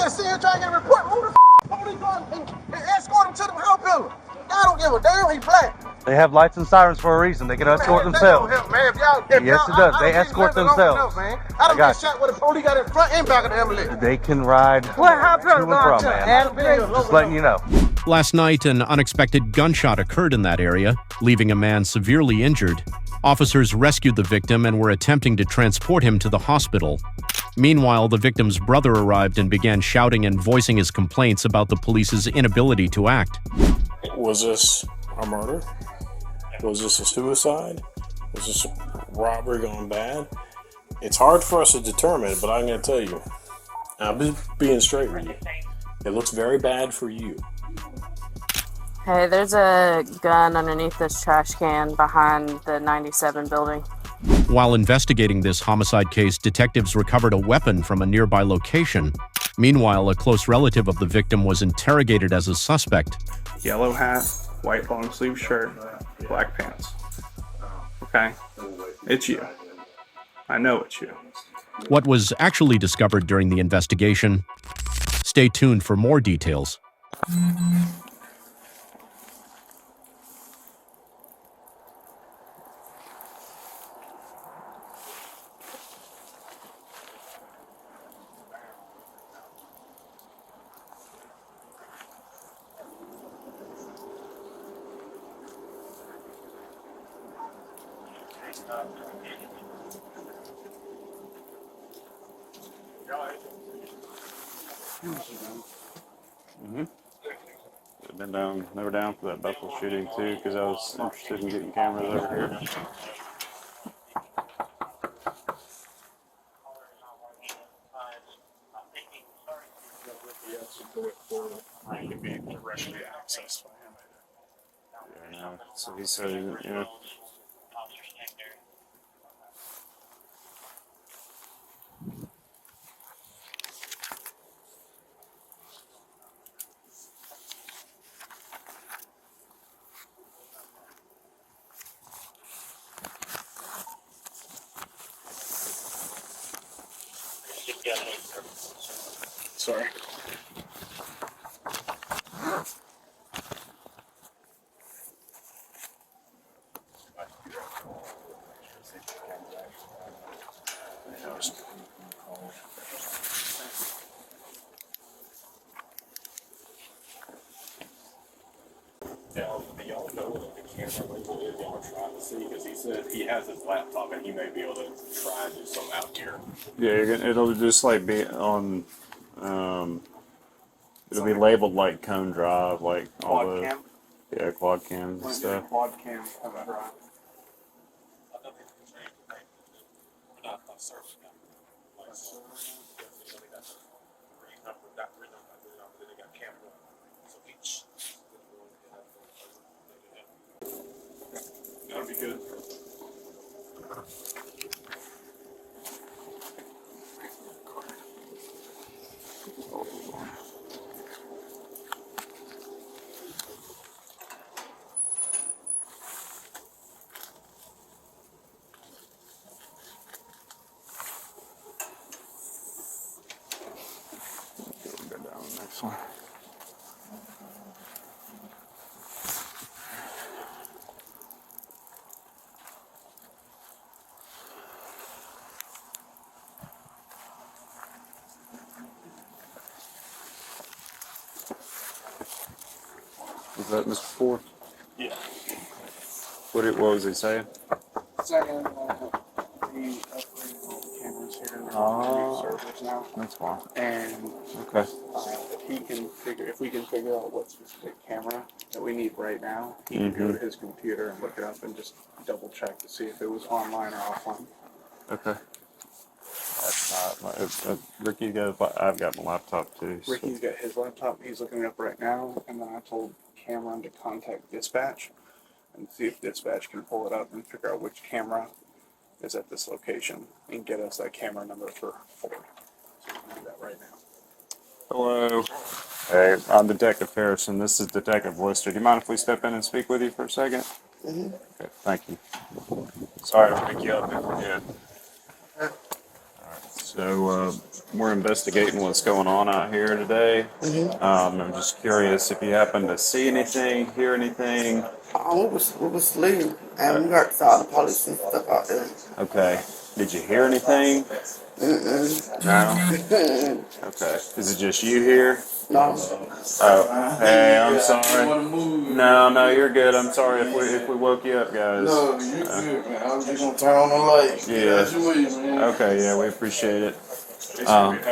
man sitting here trying to get a report. Who the police going and escort him to the house building? Y'all don't give a damn. He black. They have lights and sirens for a reason. They can escort themselves. Help, man. Yes, it does. They escort themselves. Enough, man. I don't get shot with the police got in front and back of the ambulance. They can ride to and from, man. Just letting you know. Last night, an unexpected gunshot occurred in that area, leaving a man severely injured. Officers rescued the victim and were attempting to transport him to the hospital. Meanwhile, the victim's brother arrived and began shouting and voicing his complaints about the police's inability to act. Was this a murder? Was this a suicide? Was this a robbery gone bad? It's hard for us to determine, but I'm going to tell you. I'm just being straight with you. It looks very bad for you. Hey, there's a gun underneath this trash can behind the 97 building. While investigating this homicide case, detectives recovered a weapon from a nearby location. Meanwhile, a close relative of the victim was interrogated as a suspect. Yellow hat, white long sleeve shirt, black pants. Okay, it's you. I know it's you. What was actually discovered during the investigation? Stay tuned for more details. They were down for that Bethel shooting too, because I was interested in getting cameras over here. Yeah, so he said, you know. Sorry. Y'all know what the camera label is y'all are trying to see, because he said he has his laptop and he may be able to try and do something out here. Yeah, it'll just like be on, it'll be labeled like Cone Drive, like all Quad the cam? yeah quad cams and stuff. Quad cam, have a drive. That'd be good. Go down the next one. Is that Mr. Ford? Yeah. What was he saying? Second, we upgraded all the cameras here. We're on new servers now. That's fine. And Okay. if we can figure out what specific camera that we need right now, he can go to his computer and look it up and just double check to see if it was online or offline. Okay. That's not Ricky I've got my laptop too. So. Ricky's got his laptop. He's looking it up right now, and then I told Cameron to contact dispatch and see if dispatch can pull it up and figure out which camera is at this location and get us that camera number for Ford. So we can do that right now. Hello. Hey, I'm Detective Harrison. This is Detective Lister. Do you mind if we step in and speak with you for a second? Mm-hmm. Okay, thank you. Sorry to pick you up if we're good. Alright, so We're investigating what's going on out here today. I'm just curious if you happen to see anything, hear anything. We was sleeping, and we heard saw the police and stuff out there. Okay. Did you hear anything? Mm-mm. No? Okay. Is it just you here? No. Oh, hey, I'm sorry. No, you're good. I'm sorry if we woke you up, guys. No, you good, man. I'm just gonna turn on the light. Yeah. Get out your way, man. Okay, yeah, we appreciate it. Basically, we had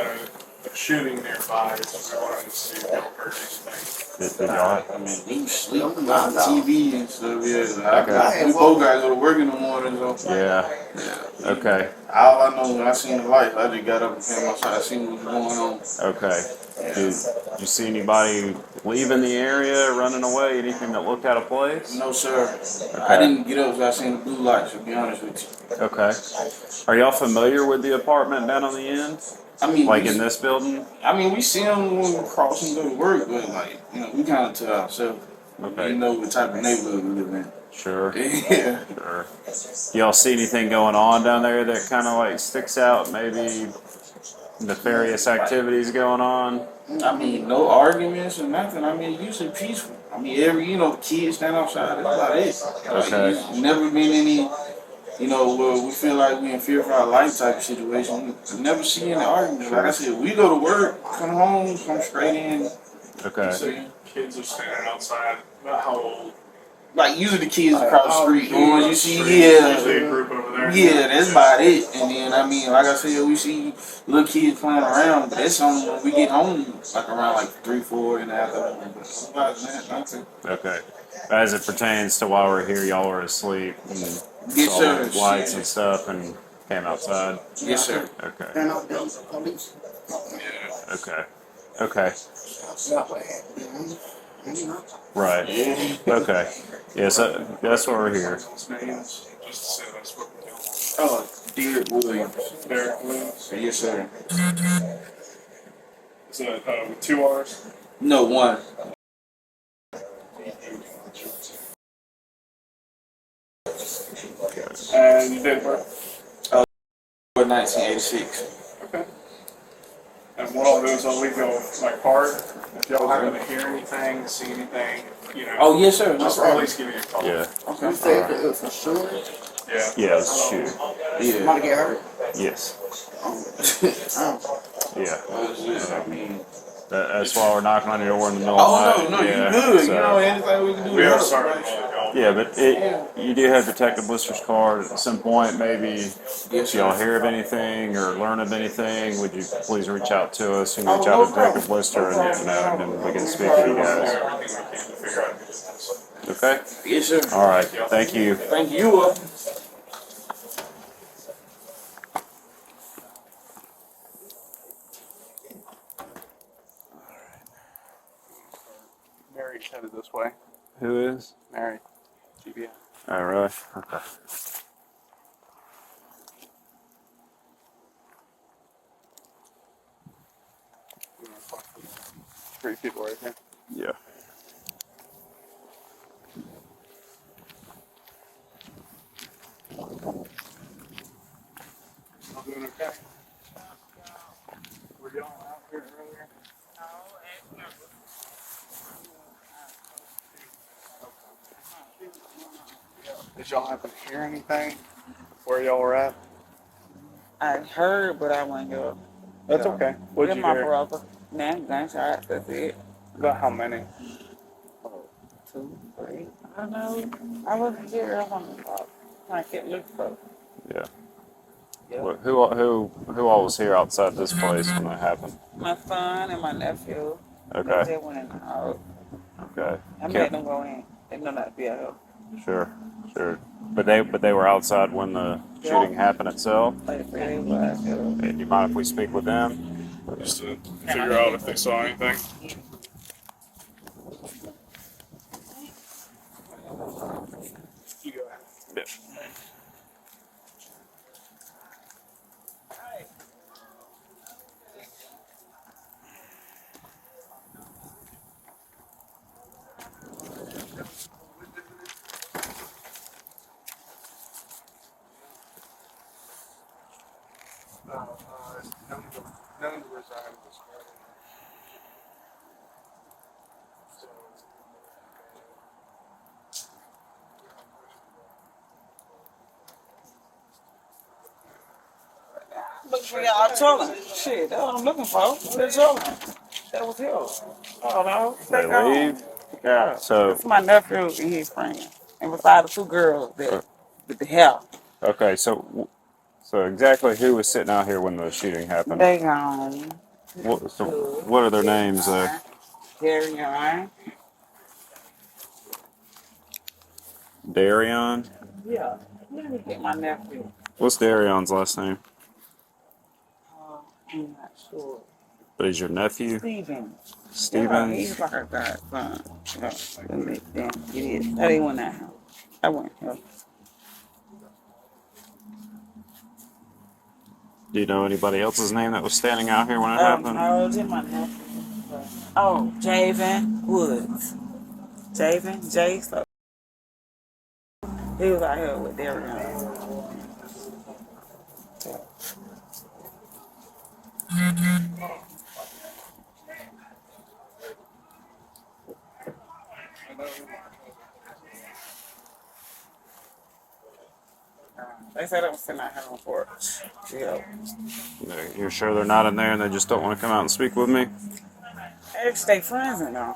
a shooting nearby, so we wanted to see if y'all heard anything. Did y'all? I mean, we sleep on TV and stuff. Yeah, Okay. we both gotta go to work in the morning, so. Yeah. Yeah. Okay. All I know when I seen the light, I just got up and came outside, seen what was going on. Okay. Did you see anybody leaving the area, running away, anything that looked out of place? No, sir. I didn't get up because I seen the blue lights, to be honest with you. Okay. Are y'all familiar with the apartment down on the end? I mean, Like in this building? I mean, we see them when we cross and go to work, but like, you know, we kind of to ourselves. Okay. You know what type of neighborhood we live in. Sure. Yeah. Sure. Y'all see anything going on down there that kind of like sticks out? Maybe nefarious activities going on? I mean, no arguments or nothing. I mean, usually peaceful. I mean, the kids stand outside. That's about it. Like, Okay. there's never been any, where we feel like we in fear for our life type of situation. We never see any arguments. Like I said, we go to work, come home, come straight in. Okay. So kids are standing outside. About how old? Like usually the kids across the street, the ones you see, Usually a group over there. yeah, that's about it. And then I mean, like I said, we see little kids playing around, but that's on when we get home, like around like 3, 4 in the afternoon. But besides that, nothing. Okay. As it pertains to while we're here, y'all were asleep and Yes, saw sir. the lights and stuff and came outside. Yes, sir. Okay. They're not the police. Okay. Okay. That's not what happened. Right. Okay. Yes, that's why we're here. His names, just to say that's what we're doing. Oh, Derek Williams. Derek Williams. Yes, sir. Is that with 2 R's? No, 1. And you did birth? 1986. Okay. And what I'll do is I'll leave y'all with my card. If y'all happen to hear anything, see anything, Oh, yes, sir. No just at problem. least give me a call. Yeah. Okay. You said it was for sure. Yeah. Yeah, let's shoot. Yeah. Somebody get hurt. Yes. Oh. Yeah. I mean, That's why we're knocking on your door in the middle oh of the no, night. you Yeah, good. so- Anything we can do. We to are help. sorry to y'all. Yeah, but you do have Detective Blister's card. At some point, maybe if y'all hear of anything or learn of anything, would you please reach out to us? You can reach out to Detective Blister and we can speak to you guys. Everything we can to figure out who did this. Okay? Yes, sir. All right. Thank you. Thank you. Mary's headed this way. Who is? Mary. GBI. All right. Okay. 3 people right here. Yeah. I'm doing okay. Were y'all out here earlier? Did y'all happen to hear anything? Where y'all were at? I heard, but I wasn't go. That's okay. What'd With you my hear? brother. Then gunshots, that's it. About how many? 2, 3. I don't know. I wasn't here. I wasn't trying to get loose for. Yeah. Yeah. Well, who all was here outside this place when that happened? My son and my nephew. They Okay. just went in the house. Okay. I made them go in. They know not to be out Sure. Sure. But they were outside when the shooting happened itself. here. Like they was. Yeah. Hey, do you mind if we speak with them? Just to figure out if they saw anything. You go ahead. Yeah. Looking for y'all children. Shit, that's what I'm looking for. The children. That was yours. Oh no, They stay gone. leave. Yeah. So It's my nephew and his friend. And beside the two girls that with the hair. okay, so exactly who was sitting out here when the shooting happened? They gone. What are their names? Carry on. Darion. Yeah. Let me get my nephew. What's Darion's last name? I'm not sure. But he's your nephew? Steven. Yeah, Stevens? he's like a godson. Yeah, let me think. It is. That ain't one that house. I went here. Do you know anybody else's name that was standing out here when it Oh, happened? no, it's in my nephew. Oh, Javen Woods. Javen, Jay, so he was out here with Darian. They said I was sitting out here on porch. Yeah. You're sure they're not in there and they just don't want to come out and speak with me? Actually, they friends in there.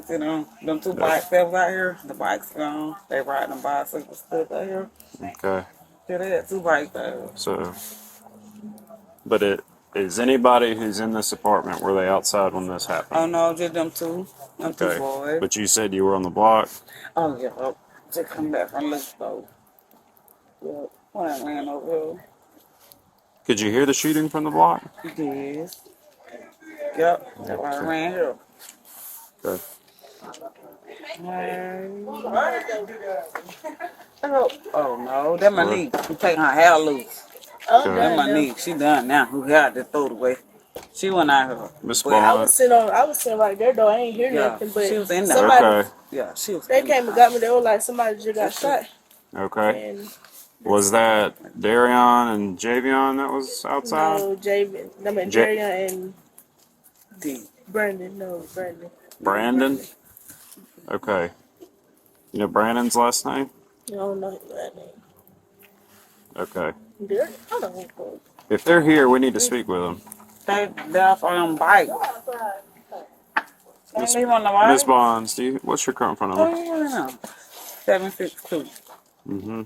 You know, them two bikes that was out here, the bikes gone. They riding them bicycles still out here. Okay. Yeah, they had two bikes there. So, but is anybody who's in this apartment, were they outside when this happened? Oh no, just them two. Them two Okay. boys. But you said you were on the block? Oh yeah, just come back from the store. Yeah, when I ran over here. Could you hear the shooting from the block? Yes. Yep, that's why I ran here. Okay. Oh no, that my niece. Who taking her hair loose. Okay. That my niece. She done now. Who had to throw it away. She went out here. Miss But I Bond. was sitting right there though. I ain't hear yeah, nothing, but she was in there. somebody, Okay. Yeah, she was. they in came there. and got me. They were like, somebody just got shot. Okay. And Was that Darion and Javion that was outside? no, Javen, I mean, Ja- Jarion and D. Brandon. No, Brandon. Brandon? Okay. You know Brandon's last name? I don't know his last name. Okay. There, I don't know. If they're here, we need to speak with them. They left on bike. Can't leave on the bike. Miss Bonds, what's your current phone Oh, number? yeah. 762. Mm-hmm.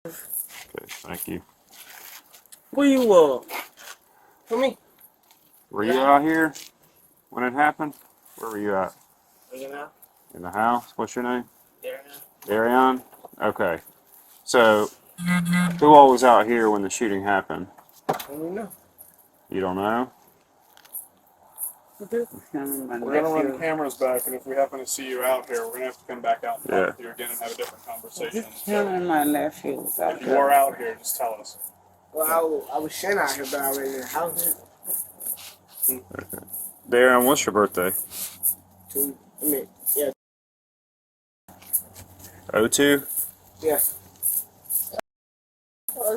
Okay, thank you. Where you were? For me. Were you out here when it happened? Where were you at? In the house? What's your name? Darion. Okay. So, who all was out here when the shooting happened? I don't know. You don't know? We're gonna run cameras back, and if we happen to see you out here, we're gonna have to come back out and talk with you again and have a different conversation. Him and my nephew was out If you are out here, just tell us. Well, I was sitting out here, but I was in the house. Okay. Darion, what's your birthday? Yeah. 02? Yeah.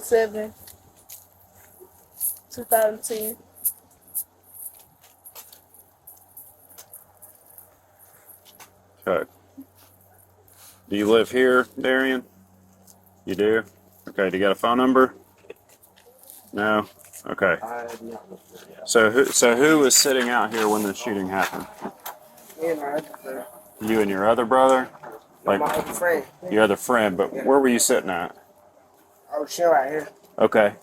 07. 2010. Okay. Do you live here, Darian? You do? Okay, do you got a phone number? No? Okay. So who was sitting out here when the shooting happened? Me and my other friend. You and your other brother? Like My other friend. your other friend, but where were you sitting at? I was sitting right here. Okay.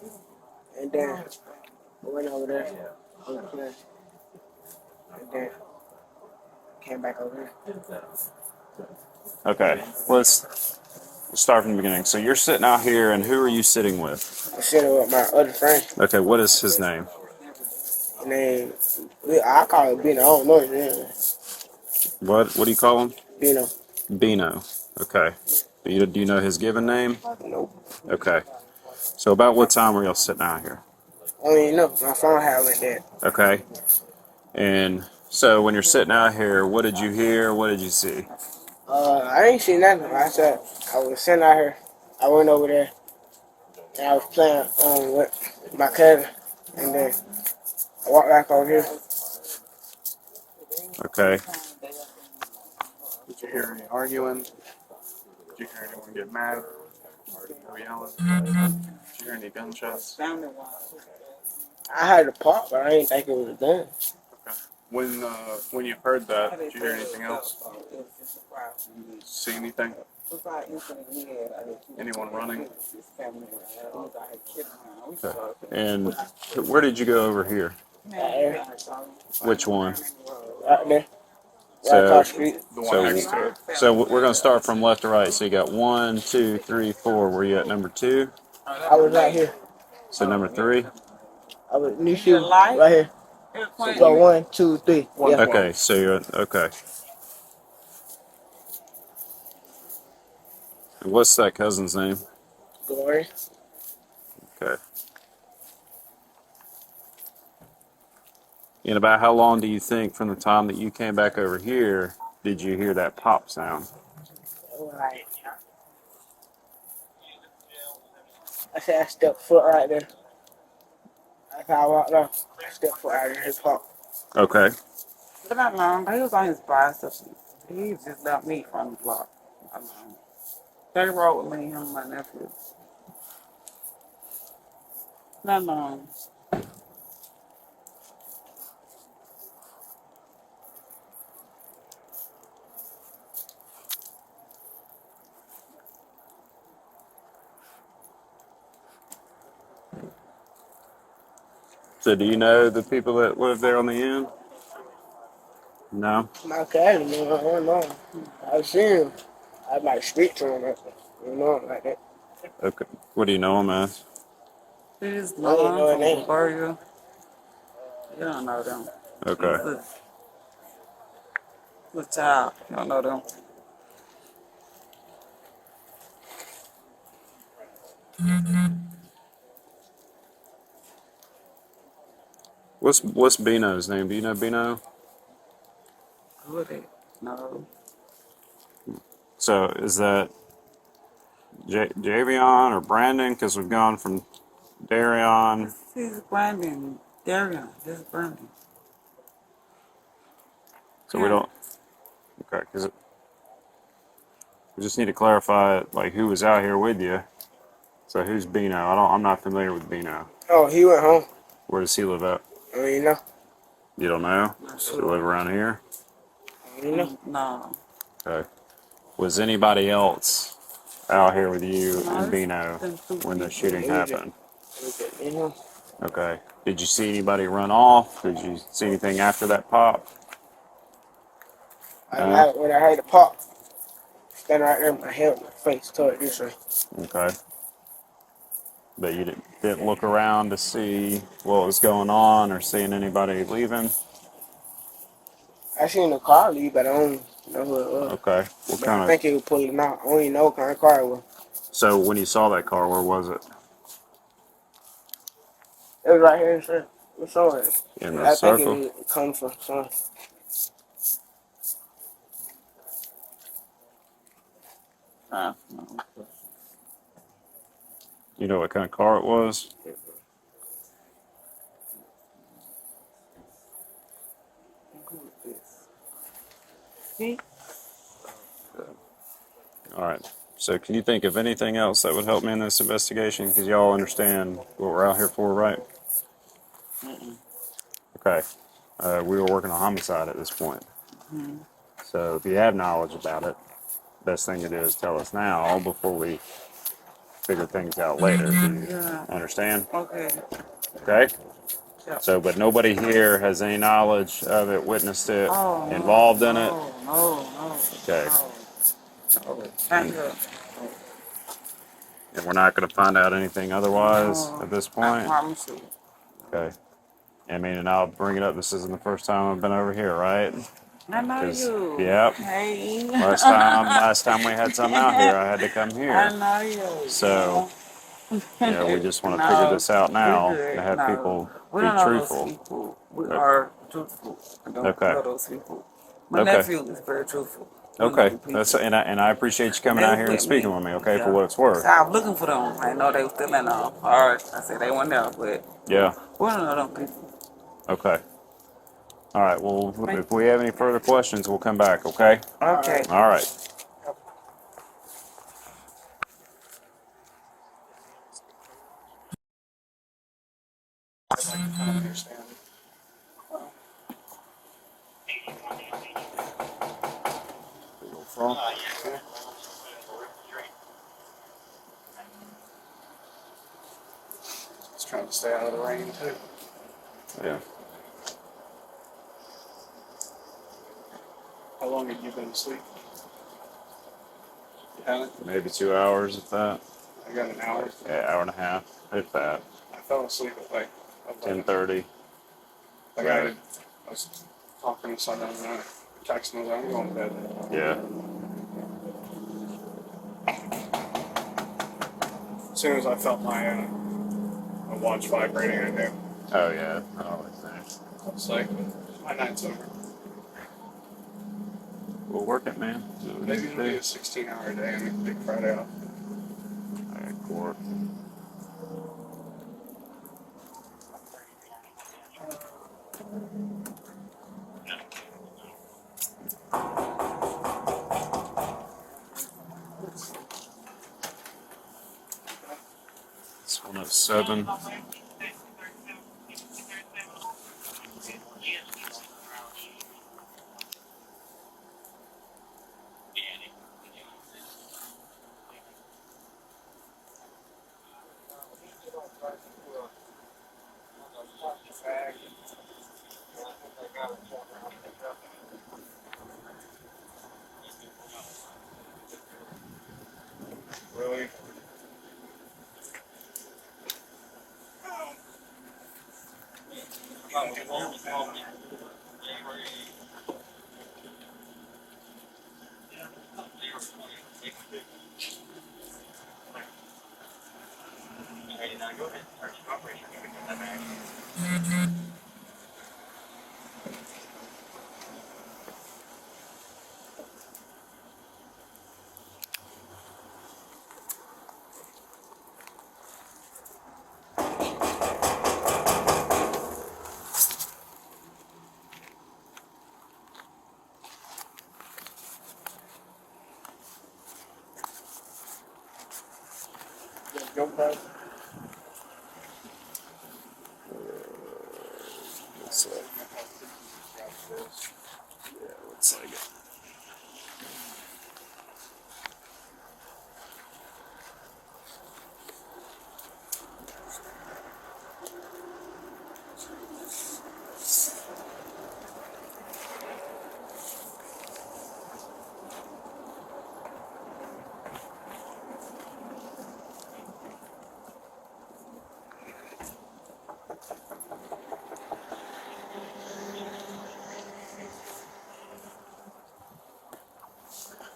And then I went over there on the plane. And then came back over here. Okay. Let's start from the beginning. So you're sitting out here, and who are you sitting with? I'm sitting with my other friend. Okay, what is his name? And then I call it Bino. I don't know his name. What do you call him? Bino. Bino. Okay. Do you know his given name? Nope. Okay. So about what time were y'all sitting out here? I don't even know. My phone had went dead. Okay. And so when you're sitting out here, what did you hear? What did you see? I ain't seen nothing. I was sitting out here. I went over there And I was playing with my cousin, and then I walked back over here. Okay. Did you hear any arguing? Did you hear anyone get mad? Or people yelling? Did you hear any gunshots? I heard the pop, but I didn't think it was a gun. Okay. When you heard that, did you hear anything else? See anything? Anyone running? Okay. And where did you go over here? Right there. Which one? Right there. Right So, across the street. The one next to it. so we're gonna start from left to right. So you got 1, 2, 3, 4. Were you at number 2? I was right here. So number 3. I was new shoe right here. So 1, 2, 3. Yeah. Okay. So you're okay. And what's that cousin's name? Glory. Okay. And about how long do you think from the time that you came back over here did you hear that pop sound? Right. I said I stepped foot right there. That's how I walked off. I stepped foot right there. His pop. Okay. But not long. He was on his bicycle. He just left me from the block. Not long. They rode with me, him and my nephew. Not long. So do you know the people that live there on the end? No. My cousin, man, I don't know. I've seen him. I might speak to him. You know, like that. Okay. What do you know them as? He's I didn't know long his name. from Burger. You don't know them. Okay. Good child. You don't know them. What's Bino's name? Do you know Bino? Good. No. So is that Javion or Brandon? Because we've gone from Darion. This is Brandon. Darian. This is Brandon. So we don't. Okay, because we just need to clarify like who was out here with you. So who's Bino? I'm not familiar with Bino. Oh, he went home. Where does he live at? I mean, you know. You don't know? Not Does he sure. live around here? You know. No. Okay. Was anybody else out here with you No, and Bino when the shooting happened? You know. Okay. Did you see anybody run off? Did you see anything after that pop? When I heard the pop, standing right there, my head, my face toward this way. Okay. But you didn't look around to see what was going on or seeing anybody leaving? I seen the car leave, but I don't know who it was. Okay. What But I kind of? think he was pulling out. I don't even know what kind of car it was. So when you saw that car, where was it? It was right here in front. What's somewhere? In the I think circle? it comes from somewhere. No. You know what kind of car it was? See? All right. So can you think of anything else that would help me in this investigation? Because y'all understand what we're out here for, right? Okay. We were working on homicide at this point. So if you have knowledge about it, best thing to do is tell us now before we figure things out later. Do you Yeah. understand? Okay. Okay? Yep. So, but nobody here has any knowledge of it, witnessed it, Oh, involved in it? No. Okay. No. Thank you. And we're not going to find out anything otherwise No. at this I point? promise you. Okay. I mean, and I'll bring it up. This isn't the first time I've been over here, right? I know 'Cause- you. Yep. Hey. Last time we had something out here, I had to come I here. know you. So, we just want to No, figure this out now we good. and have No. people We be don't know truthful. those people. We Okay. are truthful. I don't Okay. know those people. My Okay. nephew is very truthful. Okay, and I appreciate you coming They out was here and with me. speaking with me. Okay, for Yeah. what it's So worth. I was looking for them. I know they were still in Alright. I said they weren't there, but Yeah. one of them people. Okay. All right. Well, Thank if we have any further questions, we'll come back. Okay. you. Okay. All right. I'd like to kind of understand. Front. Yeah. Just trying to stay out of the rain too. Yeah. How long have you been asleep? You haven't? Maybe 2 hours, if that. I got an hour. Yeah, hour and a half, if that. I fell asleep at like 11. 10:30. Like I was talking to someone and I texted him, I'm going to bed. Yeah. As soon as I felt my watch vibrating, I knew. Oh yeah. I always think. I was like, my night's over. We'll work it, man. Maybe it'll be a 16-hour day and Big Friday off. All right, court. It's 107. Really? Go back. Looks like, looks like it.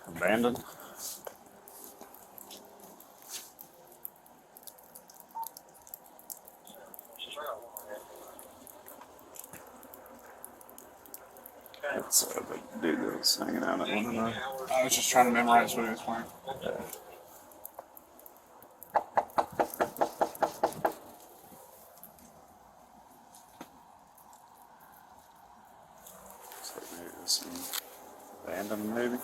Abandoned. That's the dude that was hanging out at one of the. I was just trying to memorize what he was wearing. So maybe this one. Abandoned, maybe.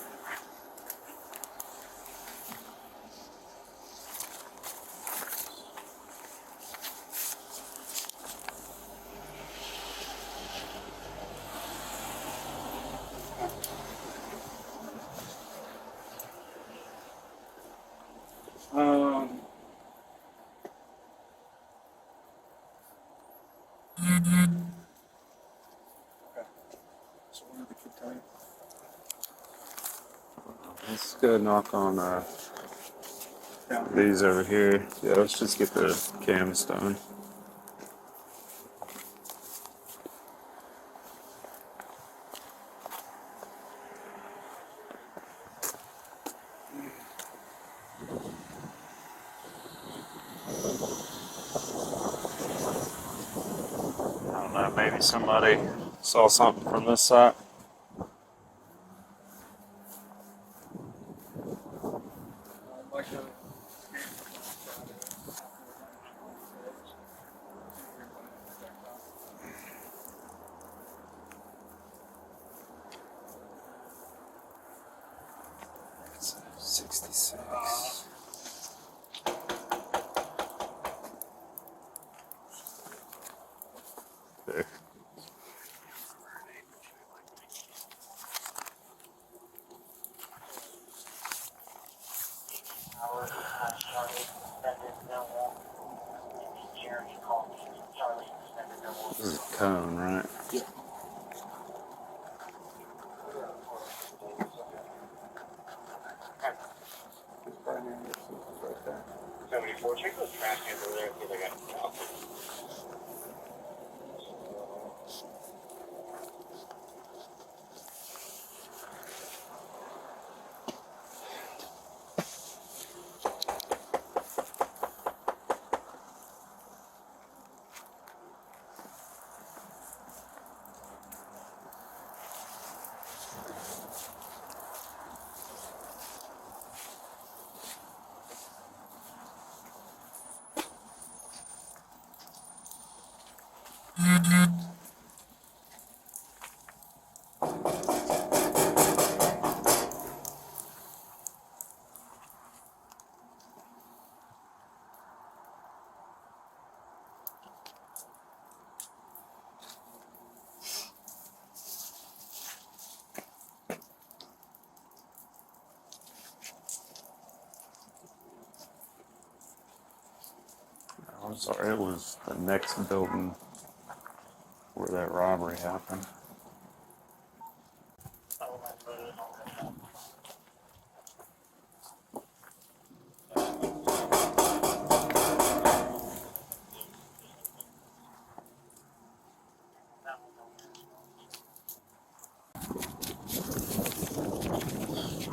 Um, okay. So what did the kid tell you? Let's go knock on Yeah. these over here. Yeah, let's just get the cams done. I don't know, maybe somebody saw something from this side. 66. Okay. This is a cone, right? Yep. It's primary source right there. 74, check those trash cans over there and see if they got any out. I'm sorry, it was the next building where that robbery happened.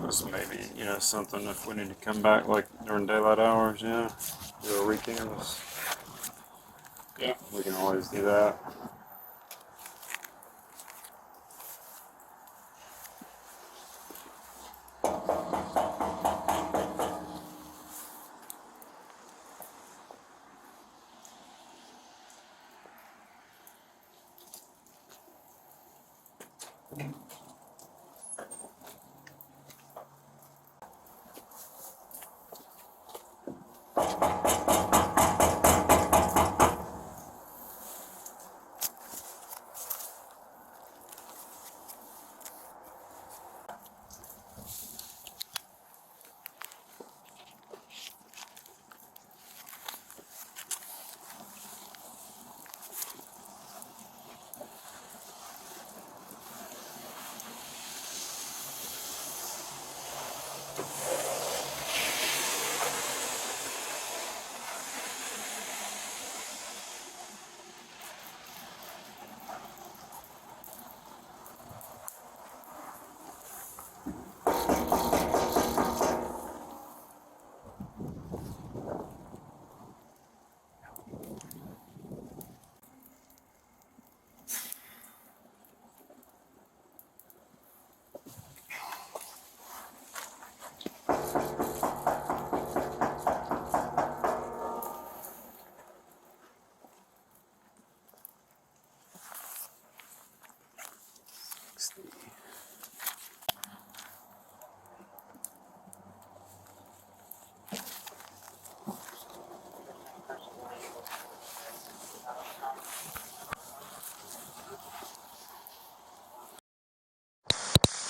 This may be, something if we need to come back like during daylight hours, yeah. Do a re-canvas. Yeah. We can always do that.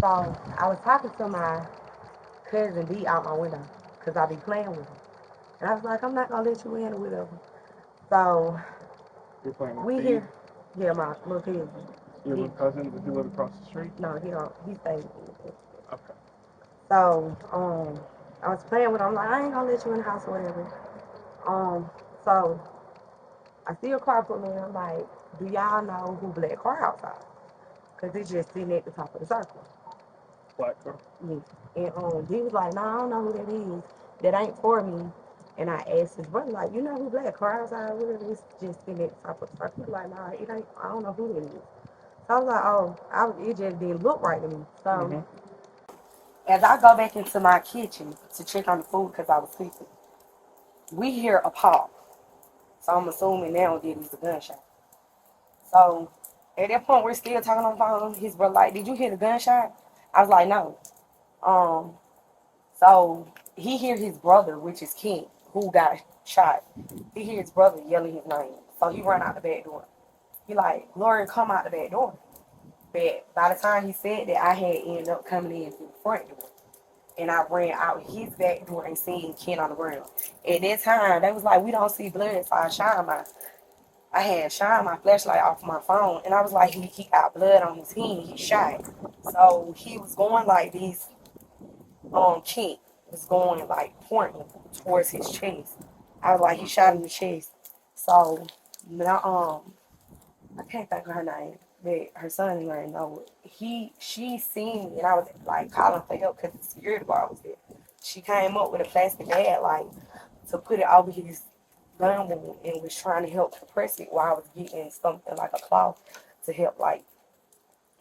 So I was talking to my cousin D out my window because I be playing with him. And I was like, I'm not going to let you in or whatever. So You're playing with we Steve? here. Yeah, my little cousin. Your little cousin? Does he live across the street? No, he don't. He stays. Okay. So I was playing with him. I'm like, I ain't going to let you in the house or whatever. So I see a car pull in. I'm like, do y'all know who Black Car outside? Because it's just sitting at the top of the circle. Black car? Yeah. And he was like, nah, I don't know who that is. That ain't for me. And I asked his brother, like, you know who Black Car outside? Whatever. It's just sitting at the top of the circle. He was like, nah, it ain't. I don't know who that is. So I was like, it just didn't look right to me. So as I go back into my kitchen to check on the food because I was sleeping, we hear a pop. So I'm assuming now that it's a gunshot. So at that point, we're still talking on the phone. His brother like, did you hear the gunshot? I was like, no. So he hear his brother, which is Kent, who got shot. He hear his brother yelling his name. So he run out the back door. He like, Lauren, come out the back door. But by the time he said that, I had ended up coming in through the front door. And I ran out his back door and seen Ken on the ground. At that time, they was like, we don't see blood, so I had shined my flashlight off my phone, and I was like, he got blood on his hand, he shot. So he was going like this, Ken was going like pointing towards his chest. I was like, he shot in the chest. So, now, I can't think of her name, but her son's name, no, she seen me, and I was like calling for help because the security guard was there. She came up with a plastic bag, like, to put it over his gun wound and was trying to help compress it while I was getting something like a cloth to help, like,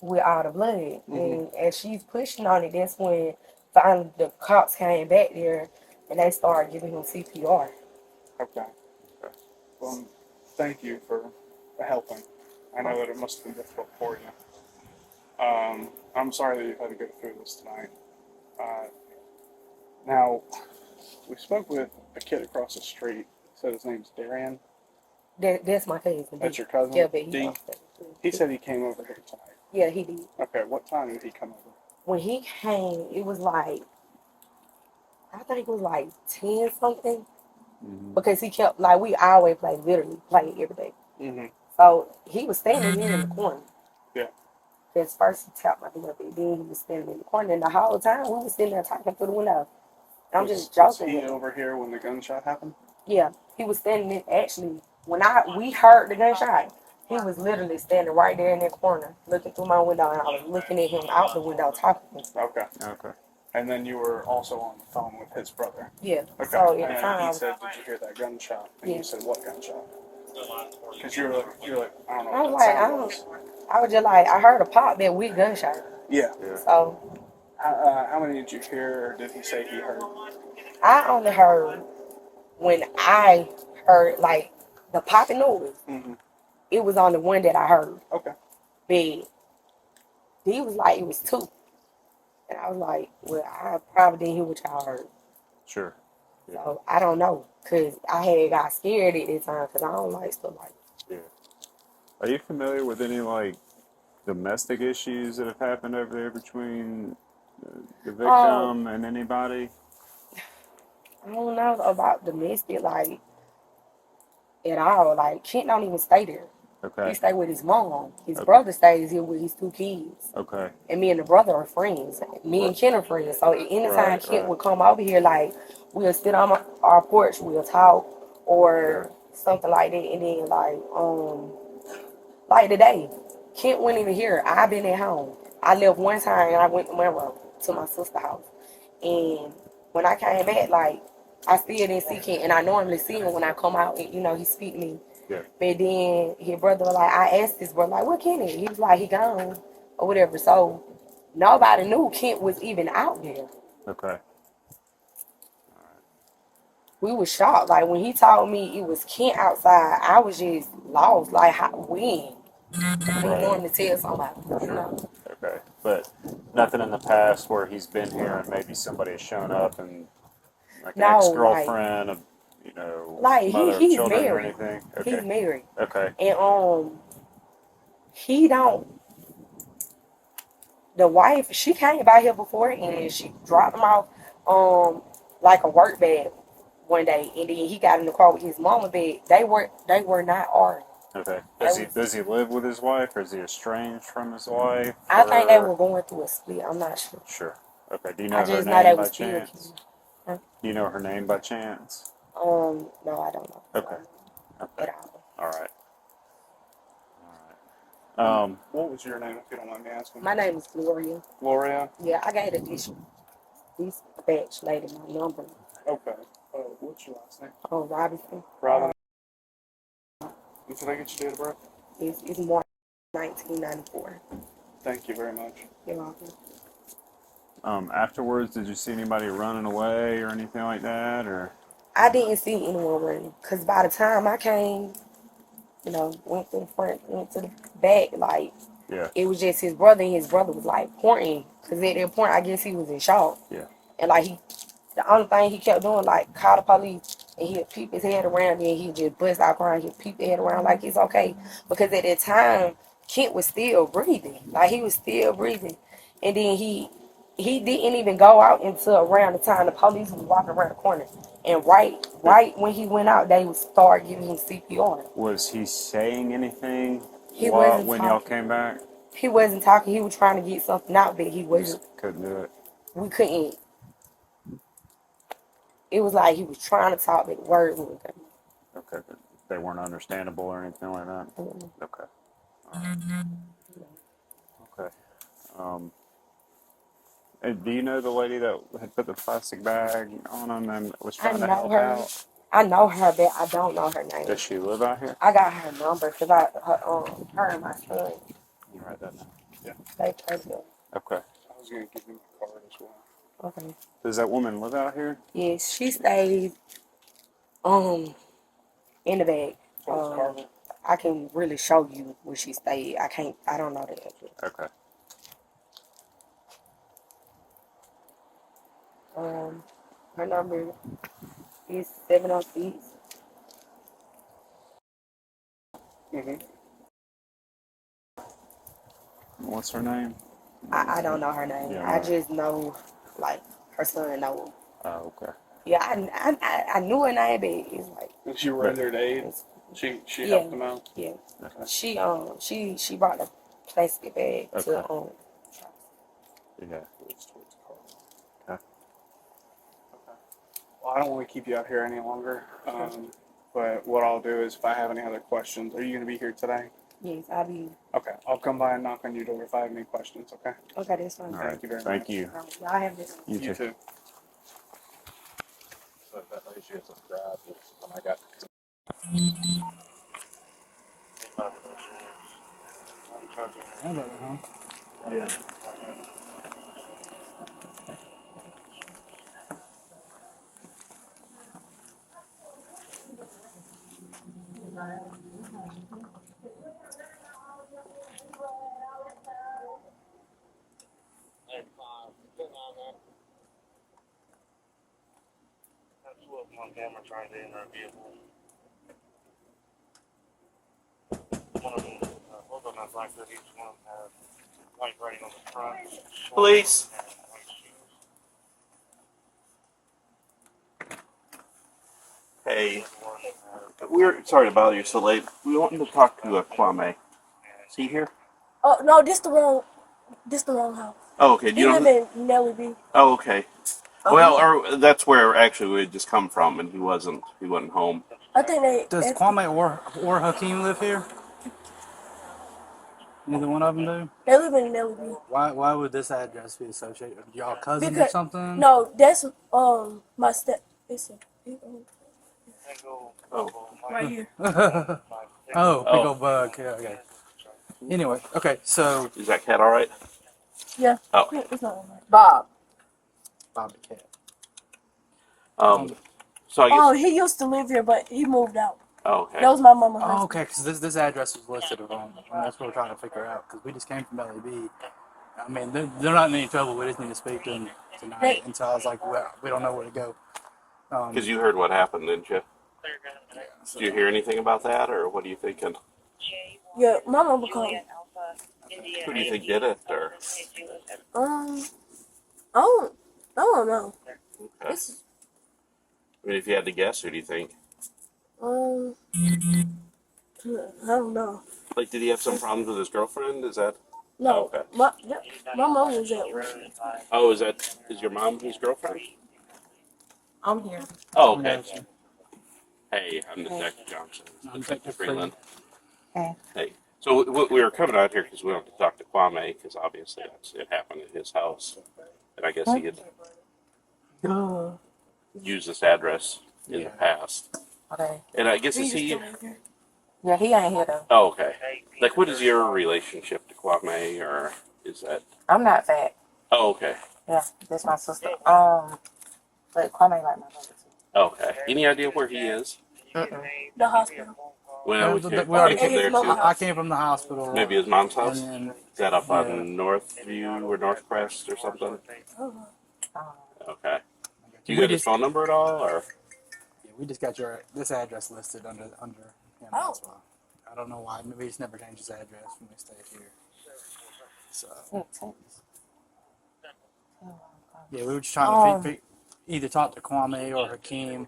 with all the blood. And as she's pushing on it, that's when finally the cops came back there and they started giving him CPR. Okay. Well, thank you for helping. I know that it must have been difficult for you. I'm sorry that you've had to go through this tonight. Now, we spoke with a kid across the street. Said his name's Darian. That's my cousin. That's your cousin? Yeah, but D? He said he came over here tonight. Yeah, he did. Okay, what time did he come over? When he came, it was like, I think it was like 10 something. Because he kept, like, we always literally play every day. So he was standing here in the corner. Yeah. Because first he tapped my door, but then he was standing in the corner. And the whole time we was sitting there talking through the window. And I'm just joking. Was he over here when the gunshot happened? Yeah, he was standing in, actually, when we heard the gunshot, he was literally standing right there in that corner, looking through my window, and I was looking at him out the window talking. Okay. And then you were also on the phone with his brother. Yeah. Okay. So at and the time, he said, "Did you hear that gunshot?" And you said, "What gunshot?" Because you're like, I don't know. I was like, I was just like, I heard a pop that with gunshot. Yeah. So. How many did you hear, or did he say he heard? I only heard when I heard like the popping noise. It was on the one that I heard. Okay. But he was like, it was two. And I was like, well, I probably didn't hear what y'all heard. Sure. Yeah. So I don't know. Because I had got scared at that time because I don't like stuff like that. Yeah. Are you familiar with any, like, domestic issues that have happened over there between the victim and anybody? I don't know about domestic, like, at all. Like, Kent don't even stay there. Okay. He stay with his mom. His brother stays here with his two kids. Okay. And me and the brother are friends. Me and Ken are friends. So anytime Kent would come over here, like, we'll sit on our porch, we'll talk, or something like that. And then, like today, Kent wasn't even here. I've been at home. I left one time and I went to Monroe to my sister's house. And when I came back, like, I still didn't see Kent. And I normally see him when I come out and, you know, he speak to me. Yeah. But then his brother was like, I asked his brother, like, what Kent is? He was like, he gone or whatever. So nobody knew Kent was even out there. Okay. We was shocked. Like, when he told me it was Kent outside, I was just lost. Like, when? We wanted to tell somebody. You know? Okay. But nothing in the past where he's been here and maybe somebody has shown up and, like, an ex-girlfriend, you know, like, mother he's of children married. or anything? Okay. He's married. Okay. And he don't. The wife, she came by here before and she dropped him off like a work bag one day, and then he got in the car with his mama, but they were not arguing. Okay. Does he live with his wife, or is he estranged from his wife? I think they were going through a split. I'm not sure. Sure. Okay. Do you know her just know name they by was still chance? Huh? Do you know her name by chance? No, I don't know. Okay. Okay. At all. All right. What was your name, if you don't mind me asking? My name is Gloria. Gloria? Yeah, I gave this batch lady my number. Okay. What's your last name? Robinson. Robin. Did I get your date of birth? It's March 1994. Thank you very much. You're welcome. Afterwards, did you see anybody running away or anything like that, or? I didn't see anyone running, because by the time I came, you know, went to the front, went to the back, like, it was just his brother, and his brother was, like, pointing, because at that point, I guess he was in shock. Yeah. And, like, he The only thing he kept doing, like, call the police, and he'll peep his head around, and he'll just bust out crying. He'll peep his head around like it's okay. Because at that time, Kent was still breathing. Like, he was still breathing. And then he didn't even go out until around the time the police was walking around the corner. And right when he went out, they would start giving him CPR. Was he saying anything He wasn't when y'all talking. came back? He wasn't talking. He was trying to get something out, but he wasn't. Just couldn't do it. We couldn't. It was like he was trying to talk, but the words weren't coming. Okay, but they weren't understandable or anything like that? Mm-hmm. Okay. All right. Okay. And do you know the lady that had put the plastic bag on him and was I trying to know help her. out? I know her, but I don't know her name. Does she live out here? I got her number because her and my son, You write that down. Yeah. they play together. Okay. I was gonna give you my card as well. Okay. Does that woman live out here? Yes, she stays in the bag. I can really show you where she stayed. I don't know the address. Okay. Her number is 706. What's her name? I don't know her name. Yeah, I right. just know, like, her son know her. Oh, okay. Yeah, I knew her name, but it's like, And she rendered aid. She yeah, helped them out. yeah. Okay. She brought the plastic bag to Yeah. Okay. Well, I don't want to keep you out here any longer. But what I'll do is, if I have any other questions, are you going to be here today? Yes, I'll be. Okay, I'll come by and knock on your door if I have any questions. Okay. Okay, that's fine. All right. Thank you very Thank much. you. Y'all have this. You You too. too. So that lady she had subscribed when I got. Yeah. On camera trying to enter a vehicle. One of them, both of them have black hoodies. One of them has white writing on the front. Police. Hey, we're sorry to bother you so late. We want to talk to Kwame. Is he here? Oh no, this the wrong house. Oh, okay. He live in Nelly B. Oh, okay. Well, that's where actually we had just come from, and he wasn't home. I think they. Does Kwame or Hakeem live here? Neither one of them do? They live in Nelly B. Why would this address be associated? Y'all cousins or something? No, that's my step. It's right here. Oh, big old bug. Yeah, okay. Anyway, okay, so is that cat all right? Yeah. Oh. It's not right. Bob the cat. So I guess. Oh, he used to live here, but he moved out. Oh, okay. That was my mama's house. Oh, okay, because this address was listed wrong. That's what we're trying to figure out, because we just came from LAB. I mean, they're not in any trouble. We just need to speak to them tonight. And so I was like, well, we don't know where to go. Because you heard what happened, didn't you? Did you hear anything about that, or what are you thinking? Yeah, my mama called me. Who do you think did it, or? I don't know. Okay. I mean, if you had to guess, who do you think? I don't know. Like, did he have some problems with his girlfriend? Is that? No. Oh, okay. My mom was at work. Oh, is your mom his girlfriend? I'm here. Oh, okay. Hey, I'm Detective Johnson. I'm Detective Freeland. Hey. Hey. So we were coming out here because we wanted to talk to Kwame, because obviously it happened at his house. And I guess he had used this address in the past. Okay. And I guess is he... Yeah, he ain't here though. Oh, okay. Like, what is your relationship to Kwame, or is that... I'm not fat. Oh, okay. Yeah, that's my sister. But Kwame like my brother too. Okay. Any idea where he is? The hospital. When I was here, we already came there too. I came from the hospital. Maybe his mom's house? And then, is that up on Northview or Northcrest or something? Okay. Do you got his phone number at all, or? Yeah, we just got this address listed under him. That's why. I don't know why. Maybe he's never changed his address when we stayed here. So. Yeah, we were just trying to either talk to Kwame or Hakeem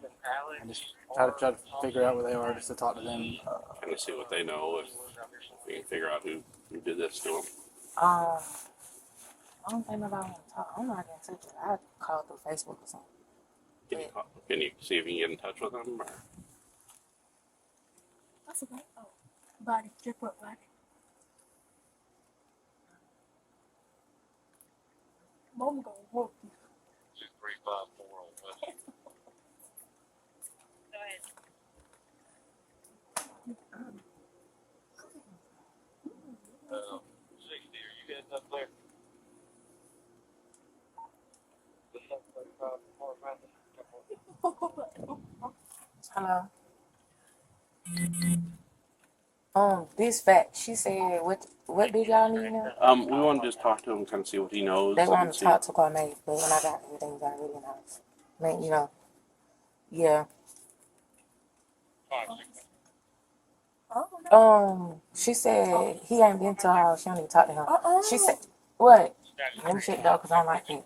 and just try to figure out where they are, just to talk to them. Kind of see what they know, if we can figure out who did this to them. I don't think nobody want to talk. I'm not getting in touch with her. I called through Facebook or something. Can you see if you can get in touch with them? Or? That's okay. Oh, body. Check what body? Mom gonna whoop you. 2354 on West. Go ahead. 60, are you guys up there? Hello. This fact, she said, what did y'all need now? We want to just talk to him, kind of see what he knows. They want to talk to Kwame, but when I got everything already in the house. I mean, yeah. She said he ain't been to her house. She don't need to talk to him. She said, what? Let me check the door because I don't like it.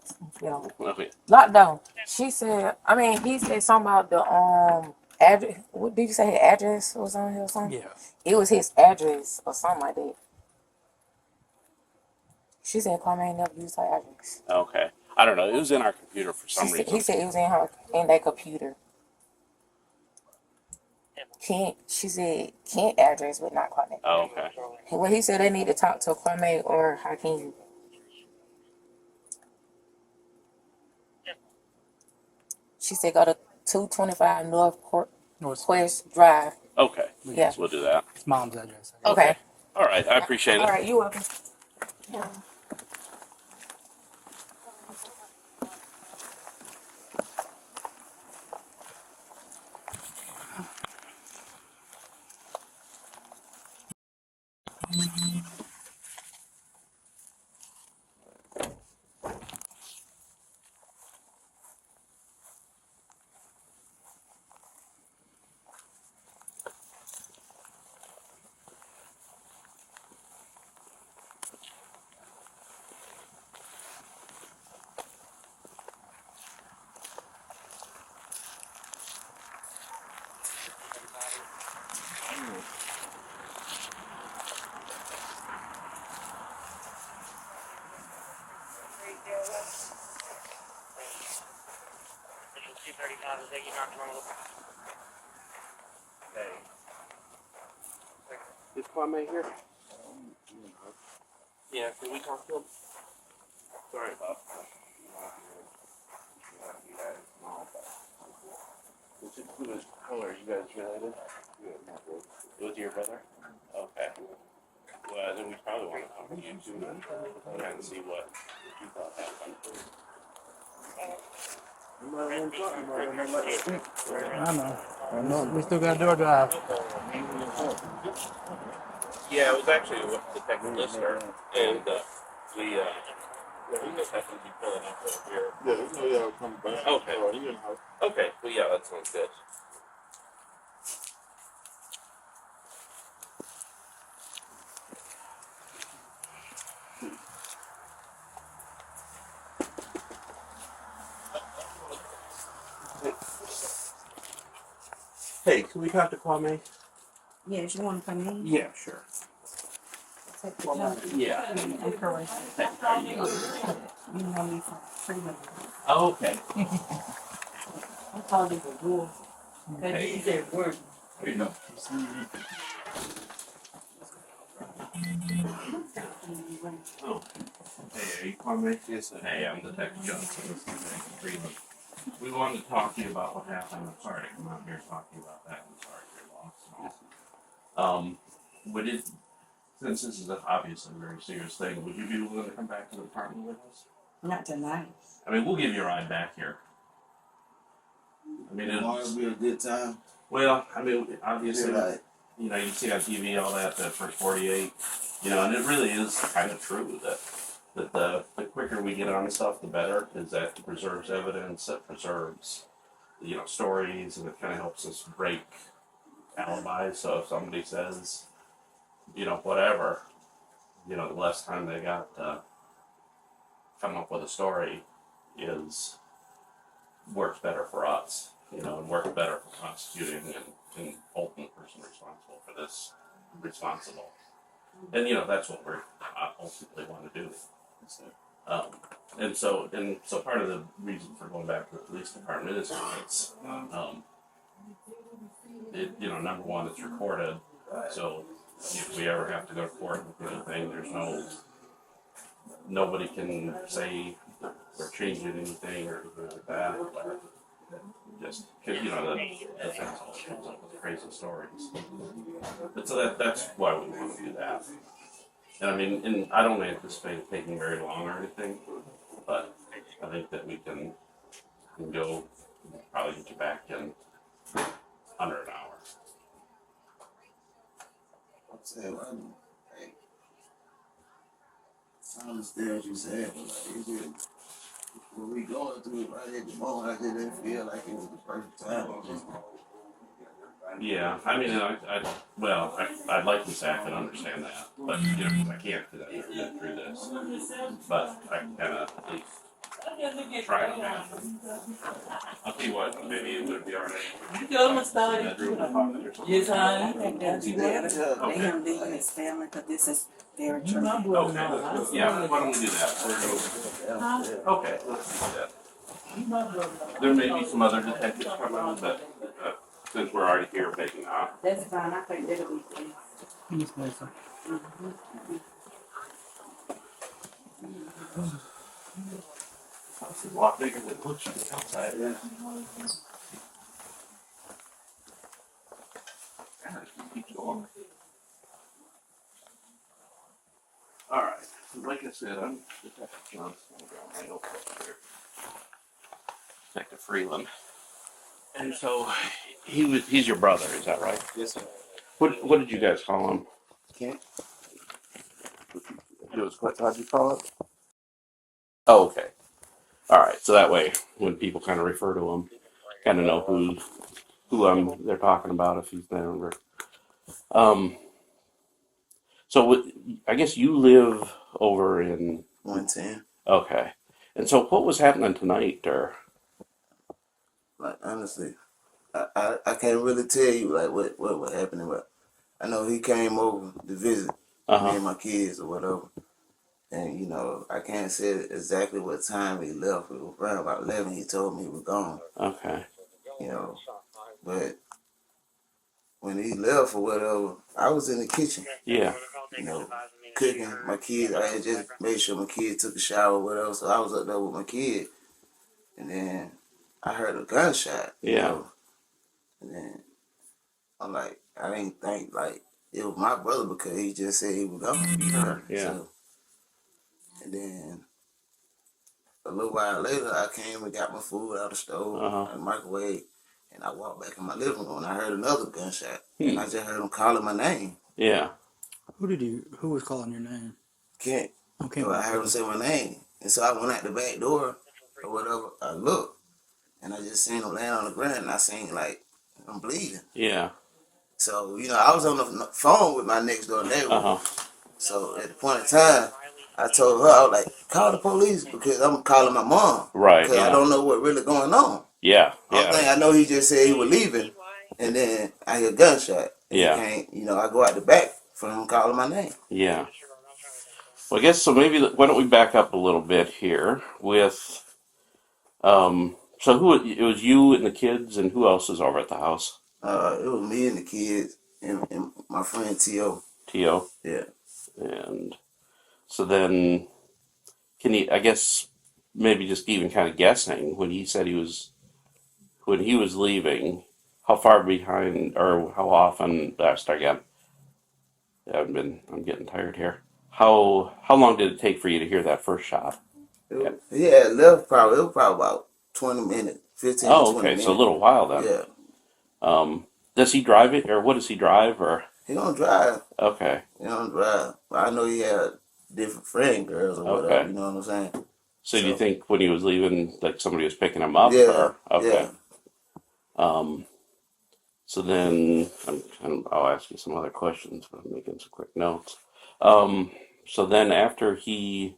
Okay. Lockdown. She said, he said something about the address. What did you say? His address was on here or something? Yeah. It was his address or something like that. She said Kwame ain't never used her address. Okay. I don't know. It was in our computer for some reason. He said it was in that computer. She said Kent address, but not Kwame. Oh, okay. Well, he said they need to talk to Kwame or Hakeem. She said go to 225 North Quest Drive. Okay. Yeah. So we'll do that. It's Mom's address. Okay. All right. I appreciate it. All right. You're welcome. Yeah. Is Kwame here? Yeah, can we talk to him? Sorry about that. How are you guys related? With your brother? Okay. Well, then we probably want to talk to you too and kind of see what you thought happened. I know. We still got to do our drive. Yeah, it was actually with Detective Lister, and we just have to be pulling up over here. Yeah, I'll come back. Okay. Okay, well, yeah, that sounds good. Hey, can we talk to Kwame? Yes, you want to come in? Yeah, sure. Yeah. You know me from Freeman. Oh, okay. I called it the door. Because he said work. Here you go. Oh. Hey, are you Kwame? Yes, sir. Hey, I'm Detective Johnson. This is Detective Freeman. We wanted to talk to you about what happened. I'm sorry to come out here and talk to you about that. I'm sorry for your loss. Would it, since this is obviously a very serious thing, would you be willing to come back to the department with us? Not tonight. I mean, we'll give you a ride back here. I mean, it'll be a good time. Well, I mean, obviously, you know, you see on TV all that, the first 48, you know, and it really is kind of true that, that the quicker we get on stuff, the better, because that preserves evidence, that preserves, stories, and it kind of helps us break alibis. So if somebody says, whatever, the less time they got to come up with a story is works better for us, and works better for prosecuting and ultimate person responsible for this responsible. And that's what we're ultimately want to do. Um, and so part of the reason for going back to the police department is it's number one, it's recorded. So if we ever have to go to court with anything, nobody can say we're changing anything or anything like that. Or just because the defense always comes up with crazy stories. But so that's why we want to do that. And I mean, and I don't anticipate it taking very long or anything, but I think that we can go probably get you back in under an hour. I'm saying, I understand what you're saying, but like, it's just, when we going through it right at the moment, I just didn't feel like it was the perfect time. Yeah, I mean, I'd like to say I can understand that, but I can't because I haven't been through this. But I can kind of at least try to imagine. I'll tell you what, maybe it would be alright. Yes, I think that's better. Let him be with his family because this is very true. Okay, yeah, why don't we do that? Okay, let's do that. There may be some other detectives coming, but since we're already here making off. That's fine. I think that'll be fine. Yes, Melissa. It's a lot bigger than it looks from the outside. Yeah. Keep going. All right. Like I said, I'm Detective Johnson. I know here. Detective Freeland. And so he's your brother, is that right? Yes, sir. What did you guys call him? Kent? How'd you call it? Oh, okay. All right. So that way, when people kind of refer to him, kind of know who they're talking about if he's there. So I guess you live over in 110. Okay. And so what was happening tonight, or? Like, honestly, I can't really tell you like what was happening, but I know he came over to visit me and my kids or whatever. And I can't say exactly what time he left. It was around about 11. He told me he was gone. Okay. But when he left or whatever, I was in the kitchen. Yeah. Cooking my kids. I had just made sure my kids took a shower or whatever. So I was up there with my kid, and then I heard a gunshot. Yeah. And then I'm like, I didn't think like it was my brother because he just said he was gone. Sure. Yeah. So, and then a little while later, I came and got my food out of the stove and microwave, and I walked back in my living room. And I heard another gunshot, and I just heard him calling my name. Yeah. Who was calling your name? Kent. Okay. So I heard him say my name, and so I went out the back door or whatever. I looked, and I just seen him laying on the ground, and I seen like I'm bleeding. Yeah. So I was on the phone with my next door neighbor. So at the point in time, I told her, I was like, call the police because I'm calling my mom. Right. Because I don't know what really going on. Yeah. Only thing I know, he just said he was leaving, and then I hear a gunshot. And Yeah. He came, I go out the back from him calling my name. Yeah. Well, I guess so. Maybe why don't we back up a little bit here with, so it was you and the kids, and who else is over at the house? It was me and the kids and my friend T.O. T.O. Yeah. And so then, can you? I guess maybe just even kind of guessing when he said when he was leaving, how far behind or how often? Start again. I'm getting tired here. How long did it take for you to hear that first shot? He had left it was probably about 20 minutes, 15 to 20 minutes. So a little while then. Yeah. Does he drive it, or what does he drive, or? He don't drive. Okay. He don't drive. But I know he had different friend girls or whatever. Okay. You know what I'm saying? So do you think when he was leaving, like somebody was picking him up? Yeah. Or? Okay. Yeah. So then I'll ask you some other questions, but I'm making some quick notes. So then after he's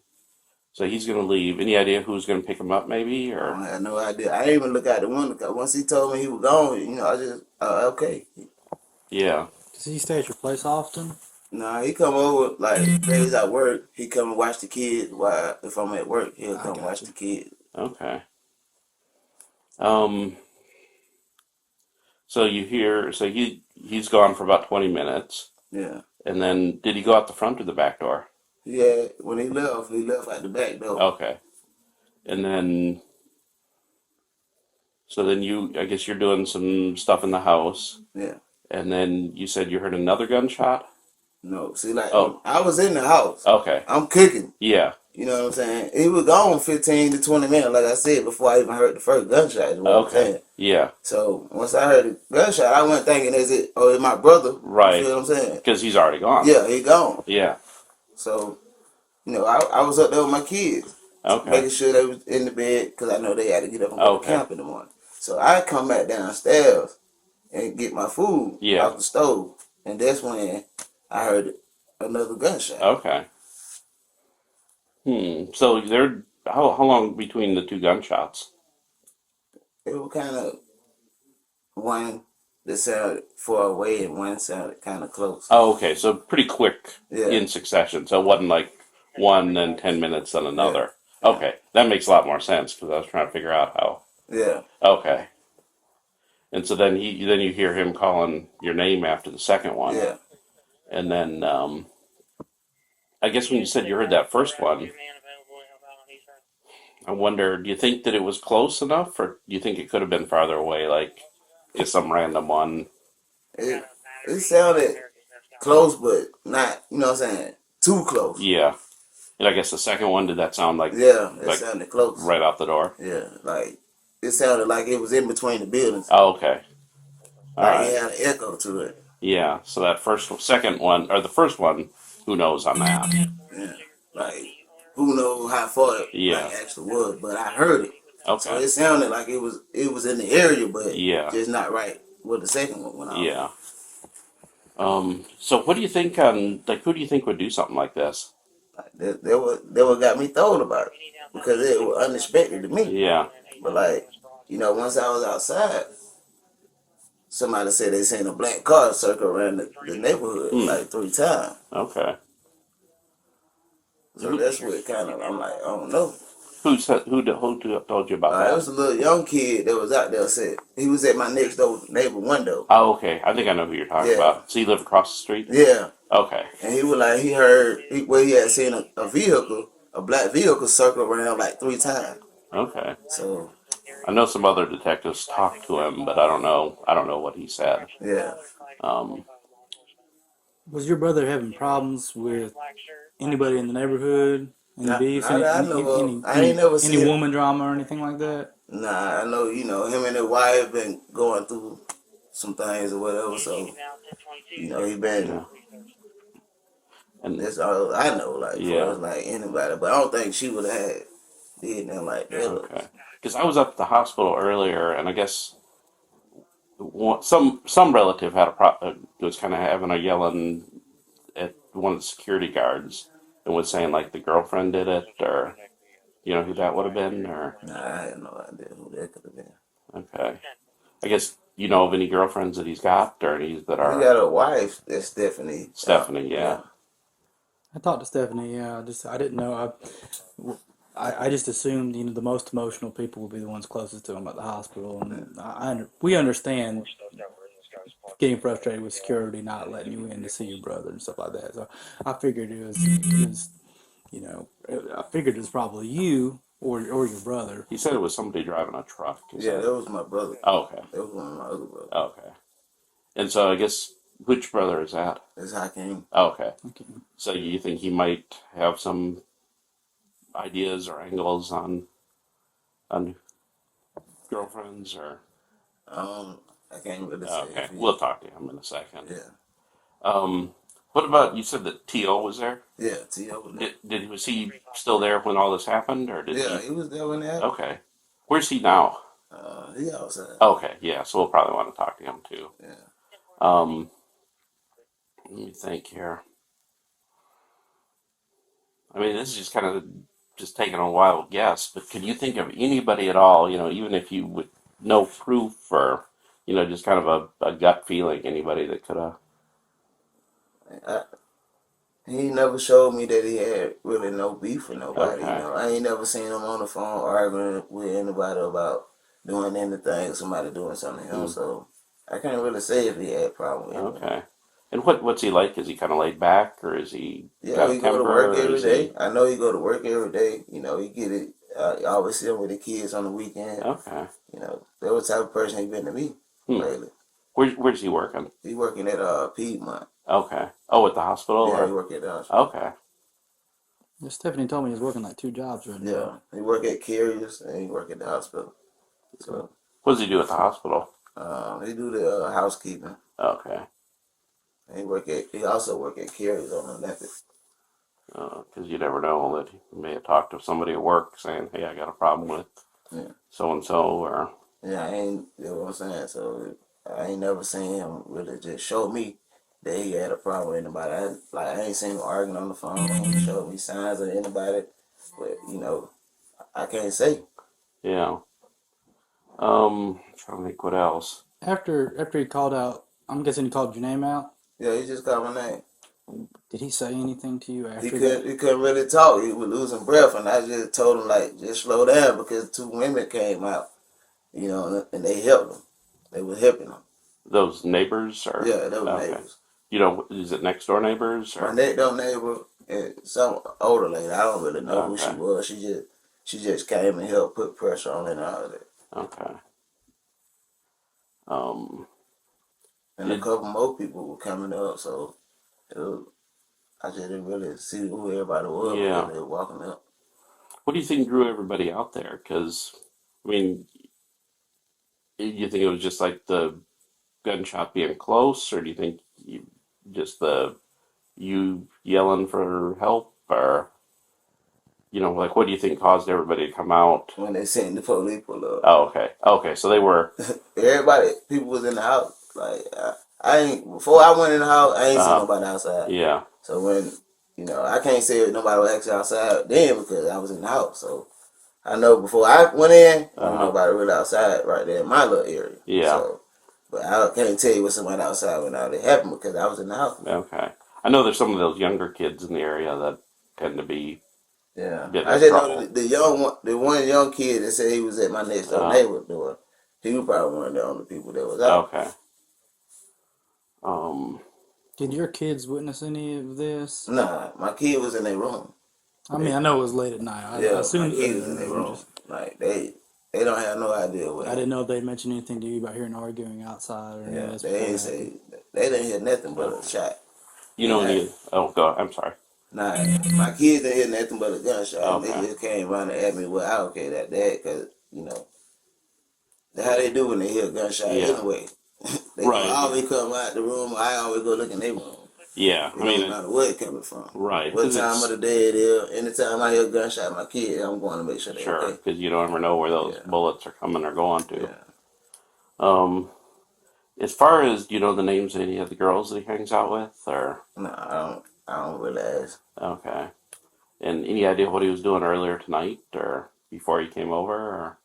going to leave. Any idea who's going to pick him up, maybe? I Or don't have no idea. I didn't even look out the window because once he told me he was gone, you know, I just okay. yeah. Does he stay at your place often? Nah, he come over like days at work. He come and watch the kids. While if I'm at work, he'll come watch the kids. Okay. So you hear, so he's gone for about 20 minutes. Yeah. And then did he go out the front or the back door? Yeah. When he left out the back door. Okay. And then, so then I guess you're doing some stuff in the house. Yeah. And then you said you heard another gunshot? No. See, like, I was in the house. Okay. I'm cooking. Yeah. You know what I'm saying? He was gone 15 to 20 minutes, like I said, before I even heard the first gunshot. Is what I'm saying. Yeah. So once I heard the gunshot, I went thinking, it's my brother? Right. You feel what I'm saying? Because he's already gone. Yeah, he gone. Yeah. So, you know, I was up there with my kids. Okay. Making sure they was in the bed because I know they had to get up and go to camp in the morning. So I come back downstairs and get my food off the stove. And that's when I heard another gunshot. Okay. So how long between the two gunshots? It was kind of one that sounded far away and one sounded kind of close. Oh, okay. So pretty quick in succession. So it wasn't like one, then 10 minutes, then another. Yeah. Okay. That makes a lot more sense because I was trying to figure out how. Yeah. Okay. And so then you hear him calling your name after the second one. Yeah. And then I guess when you said you heard that first one, I wonder, do you think that it was close enough, or do you think it could have been farther away, like just some random one? It sounded close, but not, you know what I'm saying, too close. Yeah. And I guess the second one, did that sound like... Yeah, it sounded close. Right out the door? Yeah, like, it sounded like it was in between the buildings. Oh, okay. All like right. It had an echo to it. Yeah, so that second one, or the first one, who knows on that? Yeah, like, who knows how far it actually was, but I heard it. Okay. So it sounded like it was in the area, but just not right where the second one went off. Yeah. So what do you think who do you think would do something like this? They what got me thrown about it because it was unexpected to me. Yeah. But like, you know, once I was outside, somebody said they seen a black car circle around the neighborhood like 3 times. Okay. So that's what kind of, I'm like, I don't know. Who told you about that? It was a little young kid that was out there. Said he was at my next door neighbor window. Oh, okay. I think I know who you're talking about. So he lived across the street? Yeah. Okay. And he was like, he heard where he had seen a vehicle, a black vehicle circle around like 3 times. Okay. So I know some other detectives talked to him, but I don't know what he said. Yeah. Was your brother having problems with anybody in the neighborhood? Any beefs? Any woman drama or anything like that? Nah, I know, you know, him and his wife been going through some things or whatever, so, you know, he been, and that's all I know, like, for like anybody, but I don't think she would have did nothing like that. Okay. Because I was up at the hospital earlier, and I guess some relative had was kind of having a yelling at one of the security guards and was saying like the girlfriend did it, or you know who that would have been, or nah, I had no idea who that could have been. Okay, I guess you know of any girlfriends that he's got, or any that are. He got a wife. That's Stephanie. Stephanie, yeah. I talked to Stephanie. Yeah, I didn't know. I just assumed, you know, the most emotional people would be the ones closest to him at the hospital, and we understand getting frustrated with security not letting you in to see your brother and stuff like that. So I figured it was you know, I figured it was probably you or your brother. He said it was somebody driving a truck. Yeah, that was my brother. Oh, okay. That was one of my other brothers. Oh, okay. And so I guess which brother is that? It's Hakeem. Oh, okay. So you think he might have some ideas or angles on girlfriends or? I can't really say. Okay, we'll talk to him in a second. Yeah. What about, you said that T.O. was there? Yeah, T.O. was there. Was he still there when all this happened, or did Yeah, he was there when that. Okay. Where's he now? He outside. Okay, yeah, so we'll probably want to talk to him too. Yeah. Let me think here. I mean, this is just kind of just taking a wild guess, but can you think of anybody at all, even if you would no proof or, just kind of a gut feeling, anybody that could have. He never showed me that he had really no beef with nobody. Okay. I ain't never seen him on the phone arguing with anybody about doing anything, somebody doing something to him. So I can't really say if he had a problem with anybody. Okay. And what's he like? Is he kind of laid back, or is he got a he temper? Go to work every day. I know he go to work every day. He get it. I always see him with the kids on the weekend. Okay. That was the type of person he been to me lately. Where's he working? He working at Piedmont. Okay. Oh, at the hospital? Yeah, he work at the hospital. Okay. Yeah, Stephanie told me he's working like 2 jobs right now. Yeah, he work at Carriers and he work at the hospital. So. What does he do at the hospital? He do the housekeeping. Okay. And he also work at Carriers on the Olympic. Because you never know that he may have talked to somebody at work saying, "Hey, I got a problem with so and so," or. Yeah, you know what I'm saying? So I ain't never seen him really just show me that he had a problem with anybody. I ain't seen him arguing on the phone. He ain't showed me signs of anybody. But, I can't say. Yeah. Trying to think what else. After he called out, I'm guessing he called your name out? Yeah, he just called my name. Did he say anything to you after He couldn't really talk. He was losing breath, and I just told him, just slow down, because 2 women came out, and they helped him. They were helping him. Those neighbors? Or? Yeah, those neighbors. Is it next door neighbors? Or? My next door neighbor, and some older lady. I don't really know who she was. She just came and helped put pressure on it and all of that. Okay. And a couple more people were coming up, so I just didn't really see who everybody was because they were walking up. What do you think drew everybody out there? Because, I mean, you think it was just like the gunshot being close, or do you think you yelling for help, or what do you think caused everybody to come out? When they seen the police pull up. Oh, okay, so they were. People was in the house. Before I went in the house, I ain't seen nobody outside. Yeah. So when I can't say nobody was actually outside then because I was in the house. So I know before I went in, nobody really outside right there in my little area. Yeah. So, but I can't tell you what somebody outside when all that happened because I was in the house. Okay. I know there's some of those younger kids in the area that tend to be. Yeah. I just know the one young kid that said he was at my next door neighbor door. He was probably one of the only people that was out. Okay. Did your kids witness any of this? Nah, my kid was in their room. I mean, I know it was late at night. I assumed my kid was in their room. They don't have no idea what. I didn't know if they'd mentioned anything to you about hearing arguing outside or anything. They didn't say. They didn't hear nothing but a shot. Go. I'm sorry. Nah, my kids didn't hear nothing but a gunshot. Okay. And they just came running at me. Well, I okay that because that's how they do when they hear a gunshot anyway. They always come out the room. I always go look in their room. Yeah, It don't matter where it coming from. Right. What time of the day it is. Anytime I hear a gunshot, my kid, I'm going to make sure they're okay. Because you don't ever know where those bullets are coming or going to. Yeah. As far as the names of any of the girls that he hangs out with, or no, I don't really ask. Okay. And any idea what he was doing earlier tonight or before he came over? Or?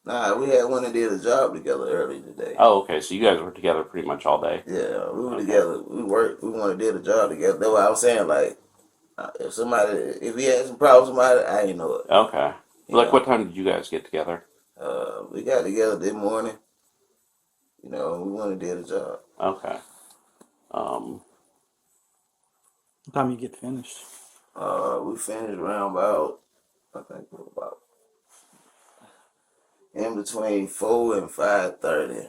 Nah, we had one that did a job together earlier today. Oh, okay. So you guys were together pretty much all day. Yeah, we were together. We worked. We wanted to do the job together. That's what I was saying. If he had some problems with somebody, I ain't know it. Okay. What time did you guys get together? We got together this morning. We wanted to do the job. Okay. What time you get finished? We finished around about in between 4 and 5:30.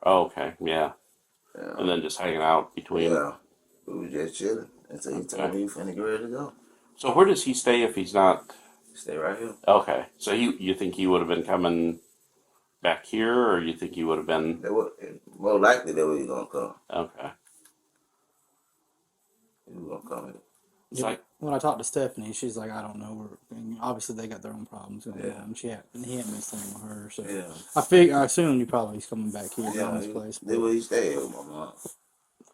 Oh, okay. Yeah. And then just hanging out between. Yeah. We were just chilling until he told me he finna get ready to go. So where does he stay if he's not? Stay right here. Okay. So you think he would have been coming back here, or you think he would have been? More likely that we gonna come. Okay. gonna come here. Yeah, when I talked to Stephanie, she's like, I don't know. And obviously, they got their own problems going on. He hadn't been staying with her, so I assume you probably he's coming back here to this place. That's where he stayed with my mom.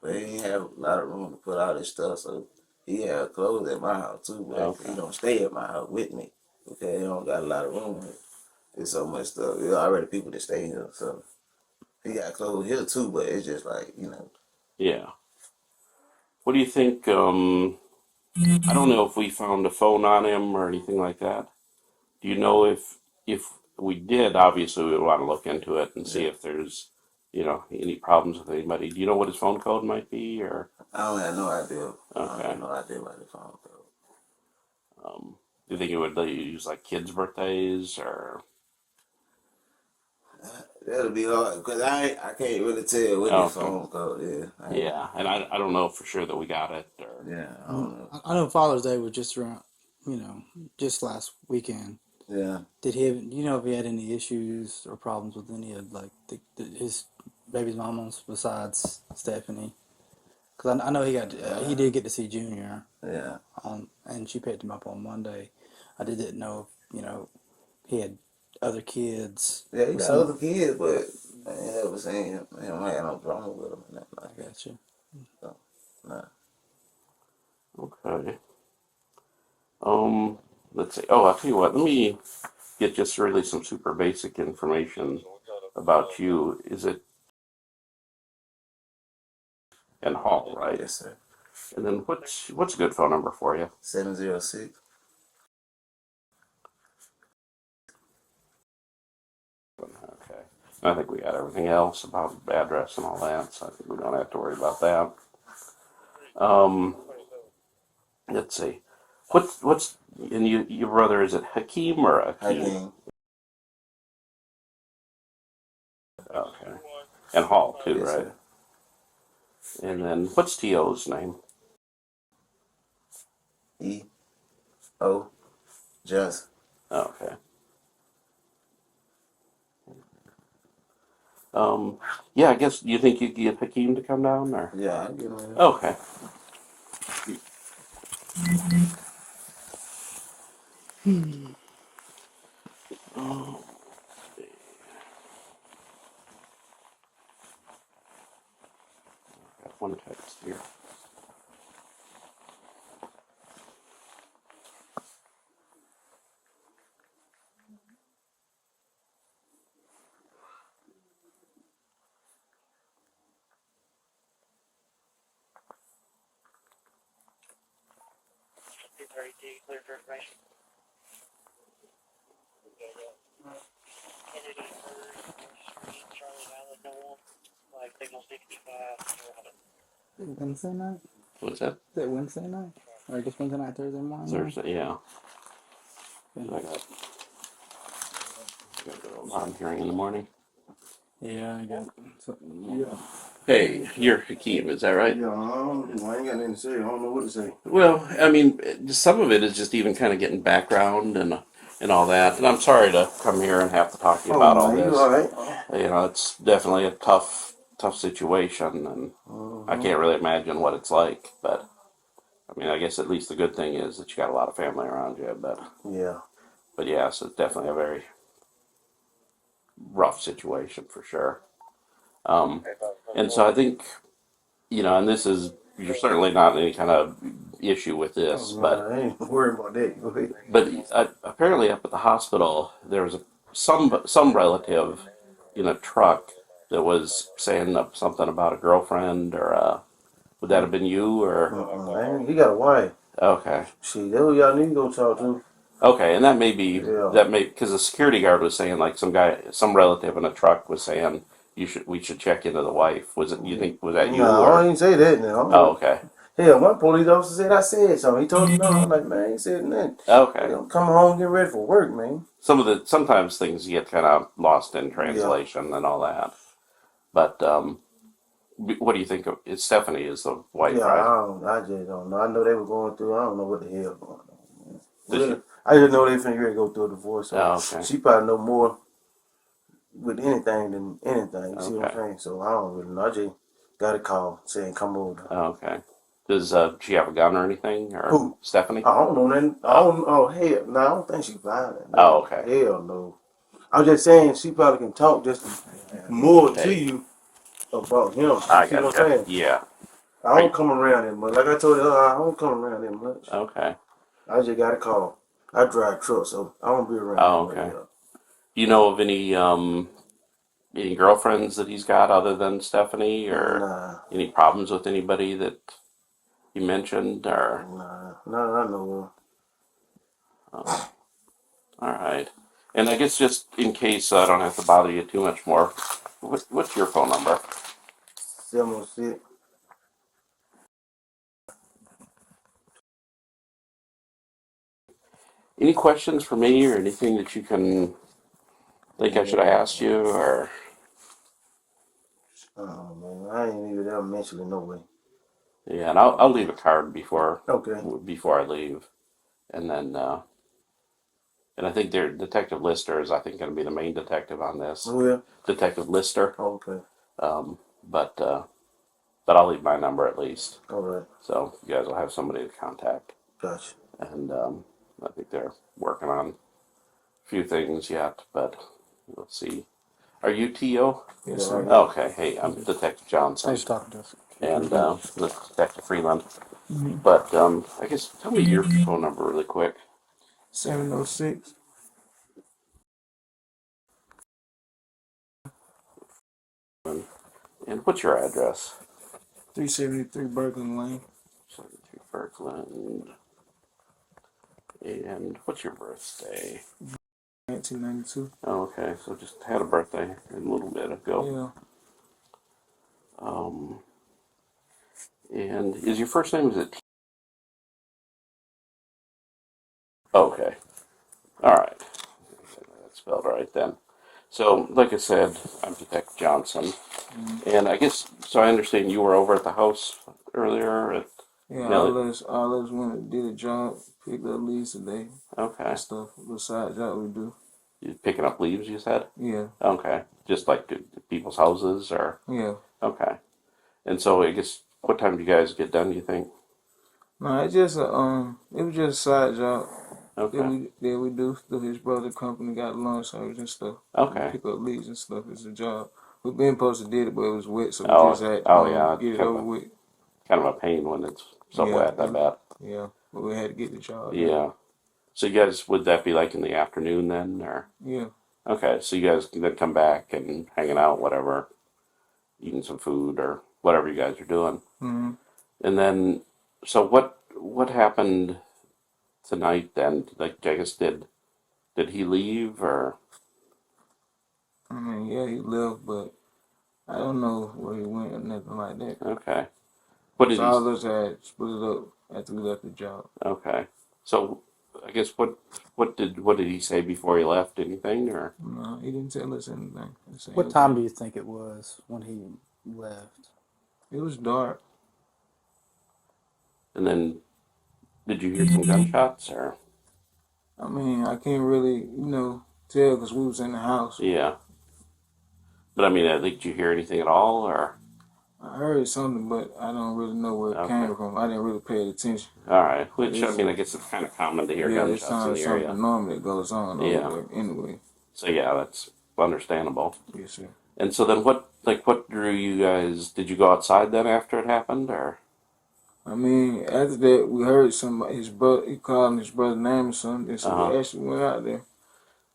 But he ain't have a lot of room to put all this stuff, so he had clothes at my house too. But he don't stay at my house with me because he don't got a lot of room. There's so much stuff. There's already people that stay here, so he got clothes here too. But it's just like Yeah. What do you think? I don't know if we found a phone on him or anything like that. Do you know if we did? Obviously, we would want to look into it and see if there's any problems with anybody. Do you know what his phone code might be, or? I don't have no idea. Okay. I don't have no idea about the phone code. Do you think it would use like kids' birthdays or? That'll be hard because I can't really tell what the phone code is. Yeah, and I don't know for sure that we got it. Or, I don't know. I know Father's Day was just around, just last weekend. Yeah. Did he have? Do you know if he had any issues or problems with any of like his baby's mamas besides Stephanie? Because I know he did get to see Junior. Yeah. And she picked him up on Monday. I didn't know if he had other kids. Yeah, he got other kids, but I ain't ever seen him. I had no drama with him and nothing like that. I got you. So, nah. Okay. Let's see. Oh, I'll tell you what. Let me get just really some super basic information about you. Is it and Hall, right? Yes, sir. And then what's a good phone number for you? 706. Okay. I think we got everything else about address and all that, so I think we don't have to worry about that. Let's see. What's and your brother, is it Hakeem or Hakeem? Hakeem. Okay. And Hall too, Yes, right? sir. And then what's T.O.'s name? E.O. Johnson. Okay. Yeah, I guess, do you think you could get Hakeem to come down, or? Yeah, I'll get him. Okay. Oh, got one text here. Clear for information. Kennedy Street, Charlie Island, Noel, like signal 65. Wednesday night? What's that? Is it Wednesday night? Or just Wednesday night, Thursday morning? Thursday, yeah. I got to go to a bond hearing in the morning. Yeah, I got something. Yeah. Hey, you're Hakeem, is that right? Yeah, I ain't got nothing to say. I don't know what to say. Well, I mean, some of it is just even kind of getting background and all that. And I'm sorry to come here and have to talk to you about all this. You all right? It's definitely a tough situation, and I can't really imagine what it's like. But I mean, I guess at least the good thing is that you got a lot of family around you. But yeah, so it's definitely a very rough situation for sure. And so I think, and this is, you're certainly not any kind of issue with this, but I ain't worried about that. Go ahead. But apparently up at the hospital, there was some relative in a truck that was saying something about a girlfriend, or would that have been you, or? He got a wife. Okay. See, that's who y'all need to go talk to. Okay, and that may be because the security guard was saying, like, some relative in a truck was saying we should check into the wife. Was it? You think was that you? No, I didn't say that now. Oh, okay. Hell, one police officer said I said something. He told me no. I'm like, man, I ain't said nothing. Okay. Come home and get ready for work, man. Sometimes things get kind of lost in translation and all that. But what do you think of? Stephanie is the wife, right? I just don't know. I know they were going through. I don't know what the hell going on. Really? I just know they finna go through a divorce. So okay. She probably know more with anything than anything. You see what I'm saying? So I don't really know. I just got a call saying come over. Okay. Does she have a gun or anything? Or Who? Stephanie? I don't know nothing. I don't. Oh hell, no, I don't think she's violent. No. Oh, okay. Hell no. I'm just saying she probably can talk just more to Hey. you about him. I See what I'm gotcha. saying? Yeah. I don't come around him much. Like I told you, I don't come around him much. Okay. I just got a call. I drive trucks, so I don't be around Oh, him okay. much. Do you know of any girlfriends that he's got other than Stephanie, or Nah, any problems with anybody that you mentioned, or? nah, I know. Oh, all right. And I guess just in case I don't have to bother you too much more, what's your phone number? 706. Any questions for me, or anything that you can think I should have asked you, or? Oh man, I ain't even there mentally, no way. Yeah, and I'll leave a card Okay. before I leave, and then and I think their Detective Lister is, I think, going to be the main detective on this. Oh yeah. Detective Lister. Okay. Um, but I'll leave my number at least, All right. so you guys will have somebody to contact. Gotcha. And I think they're working on a few things yet, but let's see. Are you T.O.? Yes, sir. Okay. Hey, I'm Detective Johnson. Thanks for talking to us. And this is Detective Freeland. Mm-hmm. But I guess tell me your phone number really quick. 706. And what's your address? 373 Berkeley Lane. 73 Berkland. And what's your birthday? 1992. Oh, okay, so just had a birthday a little bit ago. Yeah. And is your first name, is it T? Okay. All right. That's spelled right then. So, like I said, I'm Detective Johnson. And I guess, so I understand you were over at the house earlier at Yeah, Nelly? all us went and did a job, picked up leaves today Okay. and stuff. Besides that, we do. You picking up leaves, you said? Yeah. Okay. Just like to people's houses, or? Yeah. Okay. And so I guess, what time do you guys get done, do you think? No, it just it was just a side job Okay. that we do through his brother company, got lawn service and stuff. Okay. We pick up leaves and stuff. It's a job. We've been supposed to did it, but it was wet, so we Oh, just had yeah, get it kind of over with. kind of a pain when it's so Yeah. wet, I bet. Yeah, but we had to get the job done. Yeah. So you guys, would that be like in the afternoon then, or? Yeah. Okay, so you guys can then come back and hanging out, whatever, eating some food or whatever you guys are doing. Mm-hmm. And then, so what happened tonight then? Like, I guess did he leave, or? I mean, yeah, he left, but I don't know where he went or nothing like that. Okay. What did So he? all of us had split it up after we left the job. Okay. So I guess what did he say before he left? Anything, or? No, he didn't tell us anything. He said What time do you think it was when he left? it was dark. And then did you hear some gunshots, or? I mean, I can't really, tell because we was in the house. Yeah. But I mean, did you hear anything at all, or? I heard something, but I don't really know where it came from. I didn't really pay attention. All right. Which, I mean, I guess it's kind of common to hear it gunshots in sounds the something area. normal that goes on over there anyway. So yeah, that's understandable. Yes, sir. And so then what drew you guys? Did you go outside then after it happened, or? I mean, after that, we heard somebody, his brother, he called his brother's name or something, so we actually went out there.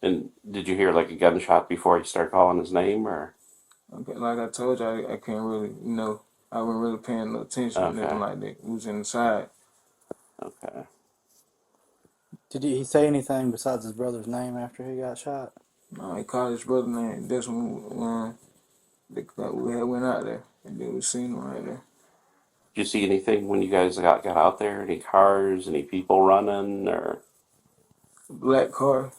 And did you hear like a gunshot before you started calling his name, or? Okay, like I told you, I can't really, I wasn't really paying no attention or nothing like that. We was inside. Okay. Did he say anything besides his brother's name after he got shot? No, he called his brother's name. That's when we had went out there, and then we seen him right there. Did you see anything when you guys got out there? Any cars? Any people running? Or? A black car.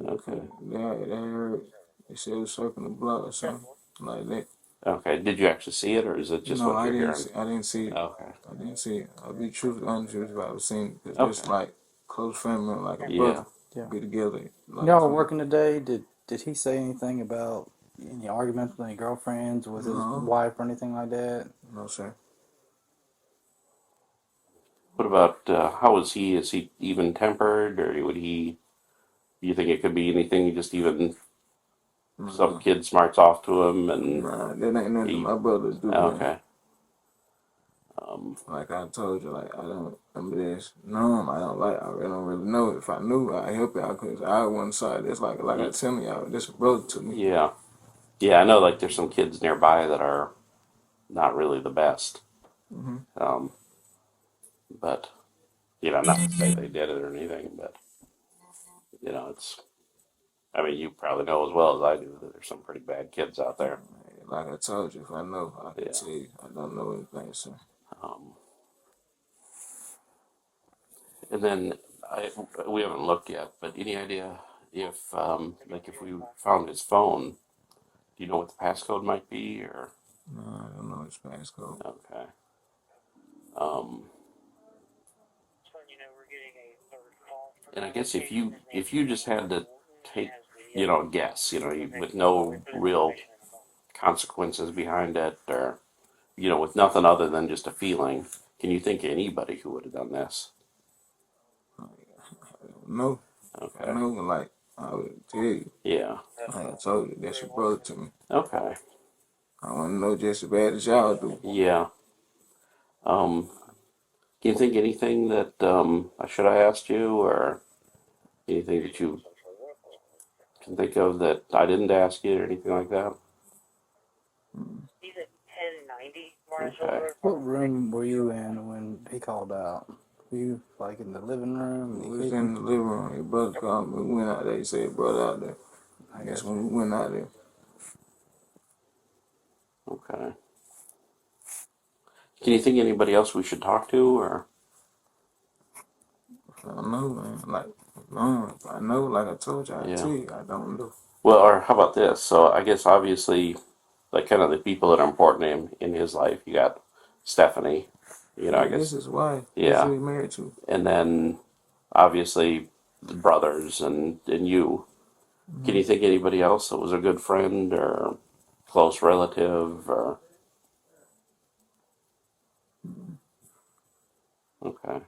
Okay. They heard. They said it was circling the block or something like that. Okay. Did you actually see it, or is it just what you're hearing? I didn't see it. Okay. I didn't see it. I'll be truthful, honest with you. I was seeing it because it's like close family, like a brother. Yeah. Be together. Like Y'all were working today. Did he say anything about any arguments with any girlfriends, with his wife, or anything like that? No, sir. What about how is he? Is he even tempered, or would he? Do you think it could be anything? Just even some kid smarts off to him, and Nah, that ain't nothing he. my brother do, man. Okay. Like I told you, like I don't remember this. No, I don't like. I really don't really know. If I knew, I'd help y'all because I one side. It's like I tell y'all, this a brother to me. Yeah. Yeah, I know. Like there's some kids nearby that are not really the best. Mm-hmm. But not to say they did it or anything, but it's. I mean, you probably know as well as I do that there's some pretty bad kids out there. Like I told you, if I know, I can Yeah. tell you. I don't know anything, so. And then we haven't looked yet, but any idea if if we found his phone, do you know what the passcode might be, or? No, I don't know his passcode. Okay. And I guess if you just had to take guess, with no real consequences behind it, or with nothing other than just a feeling, can you think of anybody who would have done this? No. Okay. I know, like I would tell you. Yeah. Like I told you, that's your brother to me. Okay. I want to know just as bad as y'all do. Yeah. Can you think anything that I should have asked you, or anything that you can think of that I didn't ask you, or anything like that? Okay. What room were you in when he called out? Were you like in the living room? We was in the living room. Your brother called me. We went out there. He said, brother out there. I That's guess when we went out there. Okay. Can you think of anybody else we should talk to, or? I don't know, man. Like, no, if I know, like I told you, I tell you, I don't know. Well, or how about this? So I guess obviously, like kind of the people that are important to him in his life, you got Stephanie, I guess. This is why. Yeah. Who's he married to? And then obviously the brothers and you. Mm-hmm. Can you think of anybody else that was a good friend or close relative, or? Okay.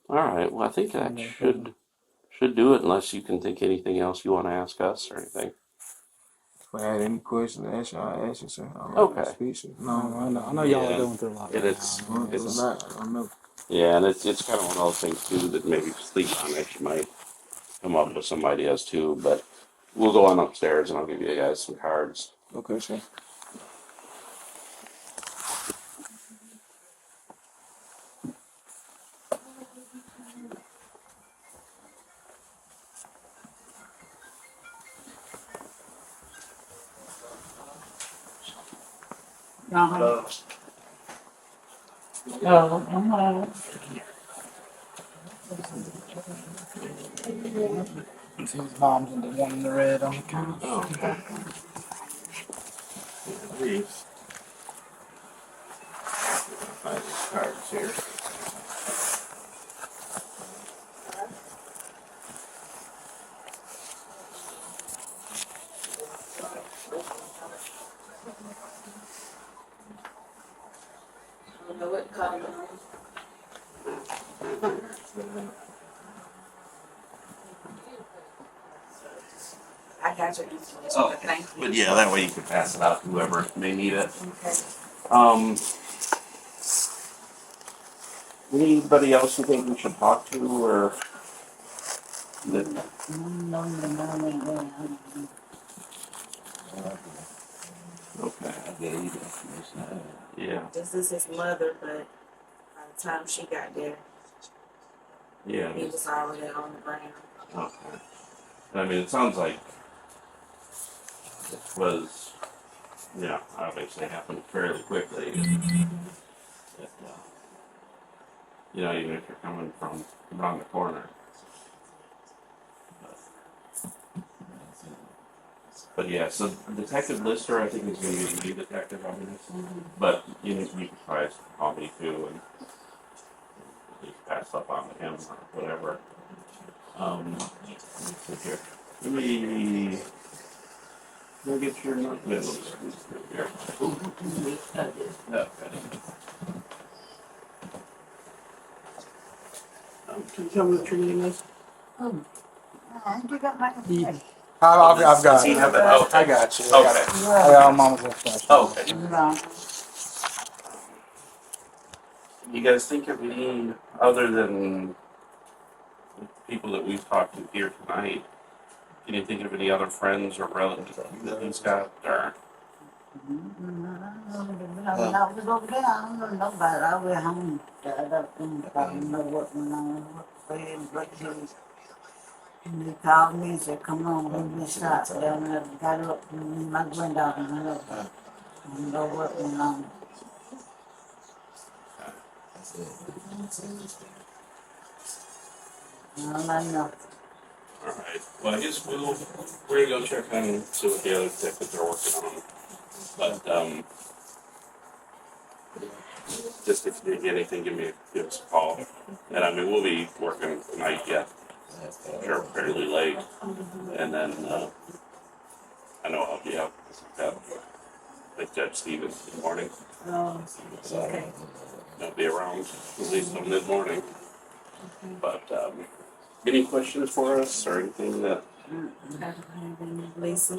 All right. Well, I think that should do it. Unless you can think anything else you want to ask us or anything. If I had any questions to ask you, I'll ask you, sir. Okay. I know y'all are going through a lot. And Right it's a lot. I don't know. Yeah, and it's kind of one of those things too that maybe sleep on it. You might come up with some ideas too, but we'll go on upstairs and I'll give you guys some cards. Okay, sir. His mom's in the one in the red on the couch. Oh, okay. These. Find these cards here. I got your information. Oh, Thank you. but yeah, that way you can pass it out to whoever may need it. Okay. Anybody else you think we should talk to, or that? Okay. Yeah. This is his mother, but by the time she got there, Yeah. he was already on the ground. Okay. I mean, it sounds like it was, obviously happened fairly quickly. But, even if you're coming from around the corner. But yeah, so Detective Lister, I think, is going to be the new detective on this. But you can try call me too, and just pass stuff on to him or whatever. Let's see here. Let me get your note. Here. Okay. Can you tell me what your name is? I've got Does he it. have it? Okay. I got you. Okay. Yeah, Mama's gonna flash it. Okay. You guys think of any other than people that we've talked to here tonight? Can you think of any other friends or relatives that he's got? Or I was over there, I don't know nobody. I went home. I don't know what went on, what friends, what news. And they called me and said, come on, we been shot down there. Got up, and me and my granddaughter went up. I don't know what went on. All I know. all right. Well, I guess we're gonna go check on and see what the other tickets are working on. But just if you get anything, give us a call. And I mean, we'll be working tonight yet. Sure, fairly late. And then I know I'll be out with Judge Stevens in the morning. Okay. I'll be around at least till mid-morning. But any questions for us or anything that? Lisa,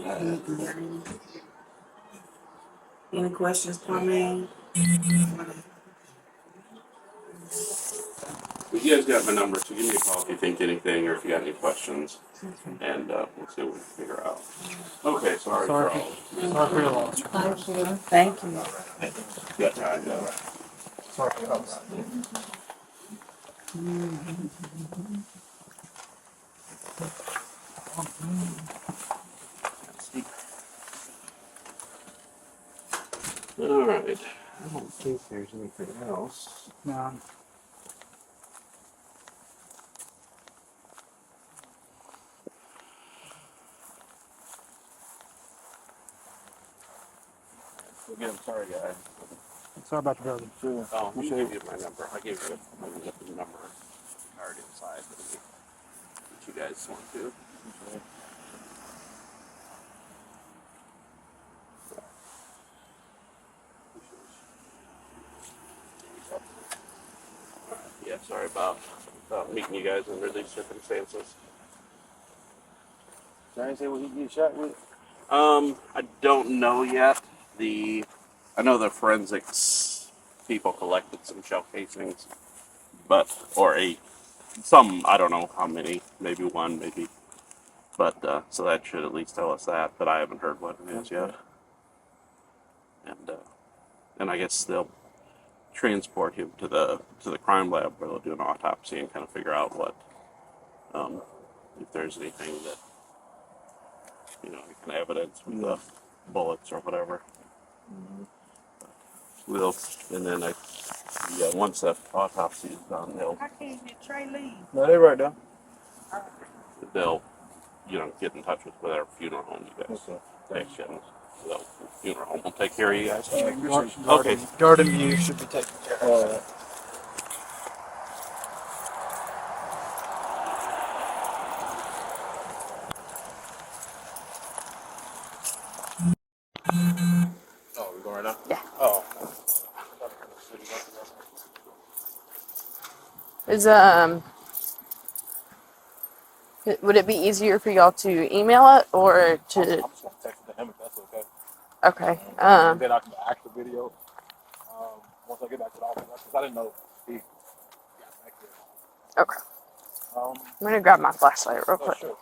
any questions for me? You guys got my number, so give me a call if you think anything or if you got any questions, and we'll see what we can figure out. Okay, sorry for all. Sorry for your loss. Thank you. Got time, yeah. Sorry for your loss. All right. I don't think there's anything else. No. Again, sorry, guys. Sorry about your brother. Sure. Oh, you gave you my number. I gave you the number card inside. If you guys want to. Yeah, sorry about meeting you guys under these circumstances. Is there anything we can get shot with? I don't know yet. I know the forensics people collected some shell casings, some, I don't know how many, maybe one, maybe. But so that should at least tell us that. But I haven't heard what it is yet. And I guess they'll transport him to the crime lab where they'll do an autopsy and kind of figure out what if there's anything that kind of evidence with the bullets or whatever. And then once that autopsy is done, I can't get Trey leave. No, they're right down. they'll get in touch with whatever funeral home you guys text you. So the funeral home will take care of you guys. Okay. Garden View should be taken care of. Oh, we're going right now? Yeah. Oh. Would it be easier for y'all to email it or to? I'm just gonna text it to him if that's okay. Okay. Then I can act the video. Once I get back to the office, because I didn't know he got back there. Okay. I'm gonna grab my flashlight real quick. Sure.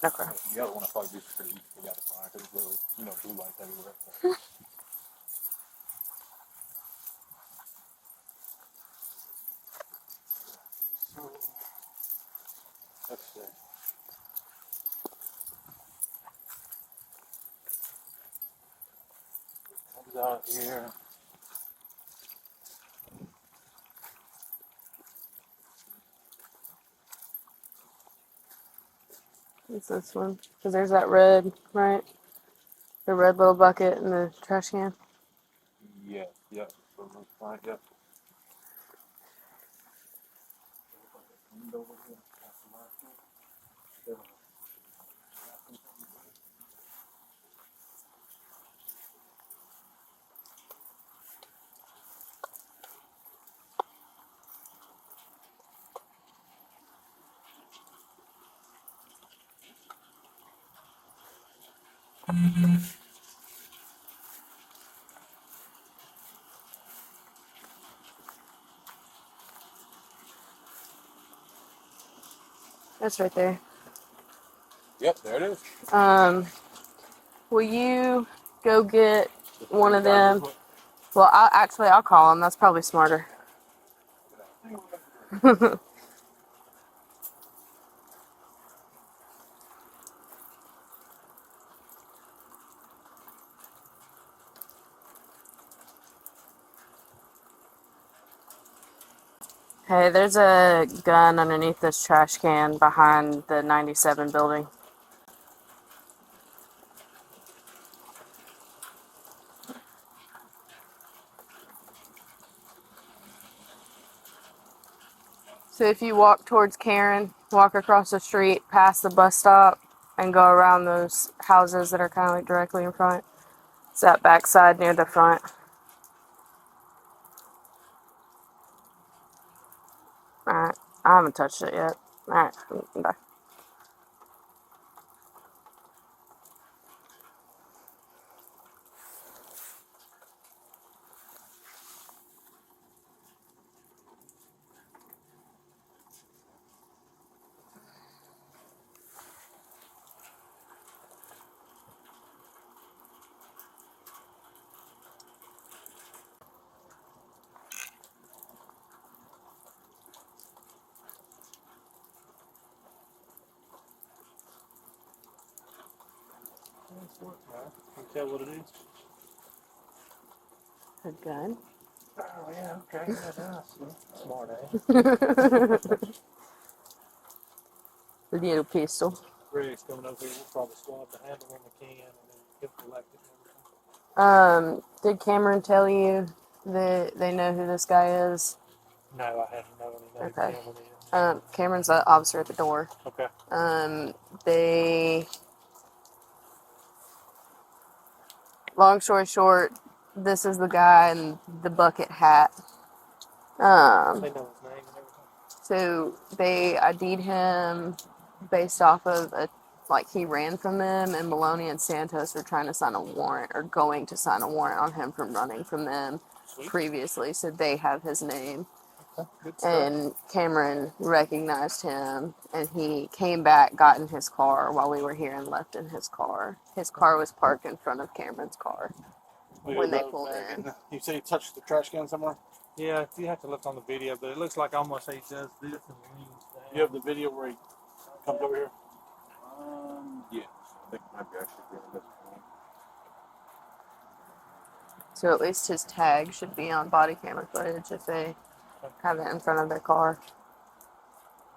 Okay. The other one will probably be pretty easy for you to find because it's really, blue lights everywhere. So. Let's see. is out here. It's this one. Because there's that red, right? The red little bucket in the trash can. Yeah, yep. Right, yep. That's right there. Yep, there it is. Will you go get one of them? Well, I'll call him. That's probably smarter. Hey, there's a gun underneath this trash can behind the 97 building. So if you walk towards Karen, walk across the street, past the bus stop, and go around those houses that are kind of like directly in front. It's that back side near the front. Alright, I haven't touched it yet. Alright, bye. Can you tell what it is? A gun? Oh, yeah, okay. Yeah, smart, eh? The little pistol. Greg's coming over here. We'll probably swap the handle on the can and then he'll collect it and everything. Did Cameron tell you that they know who this guy is? No, I hadn't known he knows Okay. Cameron is. Cameron's the officer at the door. Okay. Long story short, this is the guy in the bucket hat. They know his name and everything. So they ID'd him based off of he ran from them, and Maloney and Santos are trying to sign a warrant, or going to sign a warrant on him from running from them previously, so they have his name. Okay, good stuff. And Cameron recognized him, and he came back, got in his car while we were here, and left in his car. His car was parked in front of Cameron's car when they pulled in. You say he touched the trash can somewhere? Yeah, you have to look on the video, but it looks like almost he does this and leans down. You have the video where he comes over here? Yeah. I think it might be actually good. So at least his tag should be on body camera footage if they have it in front of their car.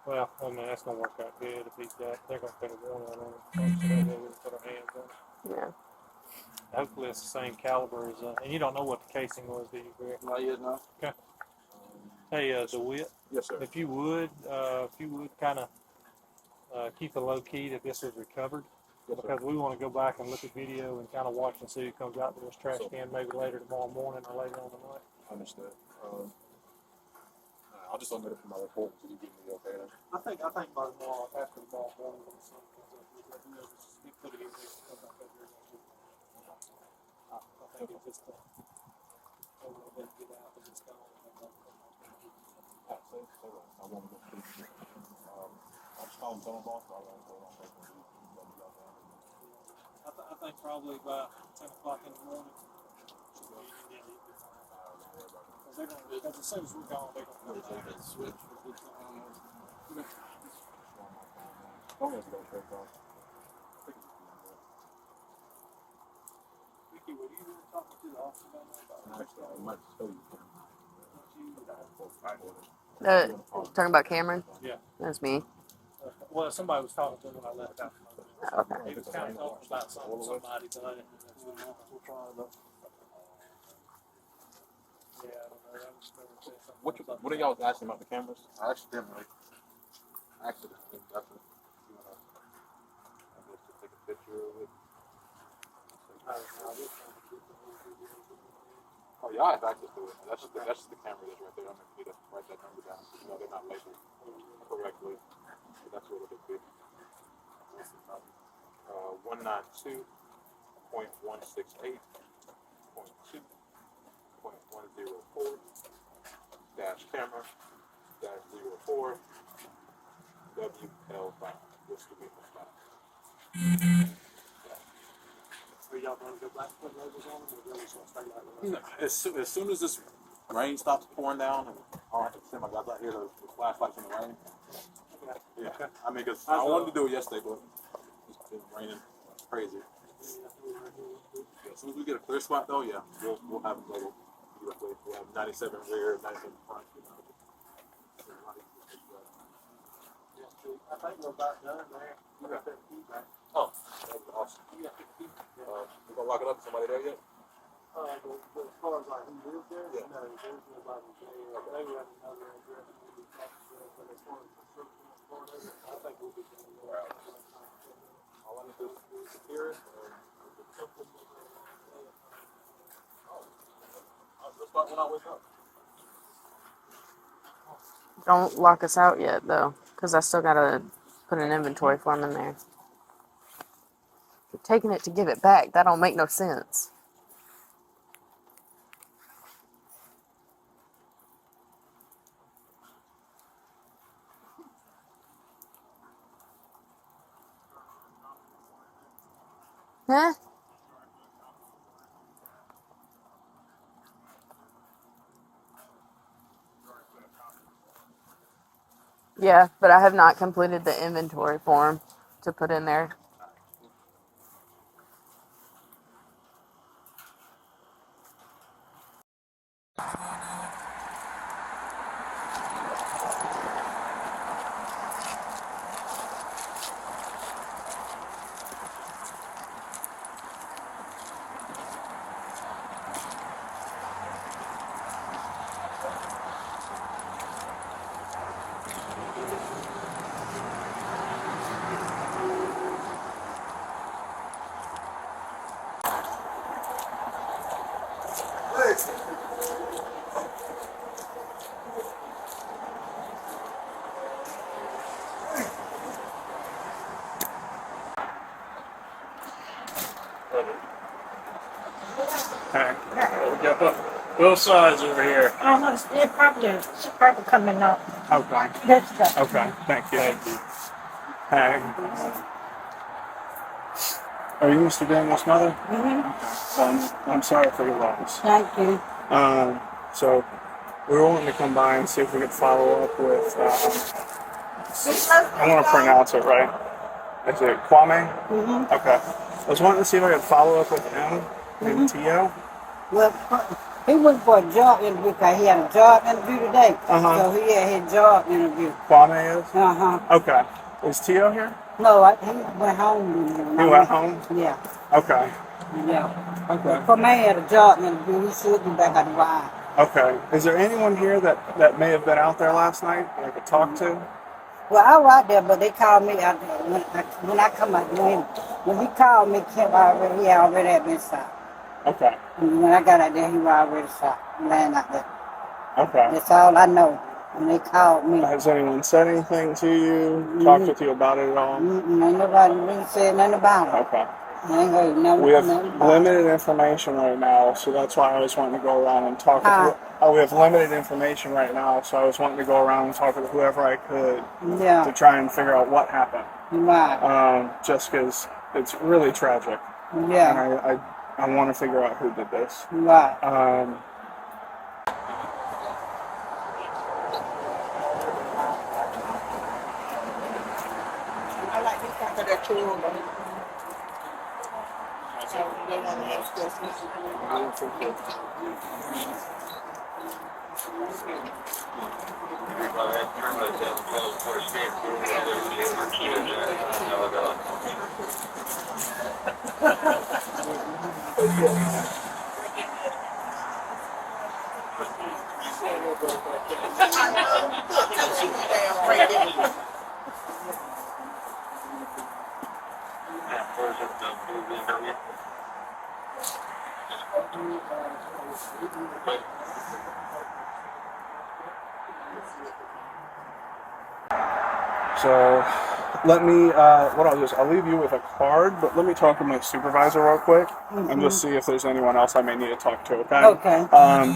Well, I mean, that's going to work out good if he's got, they're going to put a warrant on him. So that way we can put our hands on it. Yeah. Hopefully it's the same caliber as, and you don't know what the casing was, do you, Greg? Not yet, no. Okay. Hey, DeWitt. Yes, sir. If you would kind of keep it low key that this is recovered. Yes, because we want to go back and look at video and kind of watch and see who comes out to this trash can maybe later tomorrow morning or later on tonight. Understood. I'll just omit it from my report until you give me the okay. I think by tomorrow, after tomorrow morning, when the sun comes up, we put it in here and come back up here. I think it's just a little bit get out of this gone. I want to go through. I'll just call him phone boss. I think probably by 10 o'clock in the morning. Because as soon as we're gone, they're going to come back. Switch. Talking about Cameron? Yeah. That's me. Well, somebody was talking to him when I left out. Okay. He was kind of talking about somebody, but I didn't know. Yeah, I don't know. I just remember saying something. What are y'all asking about the cameras? Accidentally. That's it. You wanna, I guess, to take a picture of it. Oh, y'all have access to it. That's just the camera that's right there. I'm gonna need to write that number down. You know, they're not labeled correctly. But that's what it'll be. 192.168.2.104 dash camera dash 04 WL5. This will be the spot. Are y'all going to go back put labels on them, or are just going to stay like that? As soon as this rain stops pouring down, and I'll have to send my guys out here to flashlights in the rain. Yeah, okay. I mean, because I wanted to do it yesterday, but it's been raining crazy. Yeah, as soon as we get a clear spot, though, yeah, we'll have them labeled. We'll have 97 rear, 97 front. You know. I think we're about done there. You got that feedback. Oh, that was awesome. You gonna lock it up? Somebody there yet? But as far as like who lives there, Yeah. no, there's nobody there. They were at another address. But as far as construction, I think we'll be doing that. All I need to do is secure it. Let's start when I wake up. Don't lock us out yet, though, because I still got to put an inventory form in there. You're taking it to give it back. That don't make no sense. Huh? Yeah, but I have not completed the inventory form to put in there. Both sides over here. Oh, no, they're probably coming up. Okay. That's the. Okay. Thank you. Hey. Are you Mr. Daniel's mother? Mm-hmm. I'm sorry for your loss. Thank you. So we were wanting to come by and see if we could follow up with. I want to pronounce it right. Is it Kwame? Mm-hmm. Okay. I was wanting to see if I could follow up with him and Tio. Well, he went for a job interview because he had a job interview today. So he had his job interview. Kwame is? Okay. Is Tio here? No, he went home. He went home? Yeah. Okay. Yeah. Okay. But Kwame had a job interview. He should be back at the line. Okay. Is there anyone here that may have been out there last night that I could talk to? Well, I was out there, but they called me out there. When I come out, when he called me, he already had been shot. Okay. And when I got out there, he was already shot, laying out there. Okay. That's all I know. When they called me. Has anyone said anything to you? Talked with you about it at all? Ain't nobody really said nothing about it. Okay. I ain't heard nothing. We have limited information right now, so that's why I was wanting to go around and talk with we have limited information right now, so I was wanting to go around and talk with whoever I could to try and figure out what happened. Right. Just because it's really tragic. Yeah. And I want to figure out who did this. Right. I like this part of that tool, So let me, what I'll do is I'll leave you with a card, but let me talk to my supervisor real quick and just see if there's anyone else I may need to talk to, okay? Okay.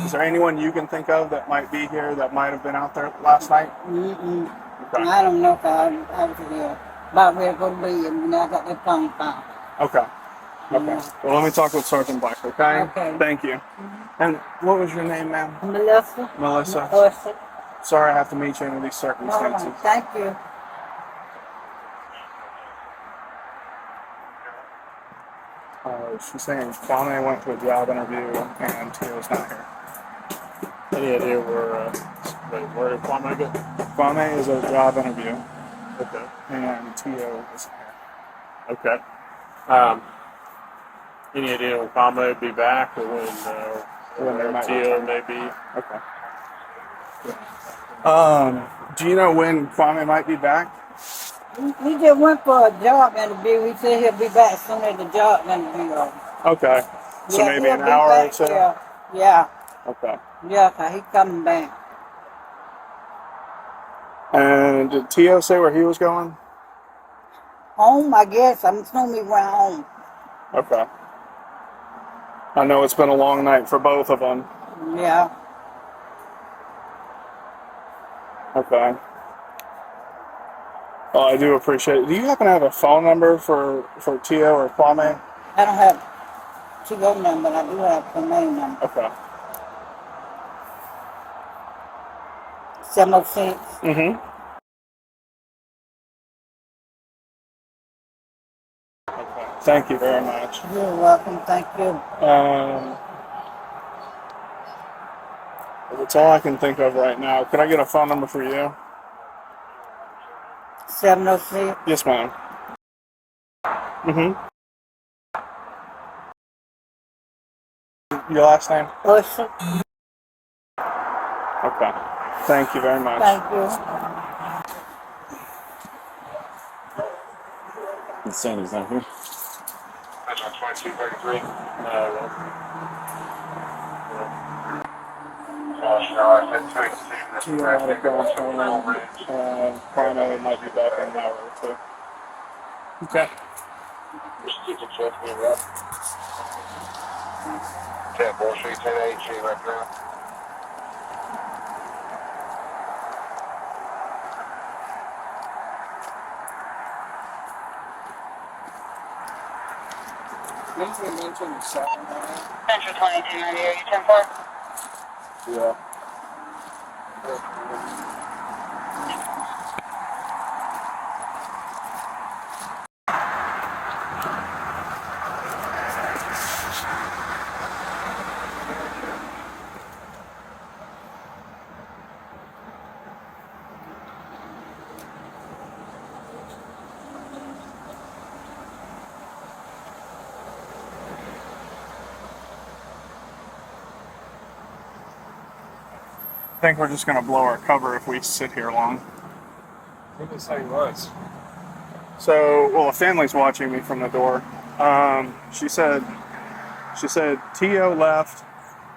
Is there anyone you can think of that might be here that might have been out there last night? Okay. I don't know if I was here. About ready to go to bed, and I got that phone call. Okay. Okay. Well, let me talk with Sergeant Black, okay? Okay. Thank you. And what was your name, ma'am? Melissa. Melissa. Melissa. Sorry I have to meet you under these circumstances. Thank you. She's saying Kwame went to a job interview and Tio's not here. Any idea where did Kwame go? Kwame is at a job interview. Okay. And Tio isn't here. Okay. Any idea when Kwame will be back or when Tio may be? Okay. Do you know when Kwame might be back? We just went for a job interview. He said he'll be back soon as the job interview over. Okay. So Yeah, maybe he'll an be hour back, or two? Yeah. Okay. Yeah, 'cause he coming back. And did Tio say where he was going? Home, I guess. I'm assuming he went home. Okay. I know it's been a long night for both of them. Yeah. Okay. Well, I do appreciate it. Do you happen to have a phone number for Tio or Kwame? I don't have T.O. number, but I do have the main number. Okay. 706. Mm-hmm. Okay. Thank you very much. You're welcome. Thank you. That's all I can think of right now. Could I get a phone number for you? 706. Yes, ma'am. Mm-hmm. Your last name? Usher. Okay. Thank you very much. Thank you. Sandy's not here. That's on 2233. Tio had to go home. Kwame might be back in an hour or two. Okay. 10 Bull Street, 10 8, right now. Central 2290, are you 10-4? Yeah. I think we're just going to blow our cover if we sit here long. What did it say was? So, well, a family's watching me from the door. She said Tio left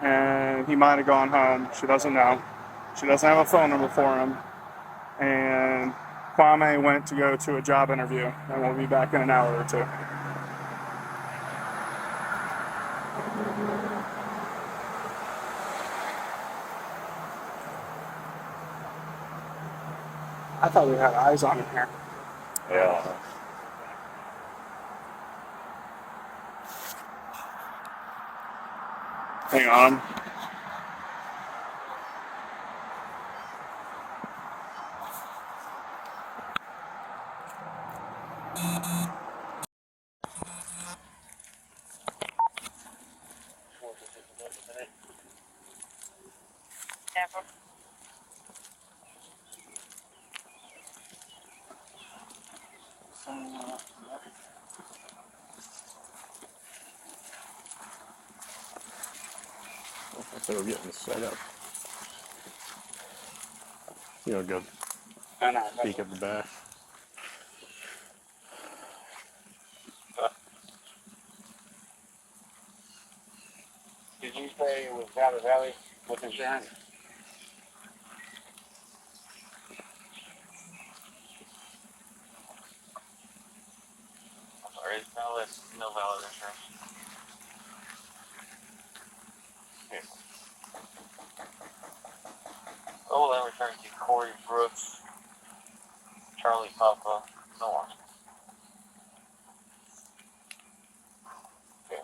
and he might have gone home. She doesn't know. She doesn't have a phone number for him. And Kwame went to go to a job interview and we'll be back in an hour or two. I thought we had eyes on him here. Yeah. Hang on. So we're getting set up. Go peek at the back. Did you say it was Valley Valley with insurance? Sorry, no valid insurance. Yeah. Oh, then referring to Corey Brooks, Charlie Papa, so on. Okay.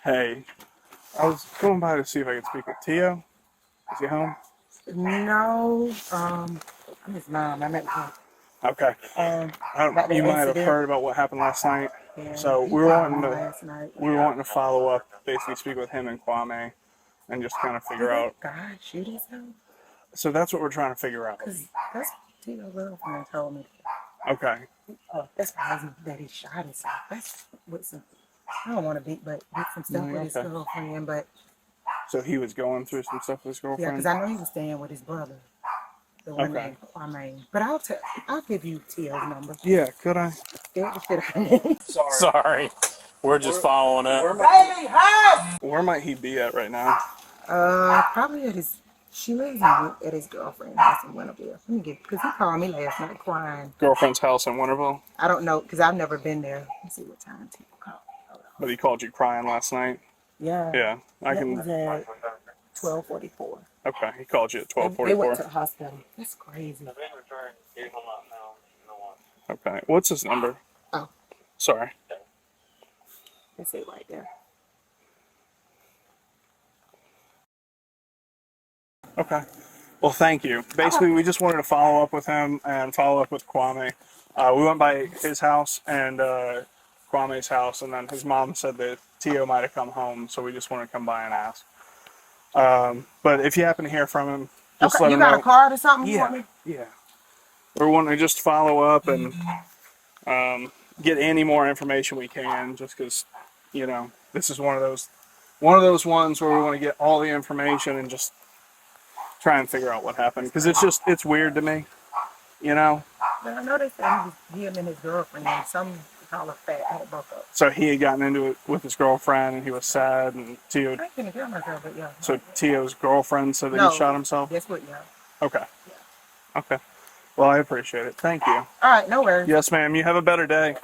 Hey, I was going by to see if I could speak with Tio. Is he home? No, I'm his mom. I'm at home. Okay. You might have heard about what happened last night. Yeah, So he we were died wanting to last night. to follow up, basically speak with him and Kwame, and just kind of figure out. God shoot himself? So that's what we're trying to figure out. Because that's what Tio girlfriend told me. Okay. Oh, that's crazy that he shot himself. That's with some. I don't want to beat, but with some stuff with his girlfriend. But So he was going through some stuff with his girlfriend. yeah, because I know he was staying with his brother, the one named Kwame. But I'll give you Tio's number. Yeah, could I? Scared the shit out of me. Sorry. We're just following it. Where might he be at right now? Probably at his. She lives at his girlfriend's house in Winterville. Let me get, because he called me last night crying. Girlfriend's house in Winterville? I don't know, because I've never been there. Let's see what time Tio called me. But he called you crying last night? Yeah. Yeah, I That can. was at 12:44. Okay, he called you at 12:44. They went to the hospital. That's crazy. Okay, what's his number? Oh. Sorry. That's it right there. Okay. Well, thank you. Basically, we just wanted to follow up with him and follow up with Kwame. We went by his house and Kwame's house, and then his mom said that Tio might have come home, so we just wanted to come by and ask. But if you happen to hear from him, just let him know. You got a card or something? Yeah. We're wanting to just follow up and get any more information we can, just because, this is one of those ones where we want to get all the information and just try and figure out what happened, because it's weird to me, But I know they said him and his girlfriend and some call her fat had broke up. So he had gotten into it with his girlfriend and he was sad, and Tio. I couldn't hear myself, but yeah. So Tio's girlfriend said that he shot himself? Guess what, yeah. Okay. Yeah. Okay. Well, I appreciate it. Thank you. All right, no worries. Yes, ma'am. You have a better day.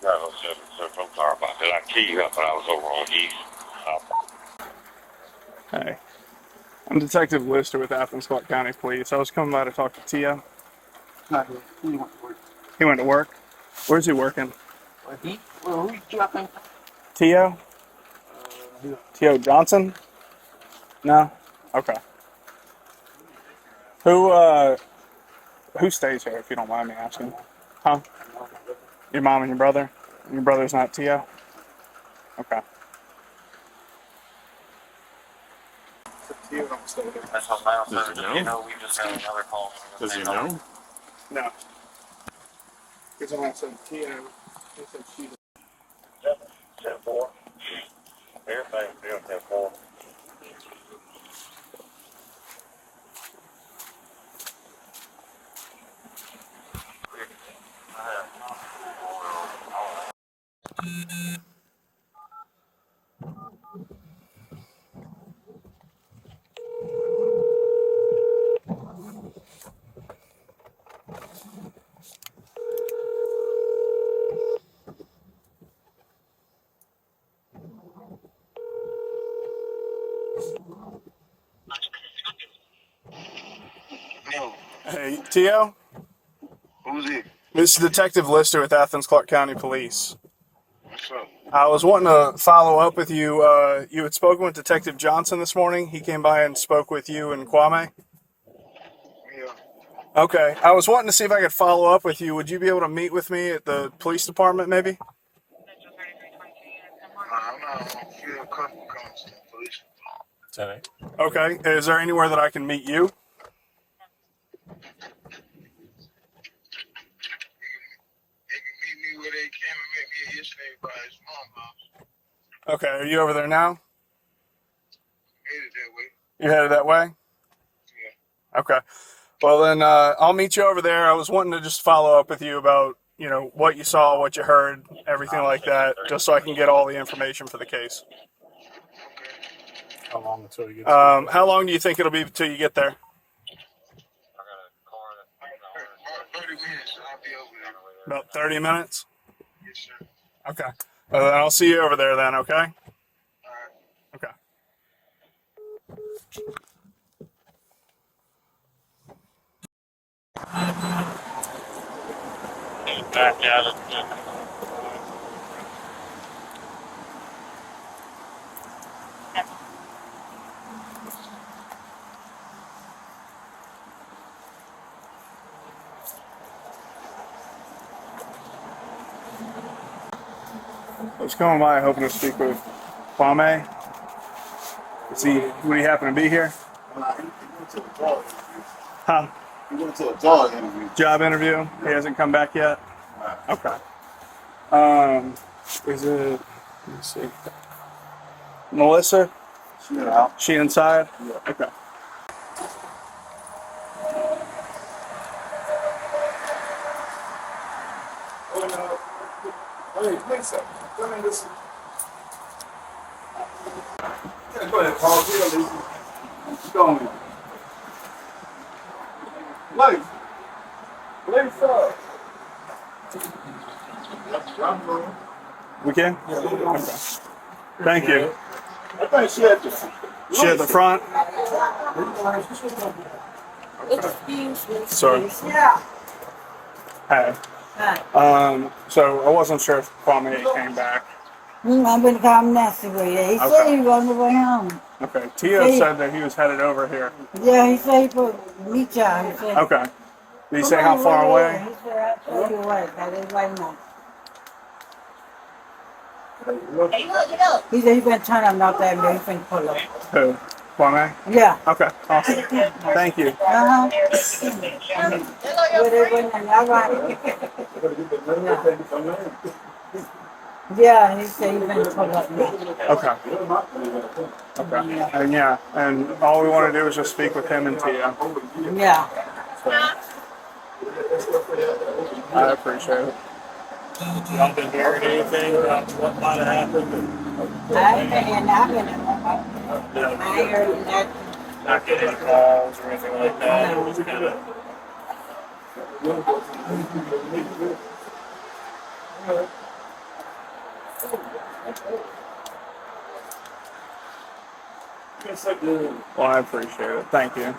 No, I'm sorry about that. I keyed up, but I was over on East. Hey. I'm Detective Lister with Athens Clark County Police. I was coming by to talk to Tio. Not here. He went to work. He went to work? Where's he working? Who's dropping? Tio? Tio Johnson? No? Okay. Who stays here, if you don't mind me asking? Huh? Your mom and your brother? And your brother's not Tio? Okay. Tio don't stay here. That's what my Does he know? we just got another call. Does he know? No. Because when I said Tio, he said she's... 10-4. Everything's doing 10-4. Tio? Who's it? This is Detective Lister with Athens Clarke County Police. What's up? I was wanting to follow up with you. You had spoken with Detective Johnson this morning. He came by and spoke with you and Kwame. Yeah. Okay. I was wanting to see if I could follow up with you. Would you be able to meet with me at the police department, maybe? I'm not on field customer comes to the police. Okay. Is there anywhere that I can meet you? You can meet me where they came and met me yesterday by his mom's house. Okay. Are you over there now? Headed that way. You're headed that way? Yeah. Okay. Well, then I'll meet you over there. I was wanting to just follow up with you about, what you saw, what you heard, everything like that, just so I can get all the information for the case. How long until you get How long do you think it'll be until you get there? About 30 minutes, I'll be over there. About 30 minutes? Yes, sir. Okay. Well, then I'll see you over there then, okay? All right. Okay. Back out of the I was coming by hoping to speak with Kwame. Would he happen to be here? He went to a job interview. Huh? He went to a job interview. Job interview? He hasn't come back yet? Okay. Is it, let me see. Melissa? Yeah. She inside? Yeah. Okay. Hey, Lisa, come in this. Go ahead, Paul. Get on this. Go on. Lisa. We can? Yeah. Okay. Thank you. I think she had the. She at the front? Sorry. Yeah. Hey. So I wasn't sure if Kwame came back. I've been calling nasty with you. He said he was on the way home. Okay. Tio said that he was headed over here. Yeah, he said he put meet y'all. He said, Okay. Did he say how far away? He said, I'll tell you what, that is right now. He said he been trying to knock that man. He been pull up. Who? Kwame? Yeah. Okay. Awesome. Thank you. Uh-huh. Yeah, he said he been pull up now. Okay. Okay. And yeah, and all we want to do is just speak with him and Tia. Yeah. So, I appreciate it. Y'all been hearing anything about what might have happened? I ain't been nothing. I ain't heard nothing. Not getting any calls or anything like that? It was kind of. Well, I appreciate it. Thank you.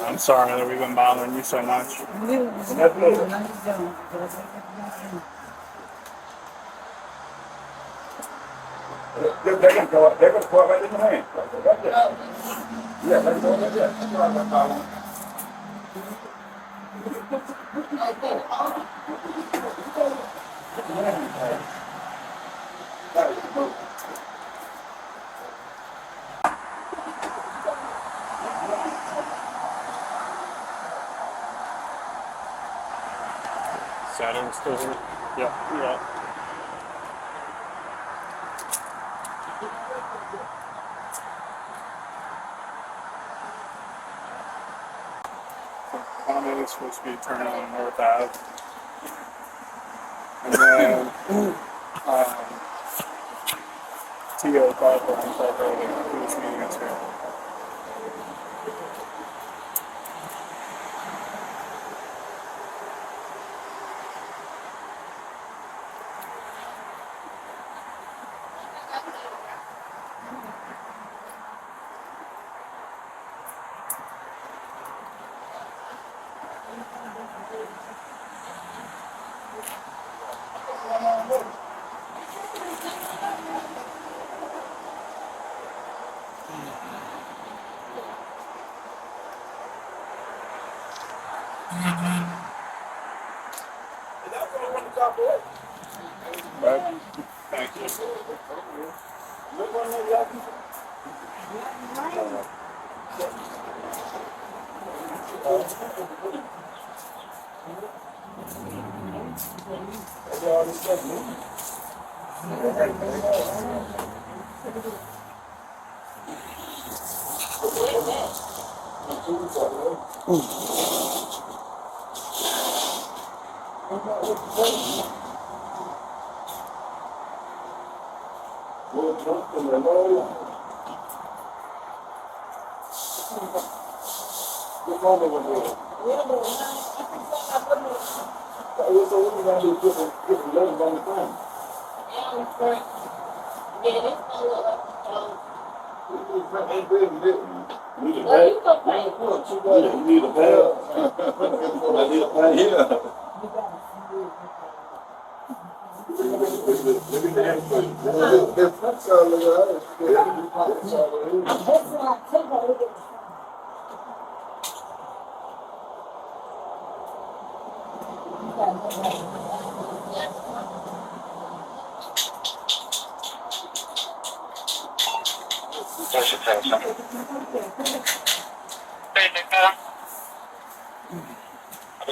I'm sorry that we've been bothering you so much. They're going to go right in the hand. Yeah, let's go right there. Saturn's still here? Yeah. Kwame is supposed to be turning on North Ave. And then, Tio called for himself earlier. He was meeting us here. Right. Thank you.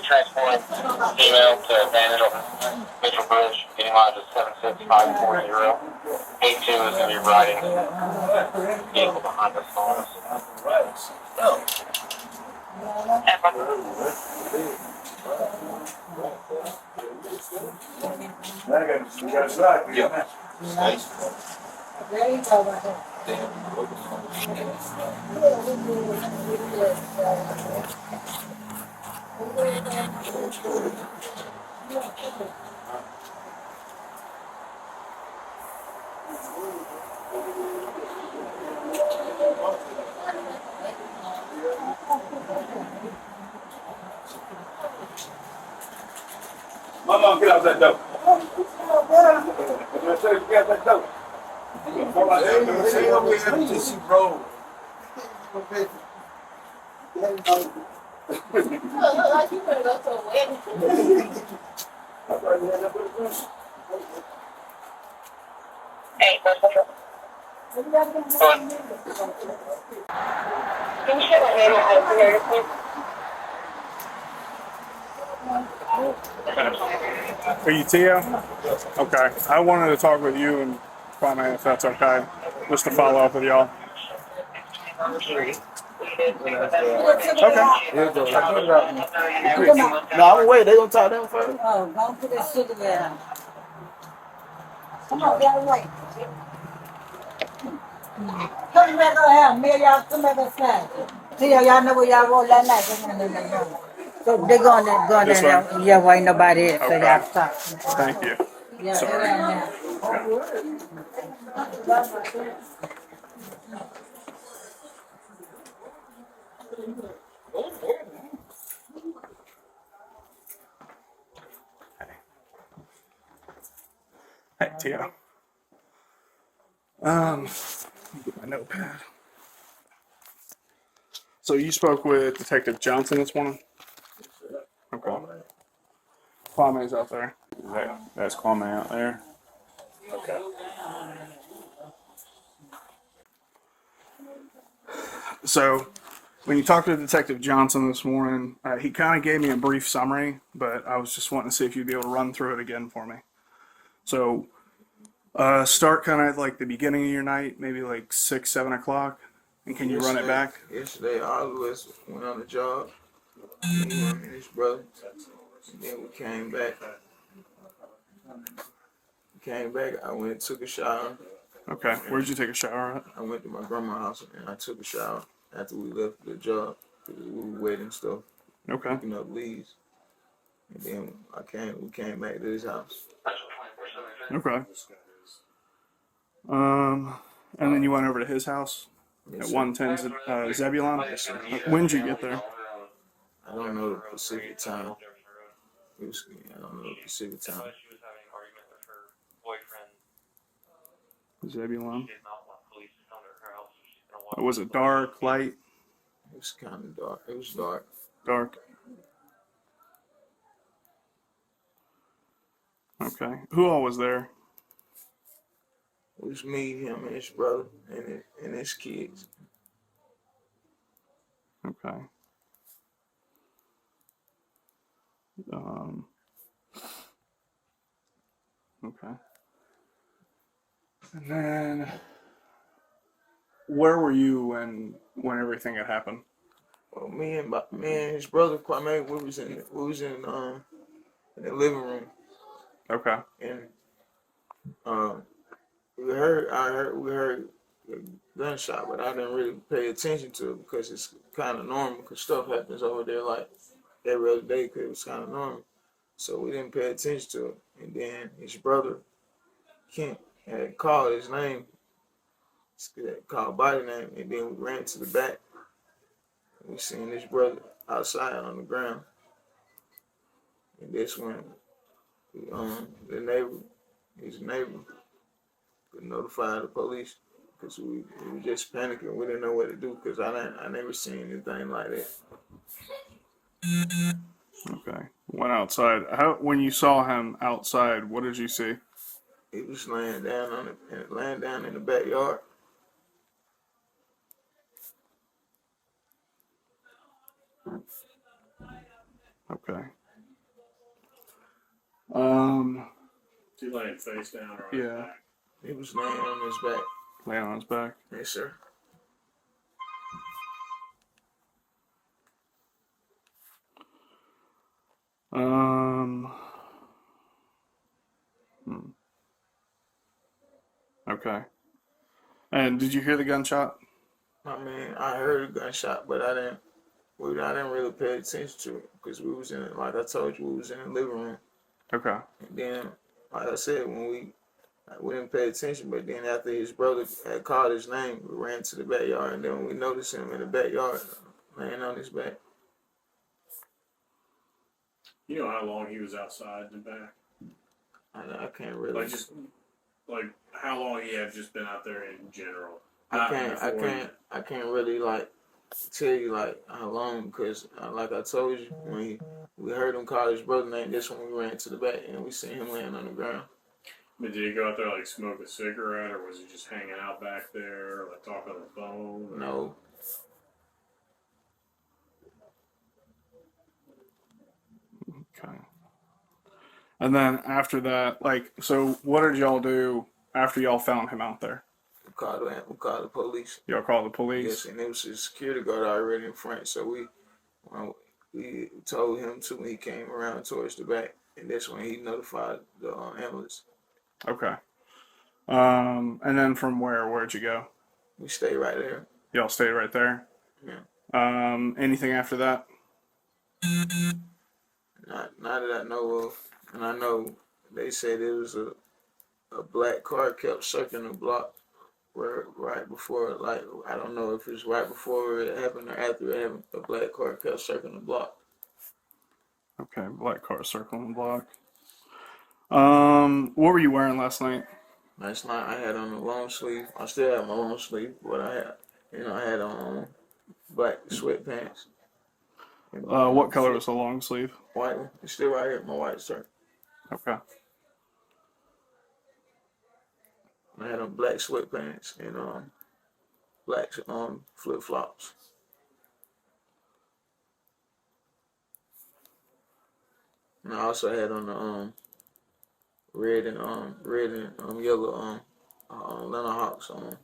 Transport female to Advantage over Mitchell Bridge, getting on to 76540. 82 is going to be riding vehicle behind us on us. Yeah. There you go, right Mama, get out that door. I said, get out that door. She broke. Look like you better go to a wedding. Hey, can you shut my name out here, please? Are you Tia? Okay. I wanted to talk with you and Kwame, if that's okay, just to follow up with y'all. Okay. No, I'm wait. They gonna talk to them first. Oh, don't put that sugar there. Come on, y'all wait. Come back over here. Me and y'all come back outside. See, y'all know where y'all roll that night. So they going This there. way? Yeah, why ain't nobody here, so Okay. y'all stop. Thank you. Yeah, Sorry. yeah. Hey, Tia. Get my notepad. So you spoke with Detective Johnson this morning? Okay. Kwame's out there. That's Kwame out there. Okay. So when you talked to Detective Johnson this morning, he kind of gave me a brief summary, but I was just wanting to see if you'd be able to run through it again for me. So start kind of at like the beginning of your night, maybe like 6, 7 o'clock, and can you run it back? Yesterday, all of us went on the job. Me and his brother. And then we came back. I went and took a shower. Okay. Where'd you take a shower at? I went to my grandma's house and I took a shower after we left the job. We were waiting stuff. Okay. Picking up leaves. And then we came back to his house. Okay. And then you went over to his house at 110 Zebulon. When did you get there? I don't know the specific time. I don't know the specific time. Zebulon. Was it dark, light? It was kind of dark. It was dark. Dark. Okay. Who all was there? It was me, him, and his brother, and his kids. Okay. Okay. And then, where were you when everything had happened? Well, me and his brother Kwame, we was in the living room, Okay. and um, we heard a gunshot, but I didn't really pay attention to it because it's kind of normal. Because stuff happens over there like every other day. Because it was kind of normal, so we didn't pay attention to it. And then his brother Kent had called his name, called body name, and then we ran to the back. We seen his brother outside on the ground, and this when the neighbor, his neighbor, could notify the police because we were just panicking. We didn't know what to do because I never seen anything like that. Okay. Went outside. When you saw him outside, what did you see? He was laying down in the backyard. Okay. Is he laying face down or on Yeah. his back? He was laying on his back. Laying on his back. Yes, sir. Okay. And did you hear the gunshot? I mean, I heard a gunshot, but I didn't really pay attention to it because we was like I told you, we was in the living room. Okay. And then, like I said, when we didn't pay attention, but then after his brother had called his name, we ran to the backyard, and then we noticed him in the backyard laying on his back. You know how long he was outside in the back? I can't really. Like how long he had just been out there in general. I can't really like tell you like how long because like I told you when we heard him call his brother name, that's when we ran to the back and we seen him laying on the ground. But did he go out there like smoke a cigarette, or was he just hanging out back there, like talking on the phone? Or? No. Okay. And then after that, like, so what did y'all do after y'all found him out there? We called the police. Y'all called the police? Yes, and it was his security guard already in front, so we told him to when he came around towards the back, and that's when he notified the ambulance. Okay. And then from where'd you go? We stayed right there. Y'all stayed right there? Yeah. Anything after that? Not that I know of. And I know they said it was a black car kept circling the block right before, like, I don't know if it's right before it happened or after it happened. A black car kept circling the block. Okay, black car circling the block. What were you wearing last night? Last night I had on a long sleeve. I still have my long sleeve, but I had on black sweatpants. What color was the long sleeve? White one. It's still right here, my white shirt. Okay. I had on black sweatpants and black flip flops. And I also had on the red and yellow Atlanta Hawks on.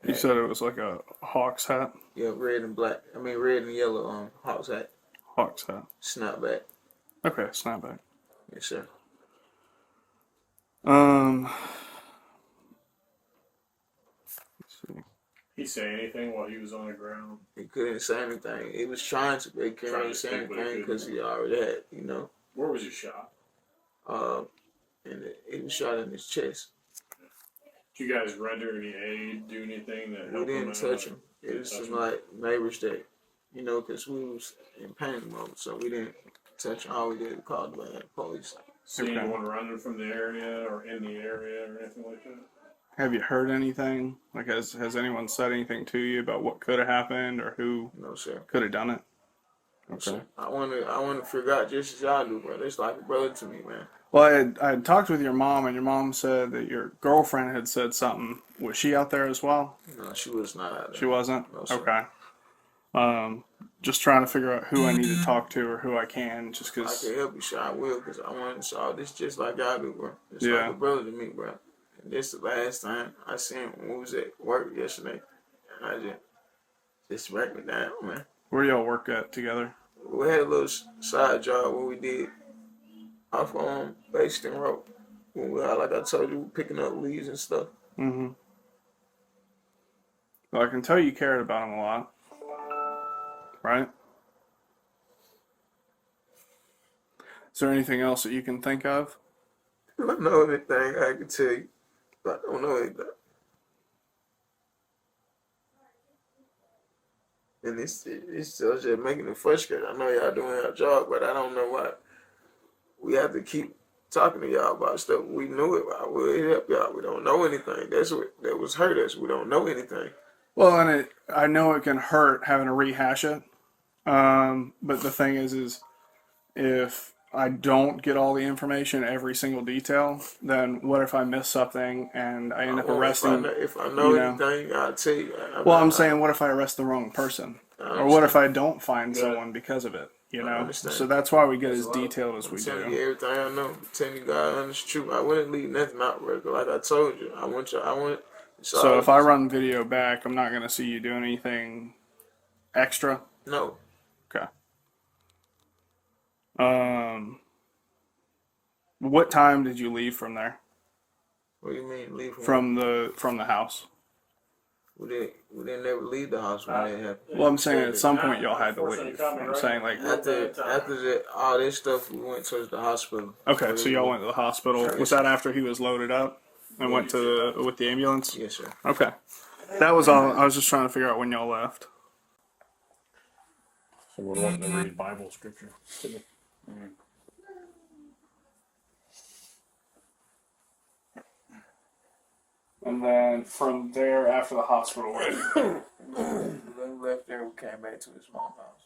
You said it was like a Hawks hat? Yeah, red and yellow Hawks hat. Hawks hat. Snapback. Okay, snapback. Yes, sir. Let's see. He say anything while he was on the ground? He couldn't say anything. He was trying to, but he couldn't really say anything because he already had, Where was he shot? And he was shot in his chest. Did you guys render any aid, do anything that helped him? We didn't touch him. It was just like neighbors that, because we was in panic mode, so we didn't touch him. All we did was call the police. See anyone running from the area or in the area or anything like that? Have you heard anything? Like, has anyone said anything to you about what could have happened or who could have done it? Okay. I want to figure out just as y'all do, bro. It's like a brother to me, man. Well, I had talked with your mom, and your mom said that your girlfriend had said something. Was she out there as well? No, she was not out there. She wasn't? No, sir. Okay. Just trying to figure out who I need to talk to or who I can, just I because. can help you, sure I will, because I want to saw this just like y'all do, bro. It's like Yeah. a brother to me, bro. And this the last time I seen him when we was at work yesterday. And I just wrecked me down, man. Where do y'all work at together? We had a little side job where we did off on Basington Road. When we like I told you, picking up leaves and stuff. Mm-hmm. Well, I can tell you cared about him a lot. Right? Is there anything else that you can think of? I don't know anything I can tell you, but I don't know anything. And it's just making it frustrating. I know y'all doing your job, but I don't know why we have to keep talking to y'all about stuff we knew about. We'll help y'all. We don't know anything. That's what that was hurt us. We don't know anything. Well, and I know it can hurt having to rehash it. But the thing is if I don't get all the information, every single detail, then what if I miss something and I end up arresting? If I know anything, I'll tell you. I'm saying, what if I arrest the wrong person, or what if I don't find someone because of it? You know, so that's why we get as detailed as we do. I'm telling you everything I know. I'm telling you God honest truth. I wouldn't leave nothing out, bro. Like I told you, I want. So if I run video back, I'm not gonna see you doing anything extra. No. Okay. What time did you leave from there? What do you mean leave from the house? We didn't ever leave the house when that happened. Well, I'm saying at some point y'all had to leave. I'm saying like after all this stuff, we went towards the hospital. Okay, so y'all went to the hospital. Was that after he was loaded up and went to with the ambulance? Yes, sir. Okay, that was all. I was just trying to figure out when y'all left. So we're wanting to read Bible scripture. And then from there, after the hospital, when we left there, we came back to his mom's house.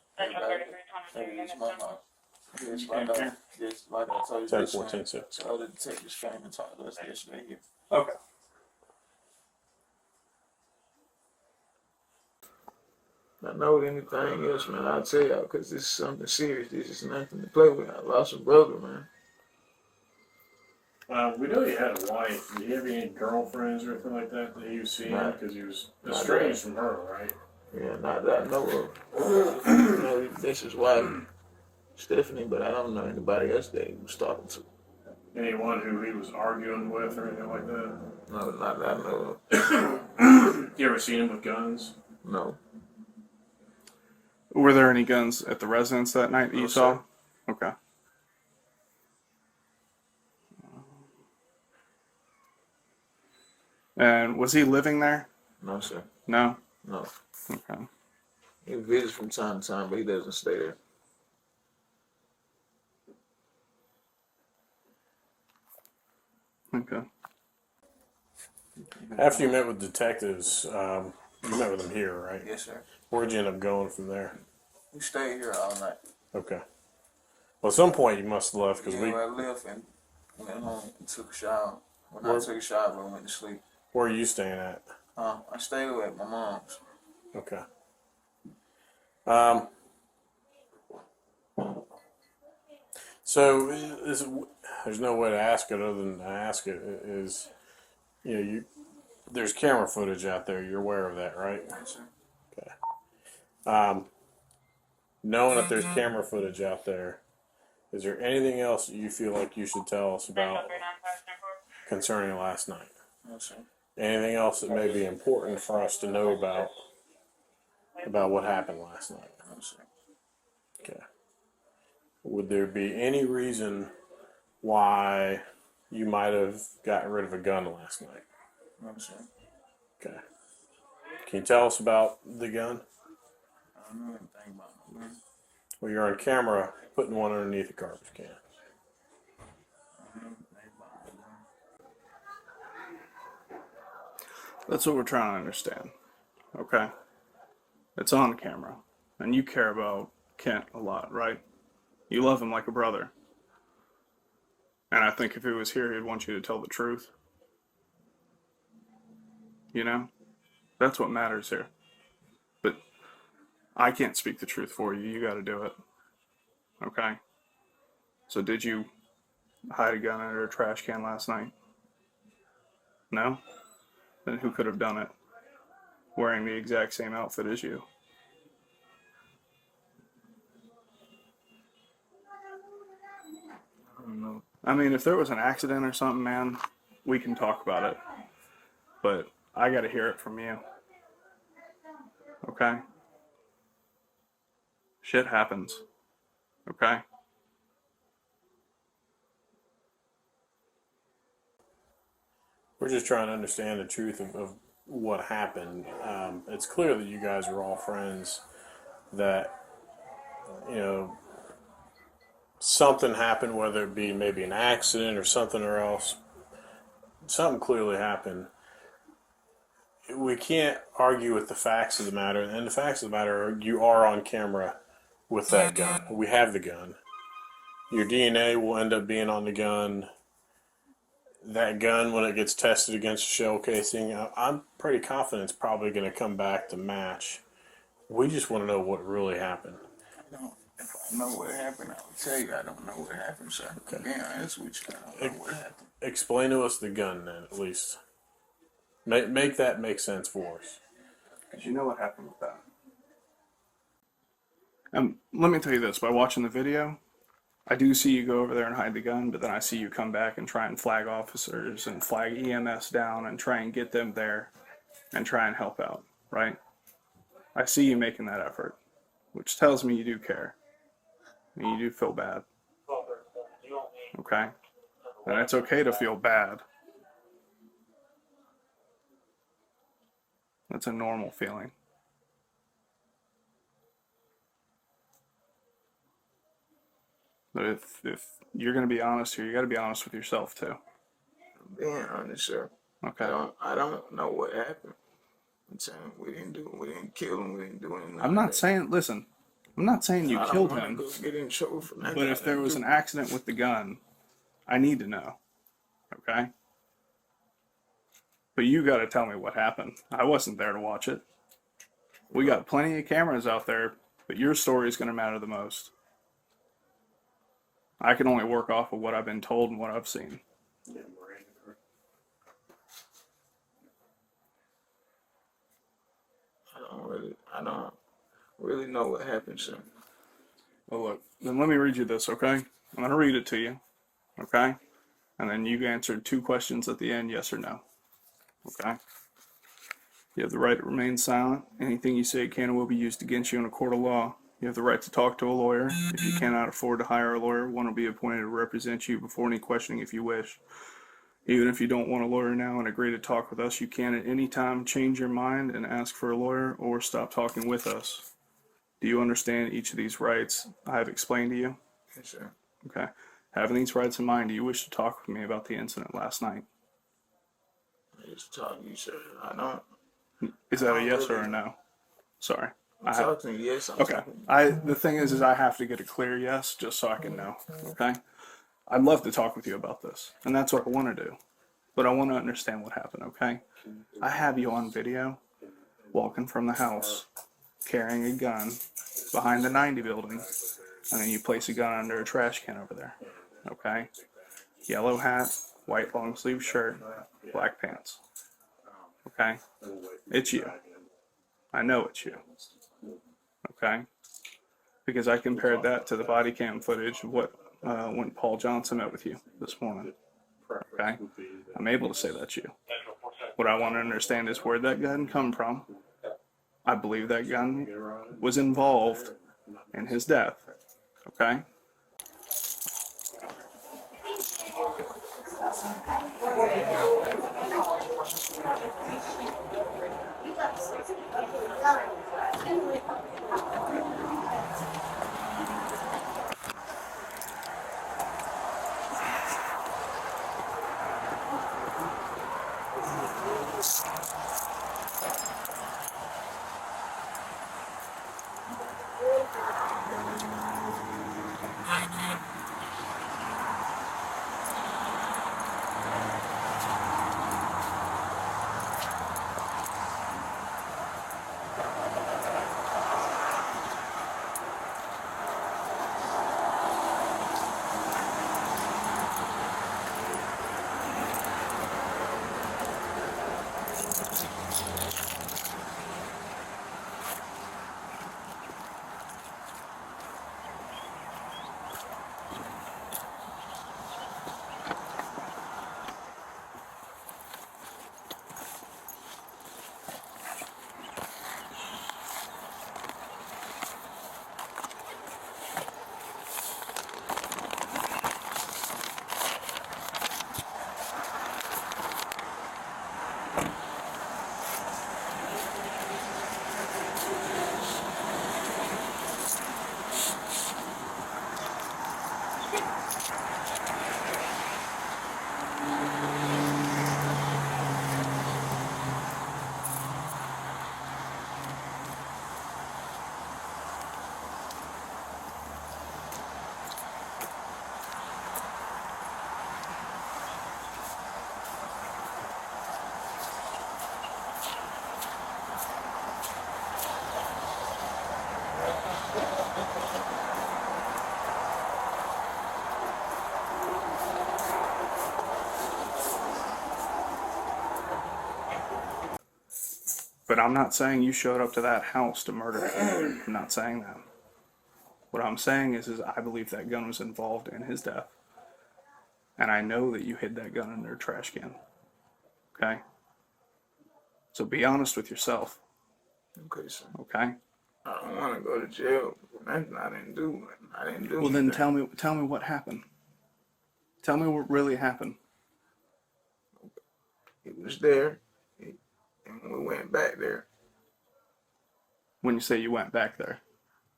His mom's house. Just like I told you, 10, 14, 6. The other detectives came and talked to us yesterday here. Okay. I know anything else, man, I'll tell y'all, because this is something serious. This is nothing to play with. I lost a brother, man. We know you had a wife. Did you have any girlfriends or anything like that that you seen? Because he was estranged from her, right? Yeah, not that I know of. You know, this is why Stephanie, but I don't know anybody else that he was talking to. Anyone who he was arguing with or anything like that? No, not that I know of. You ever seen him with guns? No. Were there any guns at the residence that night that you saw? Sir. Okay. And was he living there? No, sir. No? No. Okay. He visits from time to time, but he doesn't stay there. Okay. After you met with detectives, you met with them here, right? Yes, sir. Where'd you end up going from there? We stayed here all night. Okay. Well, at some point you must have left because I left and went home and took a shower. When I took a shower, I went to sleep. Where are you staying at? I stayed at my mom's. Okay. So there's no way to ask it other than to ask it. Is there's camera footage out there. You're aware of that, right? Yes, sir. Okay. Knowing that there's camera footage out there, is there anything else that you feel like you should tell us about concerning last night? No, sir. Anything else that may be important for us to know about what happened last night? No, sir. Okay. Would there be any reason why you might have gotten rid of a gun last night? No, sir. Okay. Can you tell us about the gun? I don't know anything about no gun. Well, you're on camera putting one underneath a garbage can. I don't know anything about no gun. That's what we're trying to understand. Okay. It's on camera. And you care about Kent a lot, right? You love him like a brother. And I think if he was here, he'd want you to tell the truth. You know? That's what matters here. But I can't speak the truth for you. You got to do it. Okay? So did you hide a gun under a trash can last night? No? Then who could have done it? Wearing the exact same outfit as you. I don't know. I mean, if there was an accident or something, man, we can talk about it. But I got to hear it from you. Okay? Shit happens. Okay? We're just trying to understand the truth of what happened. It's clear that you guys are all friends, that, you know, something happened, whether it be maybe an accident or something or else. Something clearly happened. We can't argue with the facts of the matter, and the facts of the matter are you are on camera with that gun. We have the gun. Your DNA will end up being on the gun. That gun, when it gets tested against a shell casing, I'm pretty confident it's probably going to come back to match. We just want to know what really happened. If I know what happened, I will tell you I don't know what happened, sir. Okay. Being honest with you, I don't know what happened. Explain to us the gun then, at least. Make that make sense for us. Because you know what happened with that. Let me tell you this. By watching the video, I do see you go over there and hide the gun, but then I see you come back and try and flag officers and flag EMS down and try and get them there and try and help out, right? I see you making that effort, which tells me you do care. And you do feel bad. Okay? And it's okay to feel bad. That's a normal feeling. But if you're going to be honest here, you got to be honest with yourself too. Being honest, sir. Okay. I don't know what happened. I'm saying we didn't kill him, we didn't do anything. I'm not saying, listen, I'm not saying you killed him. I don't want to go get in trouble for that. But if there was an accident with the gun, I need to know. Okay? But you got to tell me what happened. I wasn't there to watch it. We got plenty of cameras out there, but your story is going to matter the most. I can only work off of what I've been told and what I've seen. I don't really know what happened, sir. Well, look, then let me read you this, okay? I'm going to read it to you, okay? And then you answered 2 questions at the end, yes or no, okay? You have the right to remain silent. Anything you say can and will be used against you in a court of law. You have the right to talk to a lawyer. If you cannot afford to hire a lawyer, one will be appointed to represent you before any questioning if you wish. Even if you don't want a lawyer now and agree to talk with us, you can at any time change your mind and ask for a lawyer or stop talking with us. Do you understand each of these rights I have explained to you? Yes, sir. Okay. Having these rights in mind, do you wish to talk with me about the incident last night? I just talk to you, sir. I don't. Is that a yes or a no? Sorry. I'm talking yes. Okay. The thing is I have to get a clear yes just so I can know. Okay. I'd love to talk with you about this, and that's what I want to do. But I want to understand what happened. Okay. I have you on video, walking from the house, carrying a gun behind the 90 building, and then you place a gun under a trash can over there. Okay. Yellow hat, white long sleeve shirt, black pants. Okay. It's you. I know it's you. Okay? Because I compared that to the body cam footage of what when Paul Johnson met with you this morning. Okay? I'm able to say that's you. What I want to understand is where'd that gun come from? I believe that gun was involved in his death. Okay? But I'm not saying you showed up to that house to murder him. I'm not saying that. What I'm saying is I believe that gun was involved in his death. And I know that you hid that gun in their trash can. Okay? So be honest with yourself. Okay, sir. Okay? I don't want to go to jail. I didn't do. I didn't do. Well, anything. then tell me what happened. Tell me what really happened. He was there, and we went back there. When you say you went back there,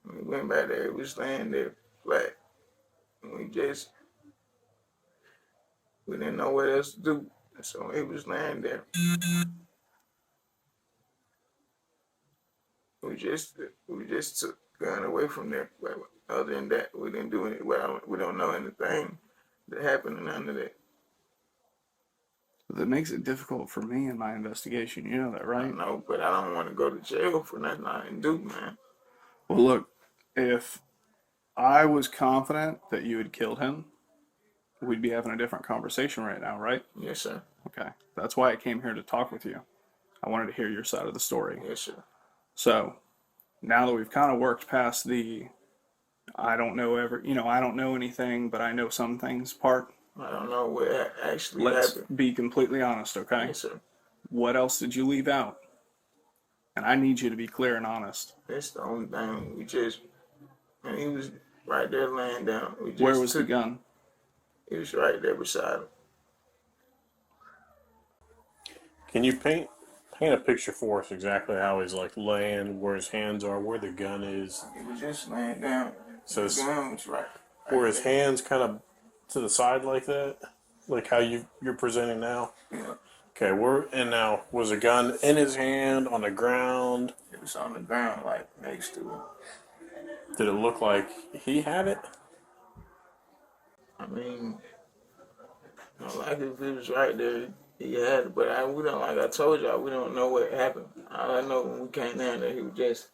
When we went back there, it was laying there flat. And we didn't know what else to do, so it was laying there. We just took the gun away from there. But other than that, we didn't do it. We don't know anything that happened or none of that. that makes it difficult for me in my investigation. You know that, right? I know, but I don't want to go to jail for nothing I didn't do, man. Well, look, if I was confident that you had killed him, we'd be having a different conversation right now, right? Yes, sir. Okay. That's why I came here to talk with you. I wanted to hear your side of the story. Yes, sir. So, now that we've kind of worked past the I don't know anything, but I know some things part. I don't know what actually Let's happened. be completely honest, okay? Yes, sir. What else did you leave out? And I need you to be clear and honest. That's the only thing. And he was right there laying down. Where was the gun? He was right there beside him. Can you paint a picture for us exactly how he's like laying, where his hands are, where the gun is? He was just laying down. So the gun was right. Were his hands kind of to the side like that, like how you're presenting now? Yeah. Okay. Now was a gun in his hand on the ground? It was on the ground, like next to him. Did it look like he had it? I mean, like if it was right there, he had it. But we don't, like I told y'all, we don't know what happened. All I know when we came down there, he was just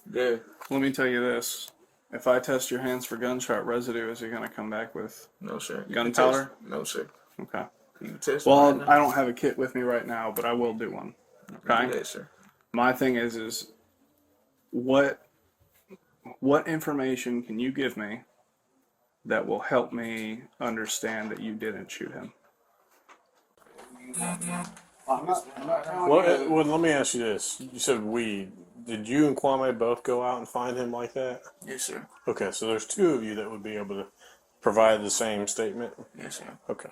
there. Let me tell you this. If I test your hands for gunshot residue, is it going to come back with No, sir. gunpowder? No, sir. Okay. You can test Well, right I don't have a kit with me right now, but I will do one. Okay? Yes, sir. My thing is what information can you give me that will help me understand that you didn't shoot him? Well, let me ask you this. You said we. Did you and Kwame both go out and find him like that? Yes, sir. Okay, so there's two of you that would be able to provide the same statement? Yes, sir. Okay.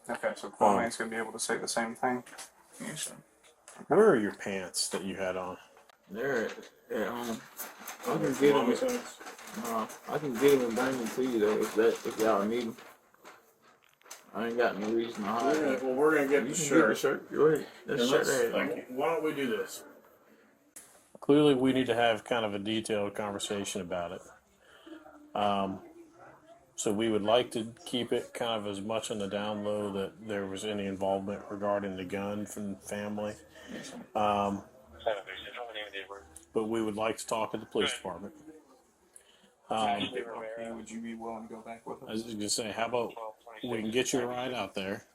Okay, so Kwame's going to be able to say the same thing? Yes, sir. Where are your pants that you had on? They're at home. I can get them. I can get them and bring them to you though if y'all need them. I ain't got no reason to hide them. Well, we're gonna get You the can shirt. get the shirt. Go ahead. That's shirt there. Thank you. Why don't we do this? Clearly, we need to have kind of a detailed conversation about it. So we would like to keep it kind of as much on the down low that there was any involvement regarding the gun from the family. But we would like to talk to the police department. Would you be willing to go back with us? I was just going to say, how about we can get you a ride out there?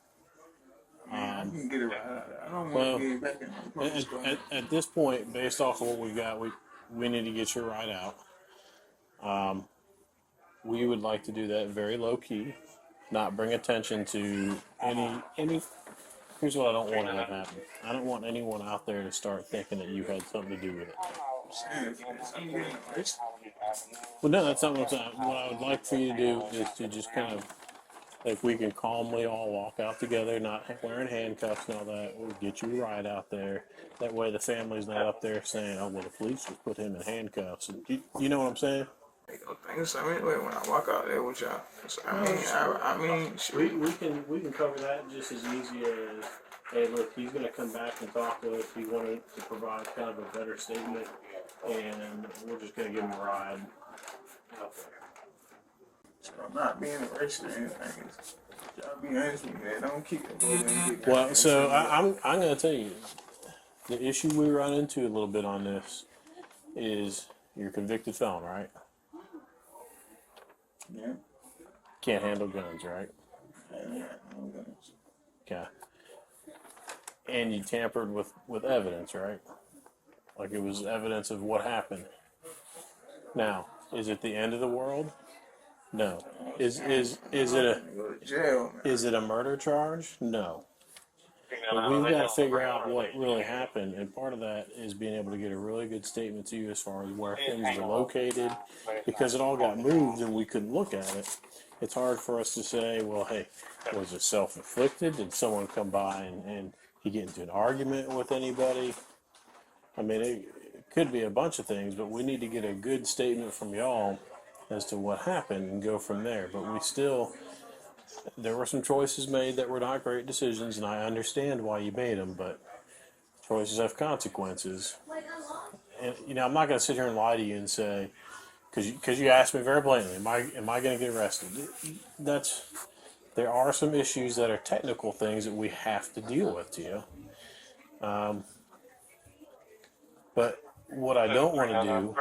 I can get it right out there. I don't want to get back in the post. At this point, based off of what we've got, we need to get you a ride out. We would like to do that very low key, not bring attention to any. Here's what I don't want to have happen. I don't want anyone out there to start thinking that you had something to do with it. Well, no, that's not what I'm saying. What I would like for you to do is to just kind of, like, we can calmly all walk out together, not wearing handcuffs and all that. We'll get you a ride out there. That way the family's not up there saying, oh, well, the police just put him in handcuffs. You know what I'm saying? So anyway, when I walk out there with y'all, so we can cover that just as easy as, hey, look, he's going to come back and talk to us. He wanted to provide kind of a better statement, and we're just going to give him a ride out there. So I'm not being arrested or anything. Y'all be honest with me. Don't keep it. Well, so I'm going to tell you, the issue we run into a little bit on this is you're a convicted felon, right? Yeah. Can't handle guns, right? Yeah, no guns. Okay. and you tampered with evidence, right? Like it was evidence of what happened. Now, is it the end of the world? No. Is it a murder charge? No. But we've got to figure out what really happened, and part of that is being able to get a really good statement to you as far as where things are located, because it all got moved and we couldn't look at it. It's hard for us to say, well, hey, was it self-inflicted? Did someone come by and he get into an argument with anybody? I mean, it could be a bunch of things, but we need to get a good statement from y'all as to what happened and go from there. But there were some choices made that were not great decisions, and I understand why you made them, but choices have consequences. And, I'm not going to sit here and lie to you and say, because you asked me very blatantly, am I going to get arrested? There are some issues that are technical things that we have to deal with, Tio. But what I don't want to do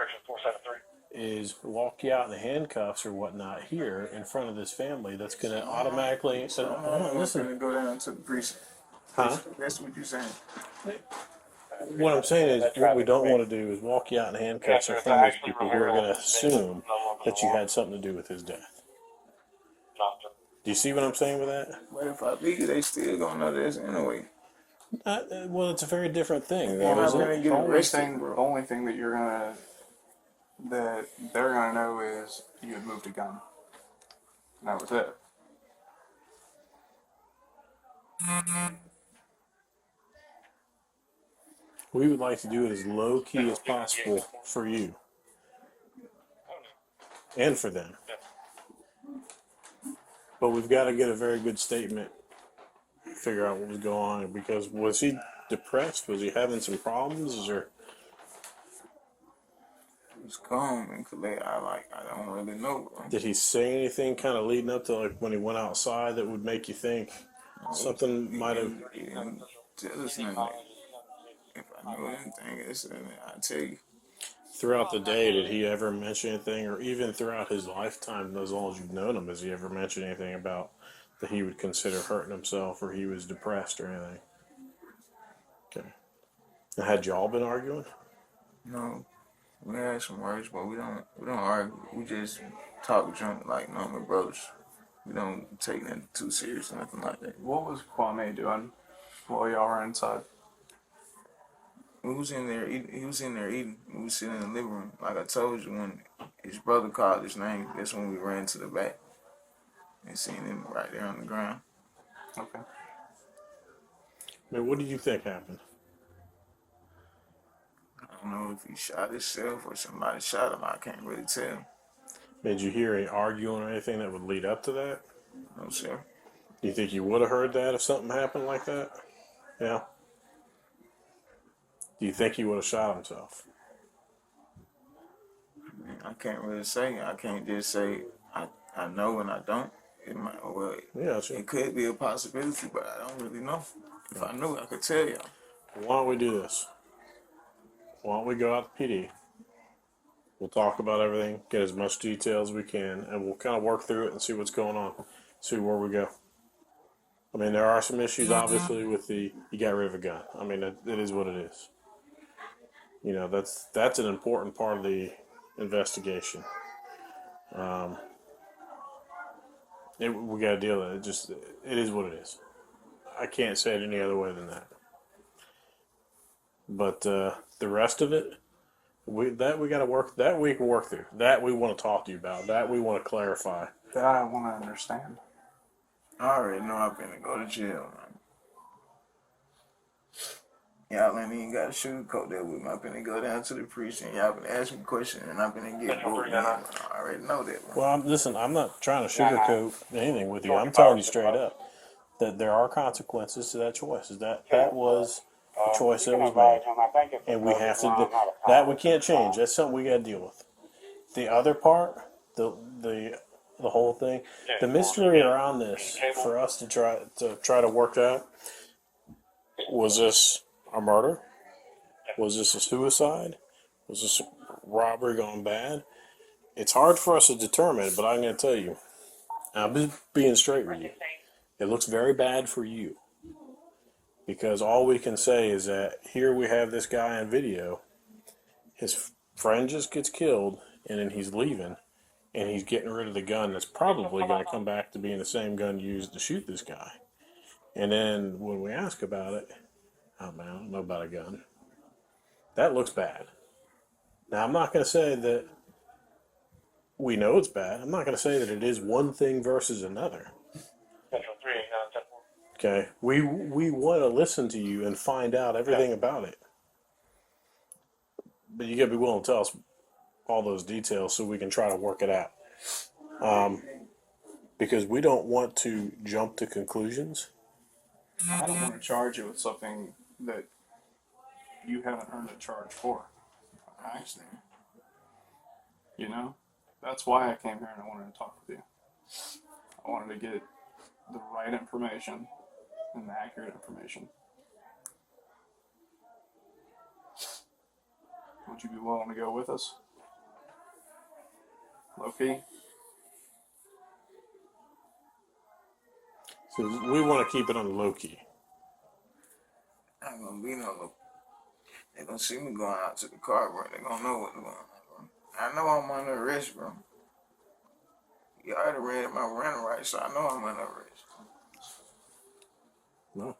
is walk you out in handcuffs or whatnot here in front of this family that's going to automatically say, listen. Go down to the precinct. Huh? That's what you're saying. What I'm saying is, what we don't want to do is walk you out in handcuffs in front of those people who are going to assume that you had something to do with his death. Do you see what I'm saying with that? But if I leave, they still gonna know this anyway. Well, it's a very different thing. The only thing that they're gonna know is you had moved a gun. And that was it. We would like to do it as low key as possible for you and for them. But we've got to get a very good statement, figure out what was going on. Because was he depressed? Was he having some problems? Or He was calm and collected. I don't really know, bro. did he say anything kind of leading up to like when he went outside that would make you think something might have? He didn't tell us nothing. If I knew anything, I'd tell you. Throughout the day, did he ever mention anything, or even throughout his lifetime, as long as you've known him, has he ever mentioned anything about that he would consider hurting himself or he was depressed or anything? Okay. Now, had y'all been arguing? No, we had some words, but we don't argue. We just talk junk like normal brothers. We don't take that too serious or nothing like that. What was Kwame doing while y'all were inside? We was in there eating. He was in there eating. We was sitting in the living room. Like I told you, when his brother called his name, that's when we ran to the back and seen him right there on the ground. Okay. Man, what do you think happened? I don't know if he shot himself or somebody shot him. I can't really tell. Did you hear any arguing or anything that would lead up to that? No, sir. Do you think you would have heard that if something happened like that? Yeah. Do you think he would have shot himself? I can't really say. I can't just say I know and I don't. It could be a possibility, but I don't really know. If I knew, I could tell you. Why don't we do this? Why don't we go out to PD? We'll talk about everything, get as much detail as we can, and we'll kind of work through it and see what's going on, see where we go. I mean, there are some issues, obviously, with you got rid of a gun. I mean, it is what it is. That's an important part of the investigation. We got to deal with it. It is what it is. I can't say it any other way than that. But the rest of it, we got to work. That we can work through. That we want to talk to you about. That we want to clarify. That I want to understand. I already know I'm gonna go to jail, man. Y'all ain't even got to sugarcoat that with me. I'm gonna go down to the precinct. Y'all been asking me questions, and I'm gonna get booked. I already know that, man. Well, listen, I'm not trying to sugarcoat anything with you. I'm telling you straight up that there are consequences to that choice. That was a choice that was made, and we have to do that. We can't change. That's something we got to deal with. The other part, the whole thing, the mystery around this for us to try to work out. Was this a murder? Was this a suicide? Was this a robbery gone bad? It's hard for us to determine, but I'm going to tell you, I'm just being straight with you. It looks very bad for you. Because all we can say is that here we have this guy on video. His friend just gets killed, and then he's leaving, and he's getting rid of the gun that's probably going to come back to being the same gun used to shoot this guy. And then when we ask about it, oh man, I don't know about a gun. That looks bad. Now, I'm not going to say that we know it's bad. I'm not going to say that it is one thing versus another. Okay, we want to listen to you and find out everything about it. But you got to be willing to tell us all those details so we can try to work it out. Because we don't want to jump to conclusions. I don't want to charge you with something that you haven't earned a charge for. I understand. You know? That's why I came here and I wanted to talk with you. I wanted to get the right information and the accurate information. Would you be willing to go with us? Low-key? So we want to keep it on the low key. I ain't gonna be no low. They gonna see me going out to the car, bro. They gonna know what's going on, bro. I know I'm under arrest, bro. You already read my rental rights, so I know I'm under arrest. No.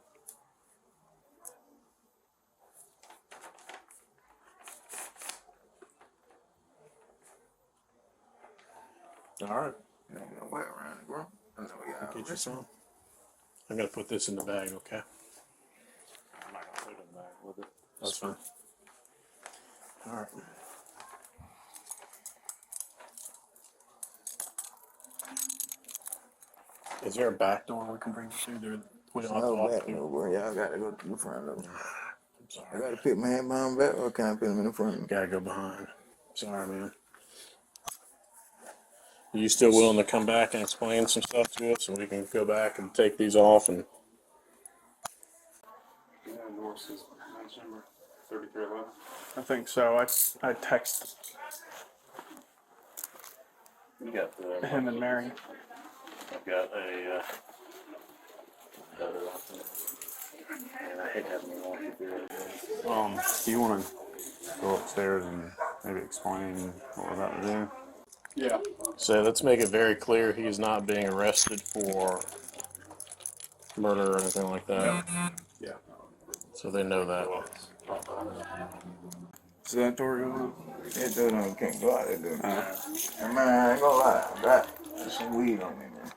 All right. There ain't no way around it, bro. I know y'all. Get you some. I'm gonna put this in the bag, okay? I'm not gonna put it in the bag with it. That's fine. All right. Is there a back door we can bring you to? We don't have to No walk back, through. no, bro. Y'all gotta go to the front of them. I'm sorry. I gotta pick my hand behind back, or can I put them in the front? Gotta go behind. Sorry, man. Are you still willing to come back and explain some stuff to us, so we can go back and take these off and? Yeah, Norris is nice number 3311. I think so. I texted You got the. him and Mary. I've got a. And I hate having to walk you through it. Do you want to go upstairs and maybe explain what we're about to do? Yeah. So let's make it very clear he's not being arrested for murder or anything like that. Yeah. So they know that. Is that door going? That door don't can't go out that door. And man, I ain't gonna lie, I got some weed on me, man.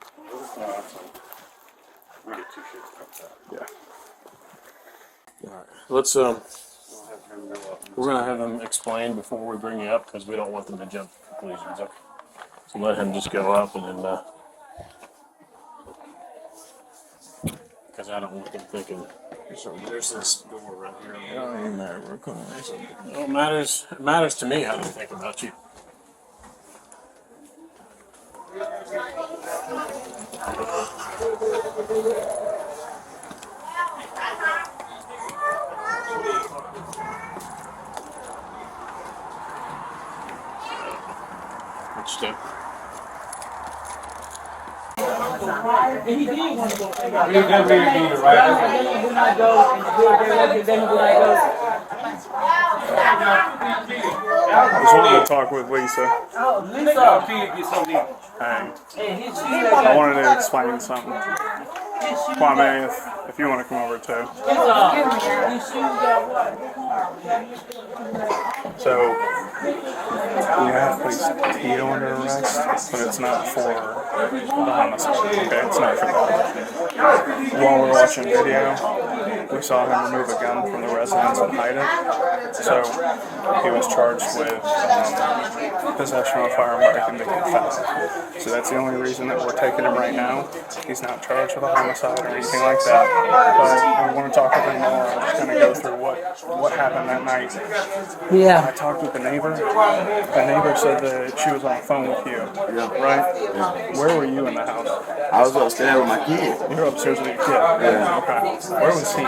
We get two shits about that. Yeah. All right. Let's we're gonna have him explain before we bring you up because we don't want them to jump to conclusions. Okay? So let him just go up and then because I don't want them thinking. So there's this door right here. It don't even matter, bro. Come on. Well, it matters to me how they think about you. Which step? He did want to go. He definitely did it, right? When I go, and then when I go. I just wanted to talk with Lisa. Lisa, get something. I wanted to explain something. Kwame, if you want to come over too. So, we have placed Tito under arrest, but it's not for the homicide. Okay, it's not for that. While we're watching video, we saw him remove a gun from the residence and hide it. So, he was charged with possession of a firearm by a convicted felon. So that's the only reason that we're taking him right now. He's not charged with a homicide or anything like that. But we want to talk with him more. I'm just going to go through what happened that night. Yeah. I talked with the neighbor. The neighbor said that she was on the phone with you. Yeah. Right? Yeah. Where were you in the house? I was upstairs with my kid. You were upstairs with your kid? Yeah. Okay. Where was he?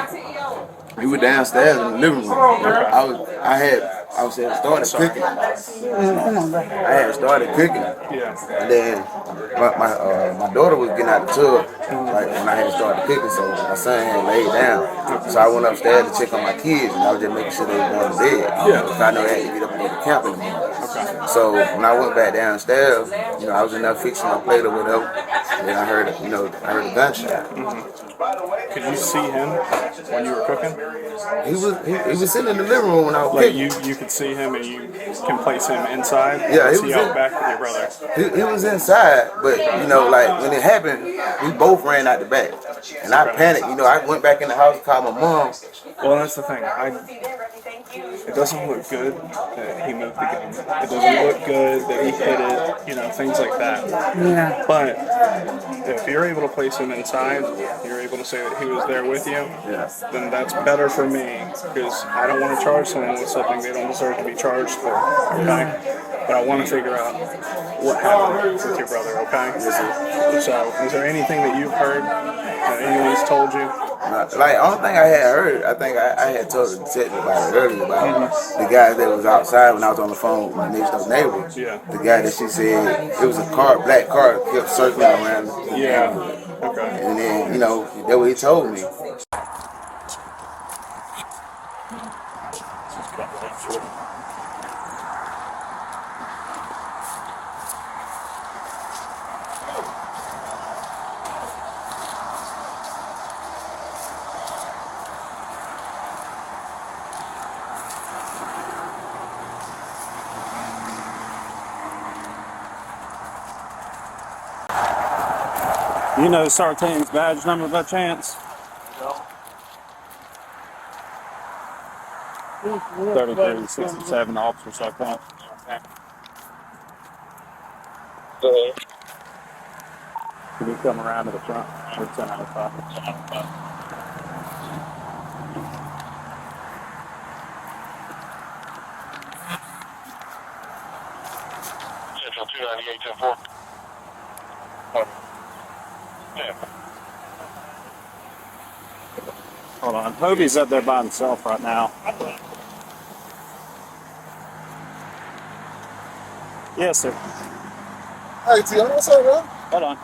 We were downstairs in the living room. Okay. I had I was started cooking. I had started cooking, and then my daughter was getting out the tub like when I had started cooking. So my son had laid down. So I went upstairs to check on my kids, and I was just making sure they were going to bed. Because I know they had to get up and go to camp in the morning. So when I went back downstairs, I was in there fixing my plate or whatever, and then I heard a gunshot. Could you see him when you were cooking? He was sitting in the living room when I was like cooking. you could see him and you can place him inside. Yeah, he was out back with your brother. He was inside, but like when it happened, we both ran out the back, and I panicked. I went back in the house, called my mom. Well, that's the thing. It doesn't look good that he moved the gun. It doesn't look good that he hit it. Things like that. Yeah. But if you're able to place him inside, you're able to say that he was there with you, then that's better for me, because I don't want to charge someone with something they don't deserve to be charged for, okay? But I want to figure out what happened with your brother, okay? So, is there anything that you've heard that anyone's told you? Like, only thing I had heard, I think I had told the detective about it earlier, about the guy that was outside when I was on the phone with my next door neighbor. Yeah. The guy that she said, it was a black car that kept circling around. Yeah. Okay. And then, that's what he told me. You know Sartain's badge number by chance? 3367 Officer Sartain. Can you come around to the front? We're 10 out of 5. Central 298 10-4. Hold on. Hobie's up there by himself right now. Yes, sir. Hey, T, what's up, bro? Hold on.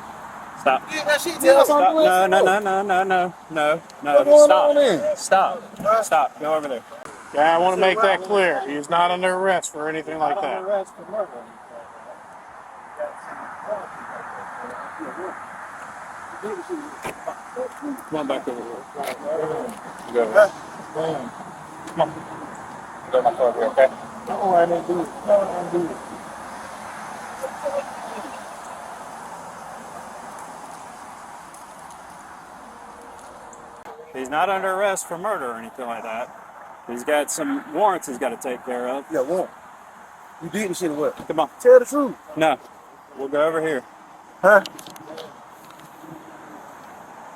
Stop. You that shit, T? Stop. No. Stop. Go over there. Yeah, I want to make that clear. He's not under arrest for anything like that. Come on back over here. Go. Come on. Go back over here, okay? No, I didn't do it. No, I didn't do it. He's not under arrest for murder or anything like that. He's got some warrants he's got to take care of. Yeah, what? You did the shit or what? Come on. Tell the truth. No. We'll go over here. Huh?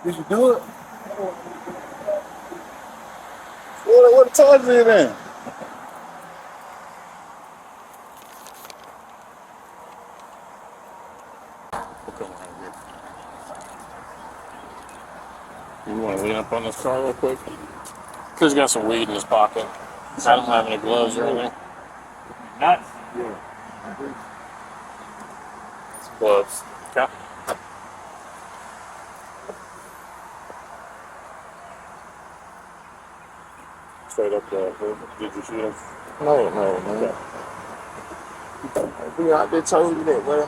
Did you do it? What the charges is then? We'll come around here. You want to lean up on this car real quick? He's got some weed in his pocket. I don't have any gloves or anything. Nuts? Yeah. Some gloves. Okay. Straight up there. Did you shoot him? No, man. I did told you that, bro.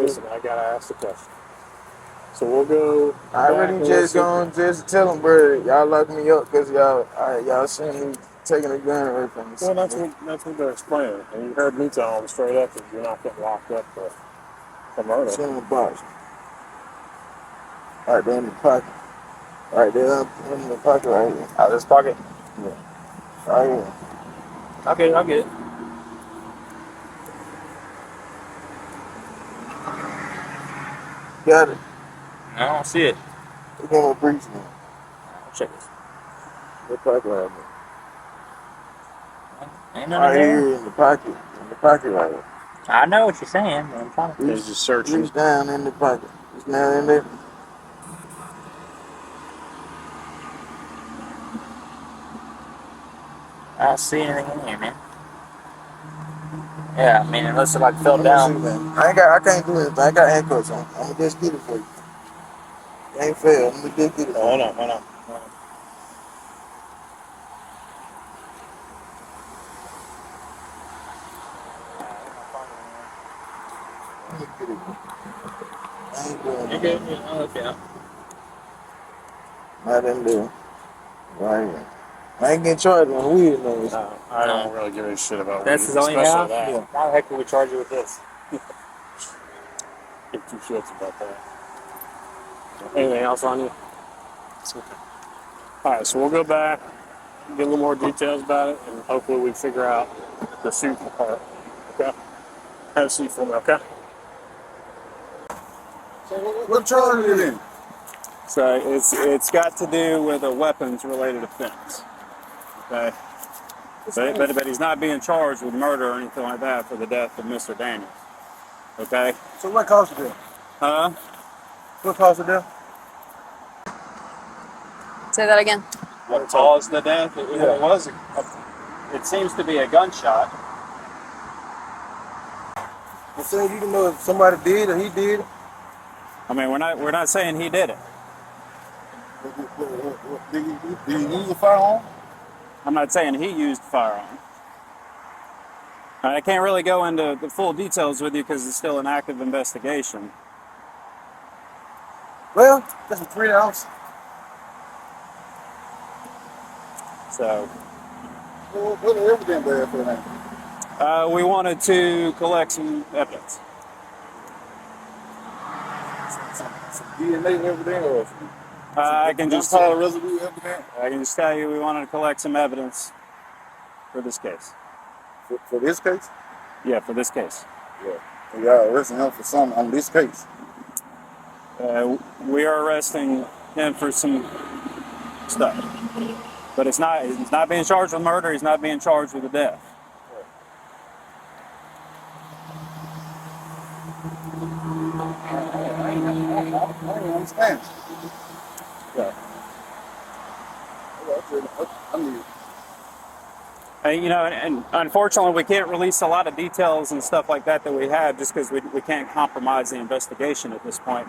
Listen, I gotta ask the question. So we'll go. I really just gonna just tell them, bro, y'all locked me up because y'all seen me taking a gun away from me. Well, that's what they're explaining. And you heard me tell them straight up that you're not getting locked up for murder. It's in the box. Right there in the pocket. Right there in the pocket right here. Out of this pocket? Yeah. Right here. Okay, I'll get it. Got it. I don't see it. Look at my briefs now. Check this. The pocket right there. Ain't Right nothing there. here in the pocket. In the pocket right here. I know what you're saying, but I'm trying to. He's just searching. Reach down in the pocket. It's down in there. I don't see anything in here, man. Yeah, I mean, unless it like fell down. I can't do it. I got handcuffs on. I'm gonna just get it for you. It ain't fair. I'm gonna just get it for Hold you. on, hold on. I ain't doing You it. good? Yeah, okay. I didn't do it. Right. I ain't getting charged on weed noise. I don't really give a shit about That's weed, all you especially have? that. Yeah. Why the heck would we charge you with this? Give two shits about that. Anything else on you? It's okay. All right, so we'll go back, get a little more details about it, and hopefully we figure out the suit part. Okay? Have a seat for me, okay? So what charge is it in? So it's got to do with a weapons related offense. Okay? But he's not being charged with murder or anything like that for the death of Mr. Daniels. Okay? So what caused the death? Huh? What caused the death? Say that again. What caused the death? It seems to be a gunshot. I said you can know if somebody did or he did. I mean, we're not saying he did it. Did he use a firearm? I'm not saying he used a firearm. I can't really go into the full details with you because it's still an active investigation. Well, that's a 3 ounce. So. What are evidence there for that? We wanted to collect some evidence. Some DNA evidence or I can just residue evidence? I can just tell you we wanted to collect some evidence for this case. For this case? Yeah, for this case. Yeah. And y'all arresting him for something on this case? We are arresting him for some stuff. But he's not being charged with murder, he's not being charged with a death. I don't understand. Yeah. I mean, and unfortunately, we can't release a lot of details and stuff like that we have just because we can't compromise the investigation at this point.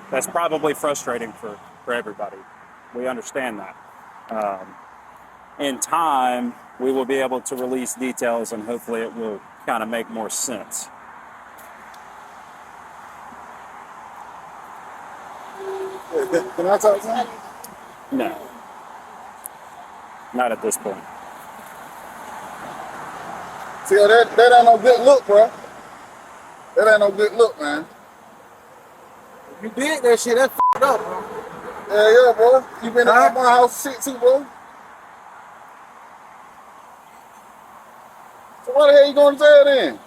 That's probably frustrating for everybody. We understand that. In time, we will be able to release details and hopefully it will kind of make more sense. can I talk to him? No. Not at this point. See, that ain't no good look, bro. That ain't no good look, man. If you did that shit, that's f***ed up, bro. Yeah, bro. You been in my house shit too, bro. So why the hell you going to jail then?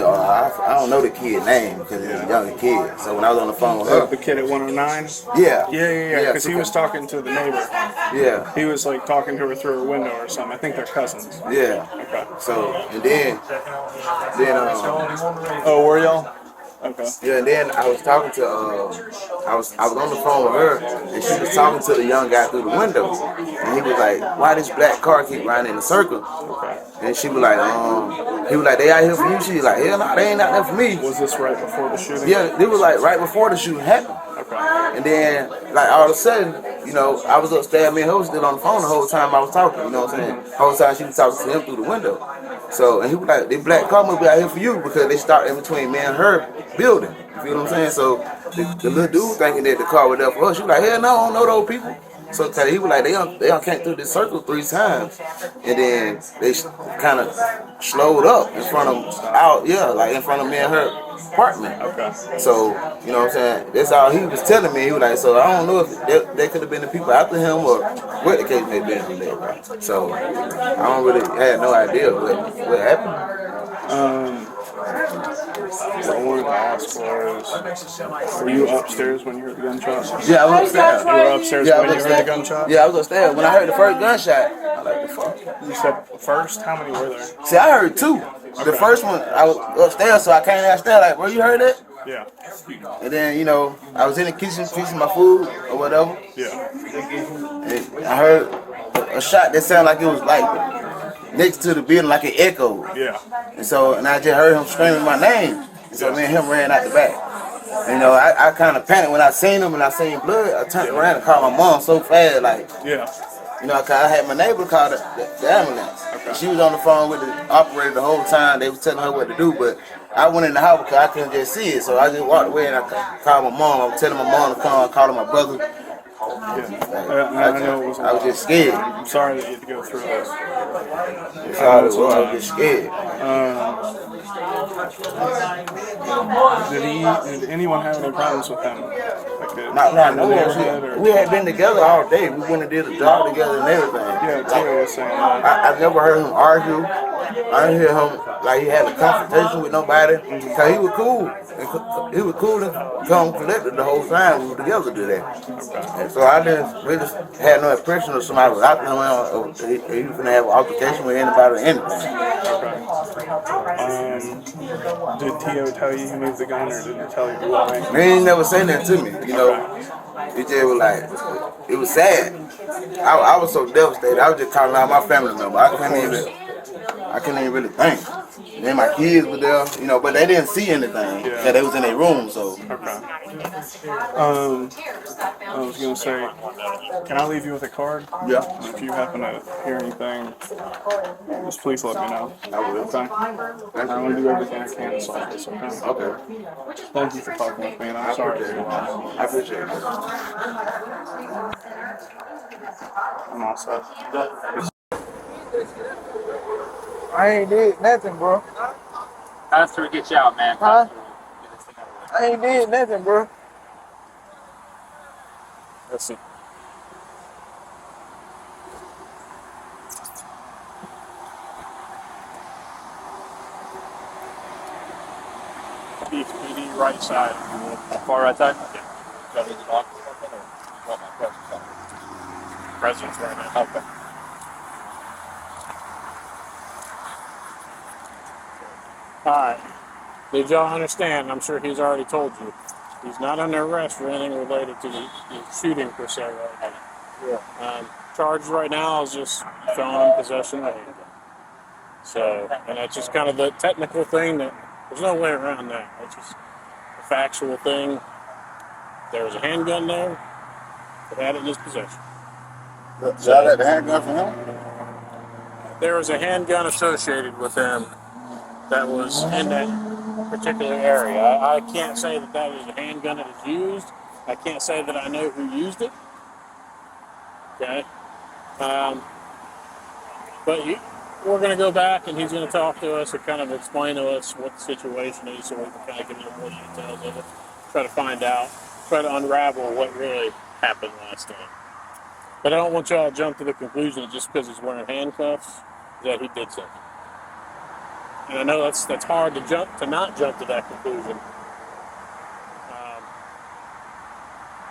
I don't know the kid's name because he's a younger kid. So when I was on the phone with her, The kid at 109? Yeah. Yeah. Because he was talking to the neighbor. Yeah. He was like talking to her through a window or something. I think they're cousins. Yeah. Okay. So and then Oh, were y'all? Okay. Yeah, and then I was talking to I was on the phone with her and she was talking to the young guy through the window. And he was like, why this black car keep riding in a circle? Okay. And she was like, he was like, they out here for you? She was like, hell no, they ain't out there for me. Was this right before the shooting? Yeah, it was like right before the shooting happened. Okay. And then, like, all of a sudden, I was upstairs, me and her was still on the phone the whole time I was talking, you know what I'm saying? The whole time she was talking to him through the window. So, and he was like, this black car must be out here for you because they started in between me and her building. You feel what I'm saying? So, the little dude thinking that the car was there for her, she was like, hell no, I don't know those people. So he was like, they done came through this circle 3 times. And then they kind of slowed up in front of, like in front of me and her apartment. Okay. So, you know what I'm saying? That's all he was telling me. He was like, so I don't know if they could have been the people after him or what the case may have been. So, I don't really have no idea what happened. What I wanted to ask was, were you upstairs when you heard the gunshot? Yeah, I was upstairs. You were upstairs when you heard the gunshot? Yeah, I was upstairs. When I heard the first gunshot, I like the fuck. You said first? How many were there? See, I heard 2. The first one, I was upstairs, so I came downstairs like, bro, you heard that? Yeah. And then, you know, I was in the kitchen fixing my food or whatever. Yeah. And I heard a shot that sounded like it was like next to the building, like an echo. Yeah. And I just heard him screaming my name. And so me and him ran out the back. And, you know, I kind of panicked when I seen him and I seen blood. I turned around and called my mom so fast, like, Yeah. you know, cause I had my neighbor call the ambulance. Okay. She was on the phone with the operator the whole time. They was telling her what to do, but I went in the house because I couldn't just see it. So I just walked away and I called my mom. I was telling my mom to come. I called my brother. Yeah. I know it was. I was just scared. I'm sorry that you had to go through this. I was just scared. Did anyone have any problems with him? Like Not no. We had been together all day. We went and did a job together and everything. Yeah, Tia was saying that. I never heard him argue. I didn't hear him like he had a confrontation with nobody. Cause he was cool. He was cool and calm collected the whole time we were together today. And so I didn't really have no impression of somebody was out there or he was gonna have an altercation with anybody or anything. Did Tio tell you he moved the gun, or did he tell you why? He ain't never say that to me, you know. It just was like, it was sad. I was so devastated. I was just calling out my family member. I couldn't even really think. And then my kids were there, you know, but they didn't see anything. Yeah, they was in their room, so. Okay. I was gonna say, can I leave you with a card? Yeah. And if you happen to hear anything, just please let me know. I will. Okay. I'm gonna do everything I can to solve this. Okay. Okay. Thank you for talking with me, and I'm sorry. I appreciate it. I'm all set. I ain't did nothing, bro. After we get you out, man. Huh? I ain't did nothing, bro. Let's see. PD right side. Far right side? Yeah. Presence right now. Okay. Alright. Did y'all understand? I'm sure he's already told you. He's not under arrest for anything related to the shooting per se right now. Yeah. Charged right now is just felon in possession of a handgun. So, and that's just kind of the technical thing that there's no way around that. It's just a factual thing. There was a handgun there. He had it in his possession. Did I let the handgun from him? There was a handgun associated with him that was in that particular area. I can't say that that is a handgun that is used. I can't say that I know who used it. Okay. But we're going to go back and he's going to talk to us and kind of explain to us what the situation is so we can kind of give him more details of it. Try to find out, try to unravel what really happened last time. But I don't want y'all to jump to the conclusion that just because he's wearing handcuffs that he did something. And I know that's hard to not jump to that conclusion.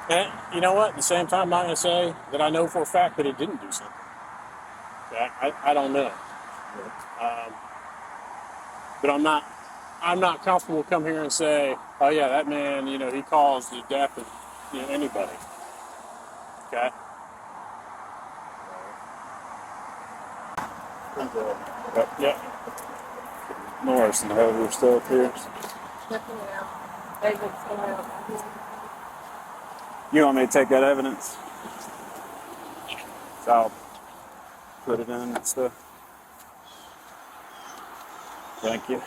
And you know what? At the same time, I'm not going to say that I know for a fact that he didn't do something. Okay? I don't know. But I'm not comfortable to come here and say, oh yeah, that man, you know, he caused the death of anybody. Okay? Yep. Norris and Heather are still up here. You want me to take that evidence? So I'll put it in and stuff. Thank you.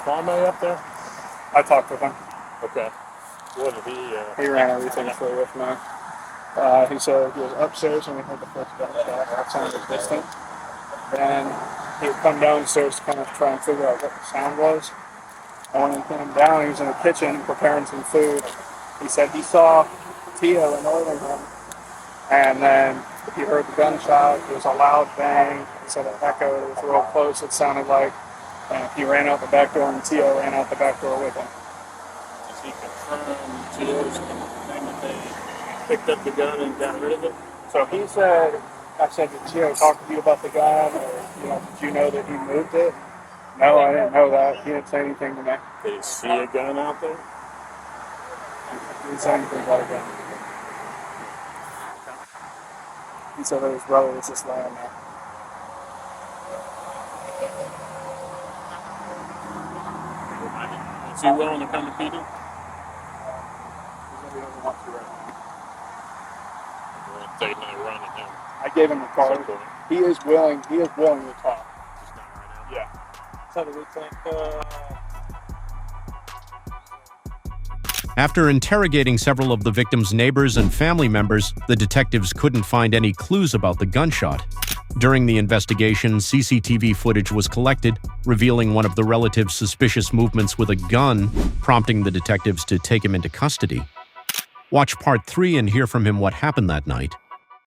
Kwame up there? I talked with him. Okay. What did he? He ran everything through with me. He said he was upstairs when he heard the first gunshot. That sound was distant. Then he would come downstairs to kind of try and figure out what the sound was. And when he came down, he was in the kitchen preparing some food. He said he saw Tio annoying him. And then he heard the gunshot. It was a loud bang. He said it echoed. It was real close, it sounded like. And he ran out the back door, and Tio ran out the back door with him. Does he confirm Tio's thing that they picked up the gun and got rid of it? So he said, I said, did Tio talk to you about the gun, or did you know that he moved it? No, I didn't know that. He didn't say anything to me. Did he see a gun out there? He didn't say anything about a gun. He said that his brother was just laying there. Is he willing to come to feed him? He doesn't want to right now. We're taking a run at him. I gave him the card. He is willing. He is willing to talk. Just not right now. Yeah. So we think. After interrogating several of the victims' neighbors and family members, the detectives couldn't find any clues about the gunshot. During the investigation, CCTV footage was collected, revealing one of the relatives' suspicious movements with a gun, prompting the detectives to take him into custody. Watch Part 3 and hear from him what happened that night.